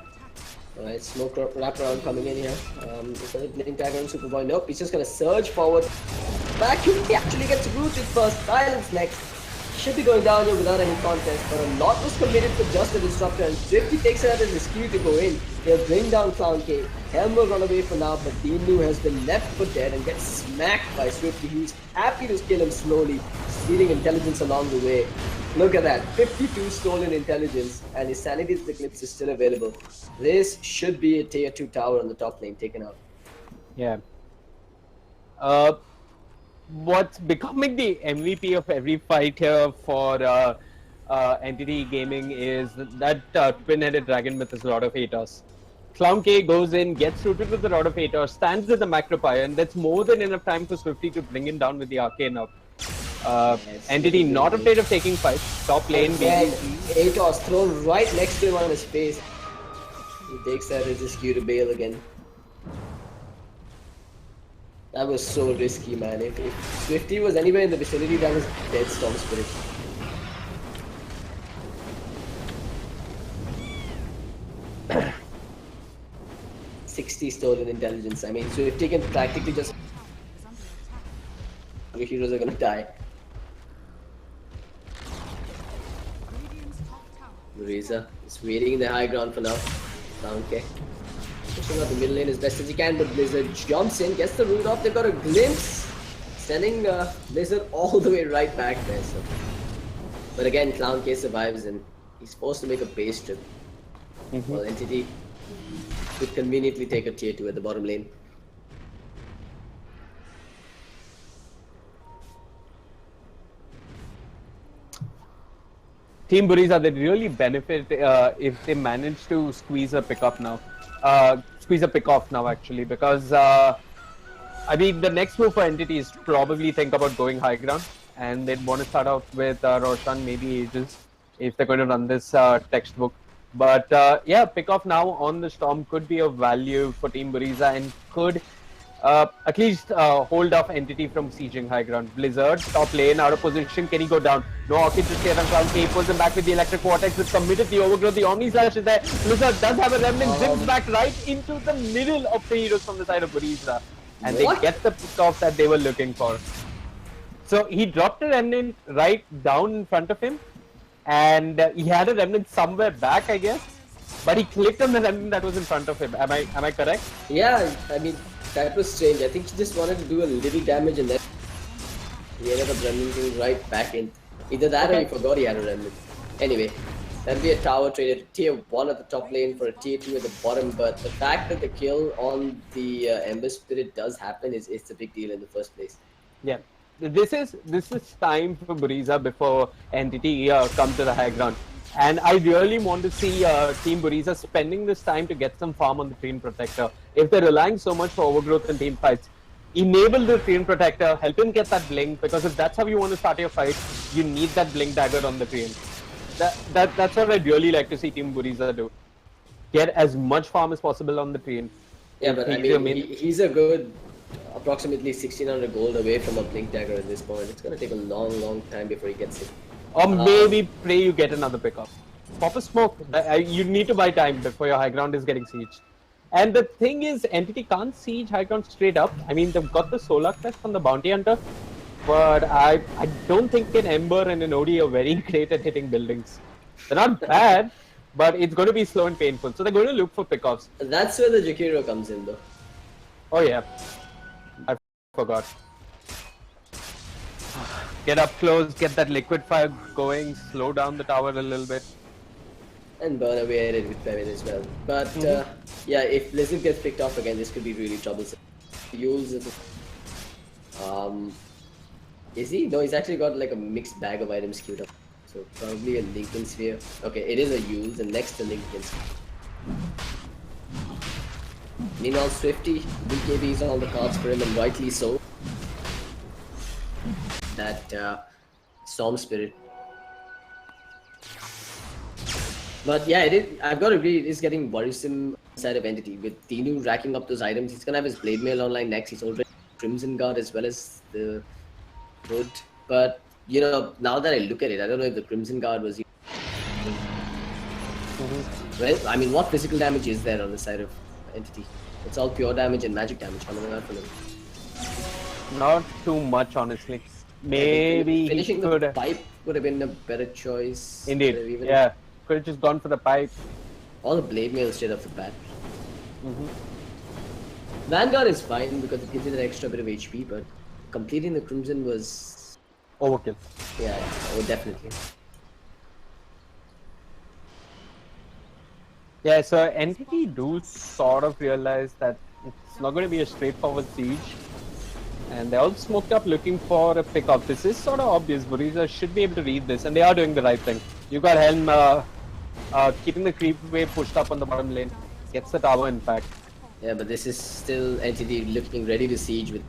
Alright, smoke wraparound coming in here. Instead of letting tag on Superboy, nope, he's just gonna surge forward. Vacuum, he actually gets rooted first, Silence next. Should be going down here without any contest, but a lot was committed for just a Disruptor, and Swifty takes it as his cue to go in. They'll bring down Clown K. Helm will run away for now, but Dinu has been left for dead and gets smacked by Swifty, who's happy to kill him slowly, stealing intelligence along the way. Look at that, 52 stolen intelligence, and his Sanity's Eclipse is still available. This should be a tier 2 tower on the top lane taken out. Yeah. What's becoming the MVP of every fight here for Entity Gaming is that twin-headed dragon with his Rod of Atos. Clown K goes in, gets rooted with the Rod of Atos, stands with the Macropire, and that's more than enough time for Swifty to bring him down with the Arcane up. Entity not afraid of taking fights. Top lane, Atos thrown right next to him on his face. He takes that as his cue to bail again. That was so risky, man. If Swifty was anywhere in the vicinity, that was dead Storm Spirit. $60 stolen intelligence. I mean, Swifty can practically just... The heroes are gonna die. Buriza is waiting in the high ground for now. Okay. Pushing out the middle lane as best as he can, but Blizzard jumps in, gets the root off. They've got a glimpse, sending Blizzard all the way right back there. So. But again, Clown K survives and he's forced to make a base trip. Well, Entity could conveniently take a tier 2 at the bottom lane. Team Buriza, they really benefit if they manage to squeeze a pickup now. Squeeze a pick off now, actually, because I mean, the next move for Entity is probably think about going high ground, and they'd want to start off with Roshan, maybe Aegis, if they're going to run this textbook. But yeah, pick off now on the Storm could be of value for Team Buriza and could at least hold off Entity from sieging high ground. Blizzard, top lane, out of position. Can he go down? No, Orchid just here on ground. K pulls him back with the Electric Vortex. It's committed the overgrowth. The Omni Slash is there. Blizzard does have a Remnant. Zips back right into the middle of the heroes from the side of Buriza. And they get the pick off that they were looking for. So he dropped a Remnant right down in front of him. And he had a Remnant somewhere back, I guess. But he clicked on the Remnant that was in front of him. Am I correct? Yeah, I mean, that was strange. I think he just wanted to do a little damage and then he ended up Remnanting right back in. Either that or he forgot he had a Remnant. Anyway, that'll be a tower trade at tier 1 at the top lane for a tier 2 at the bottom. But the fact that the kill on the Ember Spirit does happen is a big deal in the first place. Yeah. This is time for Buriza before Entity come to the high ground. And I really want to see Team Buriza spending this time to get some farm on the Treant Protector. If they're relying so much for overgrowth and team fights, enable the Treant Protector, help him get that blink, because if that's how you want to start your fight, you need that blink dagger on the Treant. That's what I'd really like to see Team Buriza do. Get as much farm as possible on the Treant. Yeah, but I mean, he's a good approximately 1600 gold away from a blink dagger at this point. It's gonna take a long time before he gets it. Or maybe pray you get another pickup. Pop a smoke. You need to buy time before your high ground is getting sieged. And the thing is, Entity can't siege high ground straight up. I mean, they've got the Solar Crest from the Bounty Hunter, but I don't think an Ember and an OD are very great at hitting buildings. They're not bad, but it's going to be slow and painful. So they're going to look for pickoffs. That's where the Jakiro comes in, though. Oh yeah, I forgot. Get up close, get that liquid fire going, slow down the tower a little bit. And burn away at it with Pevin as well. But yeah, if Blizzard gets picked off again, this could be really troublesome. Yules is he? No, he's actually got like a mixed bag of items queued up. So probably a Lincoln Sphere. Okay, it is a Yules and next to Lincoln Sphere. Meanwhile, Swifty, BKB is on the cards for him, and rightly so. That Storm Spirit. But yeah, I've got to agree, it is getting worrisome side of Entity. With Dinu racking up those items, he's gonna have his Blade Mail online next. He's already Crimson Guard as well as the Hood. But you know, now that I look at it, I don't know if the Crimson Guard was. Well, I mean, what physical damage is there on the side of Entity? It's all pure damage and magic damage coming out from him. Not too much, honestly. Maybe finishing the pipe would have been a better choice. Indeed, yeah. Could have just gone for the pipe. Or the Blade Mail straight off the bat. Vanguard is fine because it gives it an extra bit of HP, but completing the Crimson was... overkill. Yeah, oh, definitely. Yeah, so Entity do sort of realize that it's not going to be a straightforward siege. And they're all smoked up looking for a pickup. This is sort of obvious. Buriza should be able to read this, and they are doing the right thing. You got Helm keeping the creep wave pushed up on the bottom lane. Gets the tower, in fact. Yeah, but this is still Entity looking ready to siege with...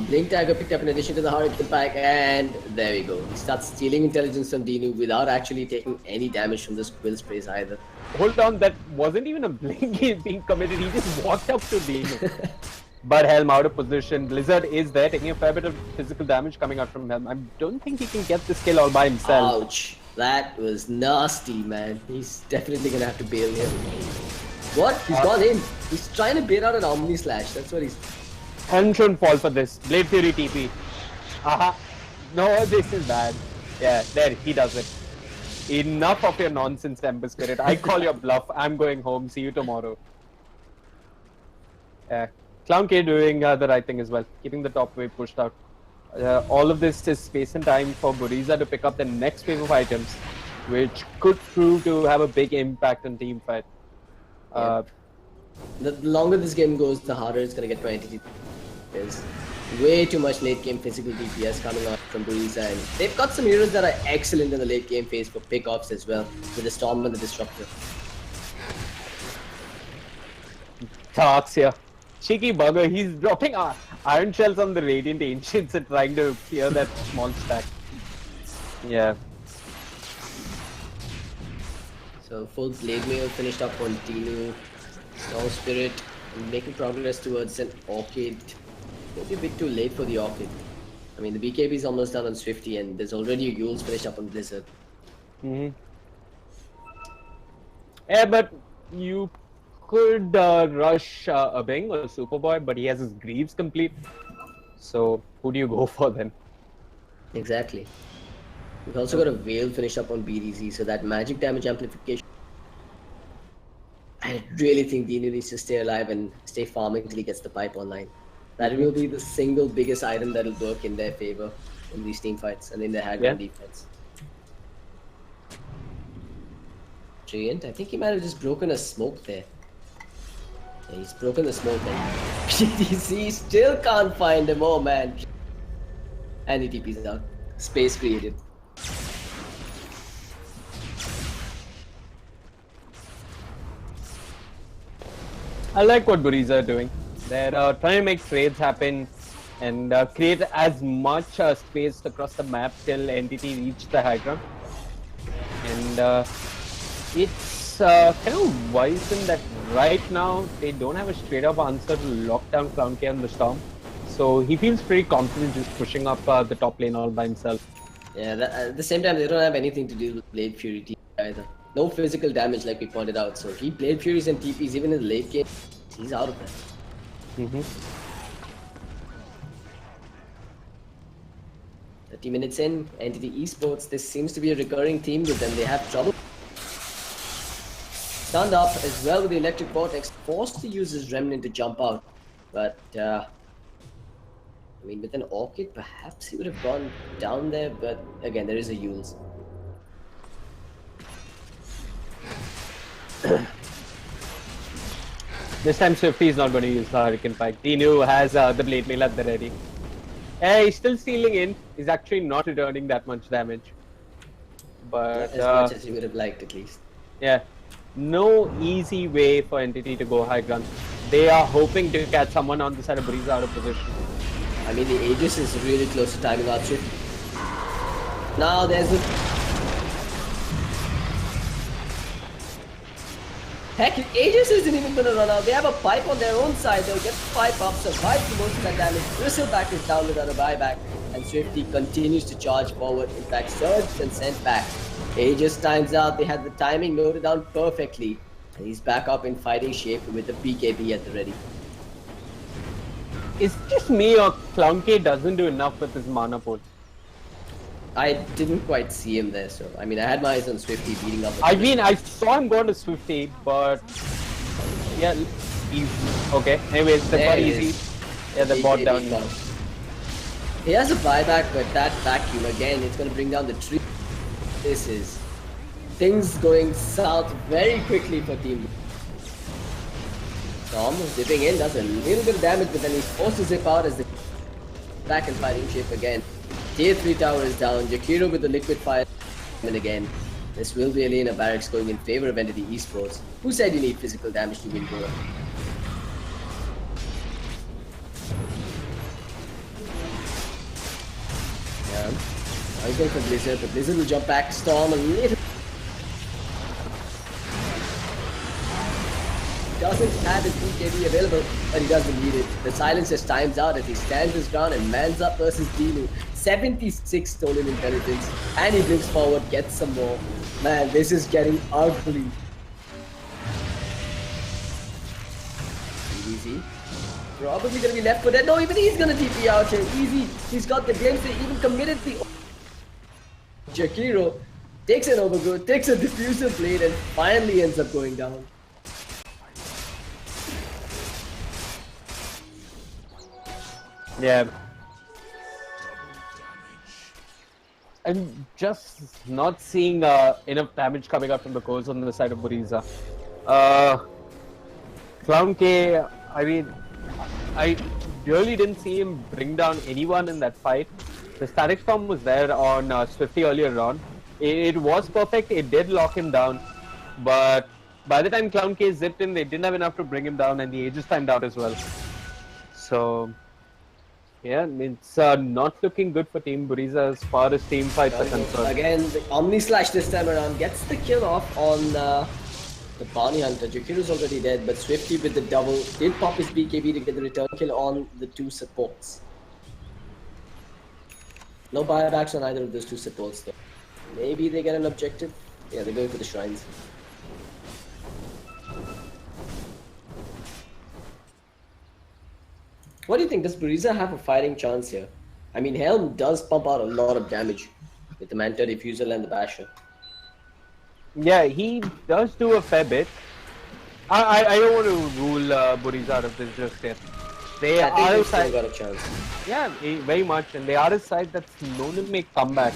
Blink Dagger picked up in addition to the Hurricane Pack, and there we go. He starts stealing intelligence from Dinu without actually taking any damage from the Quill Sprays either. Hold on, that wasn't even a blink being committed. He just walked up to Dinu. But Helm out of position. Blizzard is there, taking a fair bit of physical damage coming out from Helm. I don't think he can get this kill all by himself. Ouch. That was nasty, man. He's definitely gonna have to bail here. What? He's gone in. He's trying to bait out an Omni Slash. That's what he's... Helm shouldn't fall for this. Blade Fury TP. Aha. No, this is bad. Yeah, there, he does it. Enough of your nonsense, Ember Spirit. I call your bluff. I'm going home. See you tomorrow. Yeah. Clown K doing the right thing as well, keeping the top wave pushed out. All of this is space and time for Buriza to pick up the next wave of items, which could prove to have a big impact on team fight. The longer this game goes, the harder it's going to get for Entity. Way too much late game physical DPS coming out from Buriza, and they've got some heroes that are excellent in the late game phase for pickoffs as well, with the Storm and the Disruptor. Talks here. Cheeky bugger, he's dropping iron shells on the Radiant Ancients and trying to clear that small stack. Yeah. So full Blade Mail finished up on Dinu, Snow Spirit, making progress towards an Orchid. Maybe a bit too late for the Orchid. I mean, the BKB is almost done on Swifty, and there's already a Yules finished up on Blizzard. Yeah, but you could rush a Bing or a Superboy, but he has his Greaves complete. So who do you go for then? Exactly. We've also got a Veil finished up on BDZ, so that magic damage amplification. I really think Dinu needs to stay alive and stay farming until he gets the pipe online. That will be the single biggest item that will work in their favor in these team fights and in their high ground defense. Giant, I think he might have just broken a smoke there. Yeah, he's broken the smoke and PDC still can't find him, oh man. And he TP's out. Space created. I like what Buriza are doing. They're trying to make trades happen and create as much space across the map till entity reach the high ground. And it's kind of wise that right now they don't have a straight up answer to lock down Clown K on the Storm. So he feels pretty confident just pushing up the top lane all by himself. Yeah, at the same time they don't have anything to do with Blade Fury TP either. No physical damage like we pointed out, so he Blade Furies and TPs even in the late game, he's out of that. 30 minutes in, Entity Esports, this seems to be a recurring theme with them. They have trouble. Stunned up as well with the Electric Vortex, forced to use his Remnant to jump out. But, I mean, with an Orchid, perhaps he would have gone down there, but again, there is a Yules. This time Swifty is not going to use the Hurricane Pike. Dinu has the Blade Mail at the ready. He's still stealing in. He's actually not returning that much damage. But as much as he would have liked, at least. Yeah. No easy way for Entity to go high ground. They are hoping to catch someone on the side of Buriza out of position. I mean, the Aegis is really close to timing out Swifty. Now there's the... Heck, Aegis isn't even gonna run out. They have a pipe on their own side. They'll get the pipe up, survive the most of that damage. Bristleback is down without a buyback. And Swifty continues to charge forward. In fact, surged and sent back. Aegis times out. They had the timing noted down perfectly. And he's back up in fighting shape with the BKB at the ready. Is it just me or Clown K doesn't do enough with his mana pool? I didn't quite see him there, so I mean, I had my eyes on Swifty beating up. I mean, I saw him go to Swifty, but yeah, easy. Okay. Anyways, the bot easy. Yeah, the bot down. He has a buyback, but that vacuum again, it's gonna bring down the tree. This is things going south very quickly for Team. Storm zipping in, does a little bit of damage, but then he's forced to zip out as the back and fighting shape again. Tier 3 tower is down, Jakiro with the liquid fire, and again, this will be a lane of barracks going in favor of Entity Esports. Who said you need physical damage to win Dota? Yeah, I was going for Blizzard, but Blizzard will jump back, Storm a little. Doesn't have his BKB available, but he doesn't need it. The silence just times out as he stands his ground and mans up versus Dinu. 76 stolen intelligence, and he brings forward, gets some more. Man, this is getting ugly. Easy. Probably gonna be left for dead. No, even he's gonna TP out here. Easy. He's got the glimpse. He even committed the. Jakiro takes an overgrowth, takes a diffuser blade, and finally ends up going down. Yeah. I'm just not seeing enough damage coming up from the cores on the side of Buriza. Clown K, I mean, I really didn't see him bring down anyone in that fight. The static storm was there on Swifty earlier on. It was perfect. It did lock him down, but by the time Clown K zipped in, they didn't have enough to bring him down, and the Aegis timed out as well. So, yeah, it's not looking good for Team Buriza as far as team fights are concerned. Again, the Omni Slash this time around gets the kill off on the Bounty Hunter. Jakiro's already dead, but Swifty with the double did pop his BKB to get the return kill on the two supports. No buybacks on either of those two supports though. Maybe they get an objective. Yeah, they're going for the shrines. What do you think? Does Buriza have a fighting chance here? I mean, Helm does pump out a lot of damage with the Manta Diffusal and the Basher. Yeah, he does do a fair bit. I don't want to rule Buriza out of this just yet. They I think are a they've still side, got a chance. yeah, very much, and they are a side that's known to make comebacks.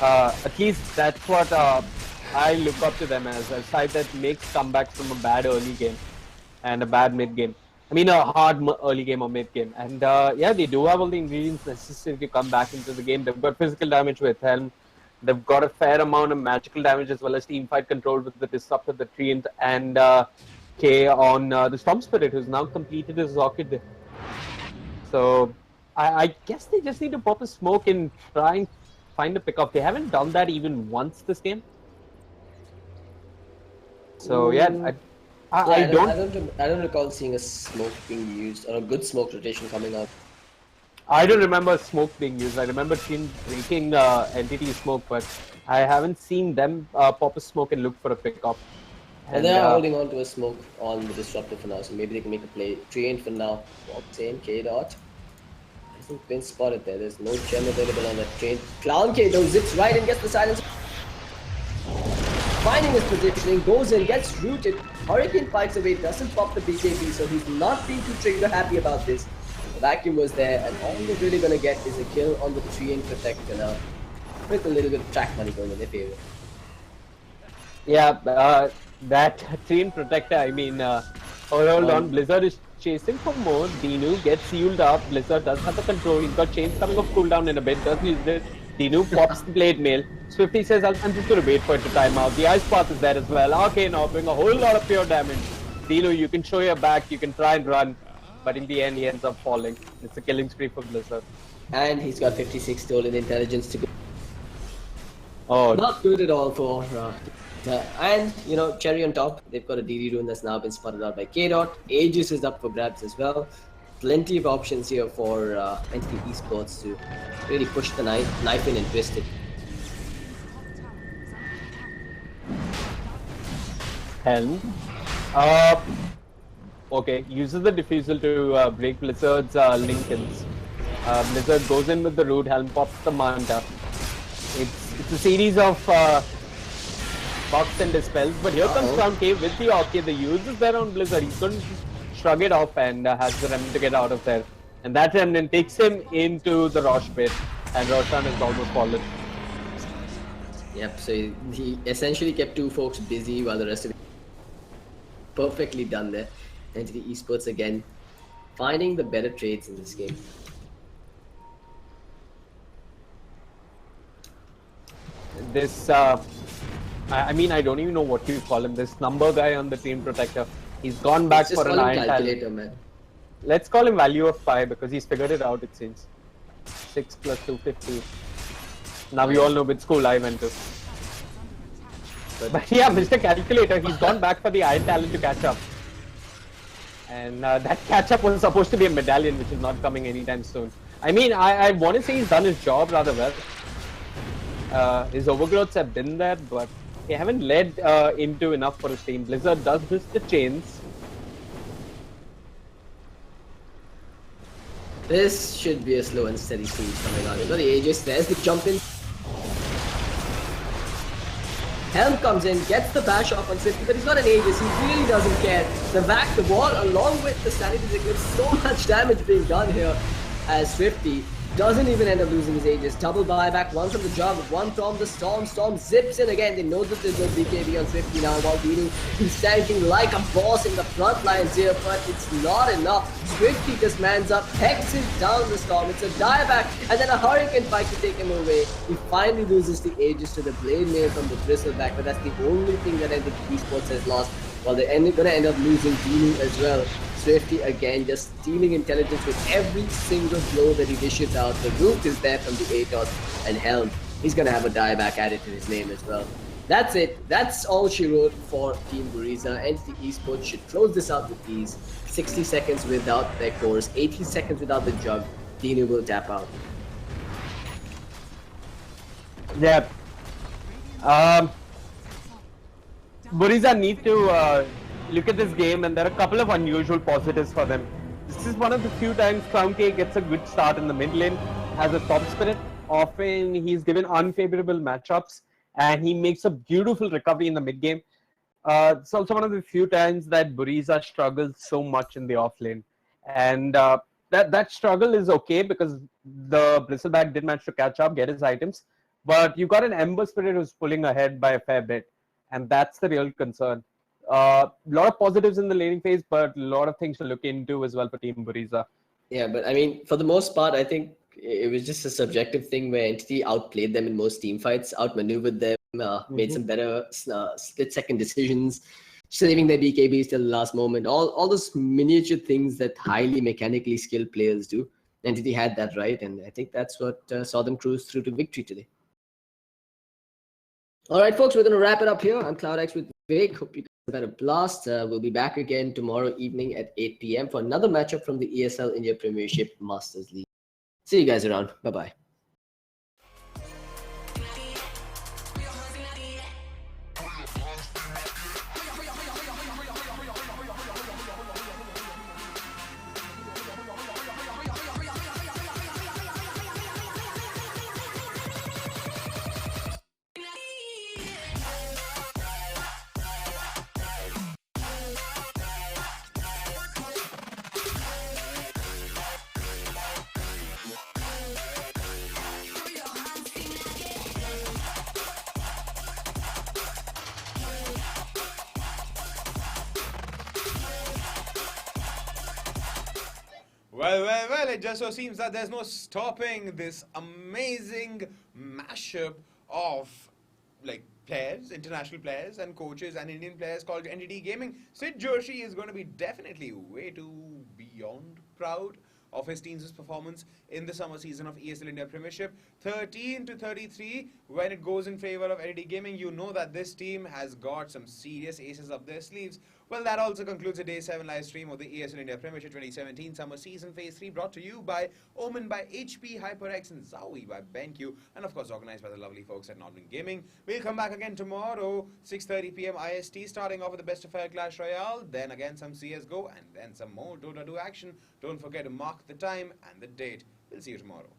At least that's what I look up to them as, a side that makes comebacks from a bad early game and a bad mid game. I mean, a hard early game or mid game. And yeah, they do have all the ingredients necessary to come back into the game. They've got physical damage with Helm. They've got a fair amount of magical damage as well as team fight control with the Disruptor, the Treant, and K on the Storm Spirit, who's now completed his rocket. So I guess they just need to pop a smoke and try and find a pickoff. They haven't done that even once this game. So yeah, I don't recall seeing a smoke being used or a good smoke rotation coming out. I don't remember smoke being used. I remember team breaking entity smoke, but I haven't seen them pop a smoke and look for a pickoff. And they are holding on to a smoke on the Disruptor for now, so maybe they can make a play. Treant for now. Walks in, K dot. Hasn't been spotted there. There's no gem available on that Treant. Clown K though zips right and gets the silence. Finding his positioning, goes in, gets rooted. Hurricane pikes away, doesn't pop the BKB, so he's not being too trigger happy about this. The vacuum was there, and all they're really gonna get is a kill on the Treant Protector now, with a little bit of track money going in their favor. Yeah, that Treant Protector, I mean, hold on, Blizzard is chasing for more. Dinu gets sealed up. Blizzard does have the control. He's got chains coming off cooldown in a bit, doesn't use it. Dinu pops the blade mail. Swifty says, I'm just going to wait for it to time out. The ice path is there as well. Okay, now doing a whole lot of pure damage. Dinu, you can show your back, you can try and run, but in the end, he ends up falling. It's a killing spree for Blizzard. And he's got 56 stolen intelligence to go. Oh, Not good at all for. And, you know, cherry on top, they've got a DD rune that's now been spotted out by K dot. Aegis is up for grabs as well. Plenty of options here for Entity Esports to really push the knife in and twist it. Helm. Okay, uses the diffusal to break Blizzard's Lincolns. Blizzard goes in with the root, Helm pops the Manta. It's a series of buffs and dispels, but here comes Crown K with the Orchid. The use is there on Blizzard. He's going to shrug it off and has the remnant to get out of there. And that remnant takes him into the Rosh pit, and Roshan is almost fallen. Yep, so he essentially kept two folks busy while the rest of it perfectly done there. Entity Esports again, finding the better trades in this game. This, I mean, I don't even know what you call him. This number guy on the Team Protector, he's gone back for an iron calculator, man. Let's call him value of 5 because he's figured it out, it seems. 6 plus 250. Now we all know which school I went to. But yeah, Mr. Calculator, he's gone back for the iron talent to catch up. And that catch up was supposed to be a medallion, which is not coming anytime soon. I mean, I want to say he's done his job rather well. His overgrowths have been there, but they haven't led into enough for his team. Blizzard does miss the chains. This should be a slow and steady siege coming out. They've got the Aegis, there's the jump in. Helm comes in, gets the bash off on Swifty, but he's got an Aegis, he really doesn't care. The wall along with the sanity eclipse, so much damage being done here. as Swifty doesn't even end up losing his Aegis. Double buyback, one from the Jug, one from the Storm. Storm zips in again. They know that there's no BKB on Swifty now while dealing. He's tanking like a boss in the front lines here, but it's not enough. Swifty just mans up, hexes down the Storm. It's a dieback and then a Hurricane fight to take him away. He finally loses the Aegis to the Blade Mail from the Bristleback, but that's the only thing that NTT Esports has lost. While they're going to end up losing Dinu as well. Swifty again just stealing intelligence with every single blow that he dishes out. The root is there from the Atos and Helm. He's going to have a dieback added to his name as well. That's it. That's all she wrote for Team Buriza. NTT Esports should close this out with ease. 60 seconds without their cores, 80 seconds without the Jug. Dinu will tap out. Yeah. Buriza need to look at this game, and there are a couple of unusual positives for them. This is one of the few times ClownK gets a good start in the mid lane, has a top spirit. Often he's given unfavorable matchups, and he makes a beautiful recovery in the mid game. It's also one of the few times that Buriza struggles so much in the off lane, and that struggle is okay because the Bristleback did manage to catch up, get his items, but you've got an Ember Spirit who's pulling ahead by a fair bit, and that's the real concern. A lot of positives in the laning phase, but a lot of things to look into as well for Team Buriza. Yeah, but I mean, for the most part, I think it was just a subjective thing where Entity outplayed them in most team fights, outmaneuvered them, made some better split-second decisions, saving their BKBs till the last moment. All those miniature things that highly mechanically skilled players do. Entity had that right, and I think that's what saw them cruise through to victory today. All right, folks, we're going to wrap it up here. I'm CloudX with Vivek. Hope you guys have had a blast. We'll be back again tomorrow evening at 8 p.m. for another matchup from the ESL India Premiership Masters League. See you guys around. Bye-bye. Well, it just so seems that there's no stopping this amazing mashup of players, international players and coaches and Indian players called NTT Gaming. Sid Joshi is going to be definitely way too beyond proud of his team's performance in the summer season of ESL India Premiership. 13-33 when it goes in favor of NTT Gaming. You know that this team has got some serious aces up their sleeves. Well, that also concludes the Day 7 live stream of the ESL India Premiership 2017 Summer Season Phase 3, brought to you by Omen by HP, HyperX and Zowie by BenQ, and of course organized by the lovely folks at Nodman Gaming. We'll come back again tomorrow, 6:30 p.m. IST, starting off with the best of fair Clash Royale, then again some CSGO, and then some more Dota 2 action. Don't forget to mark the time and the date. We'll see you tomorrow.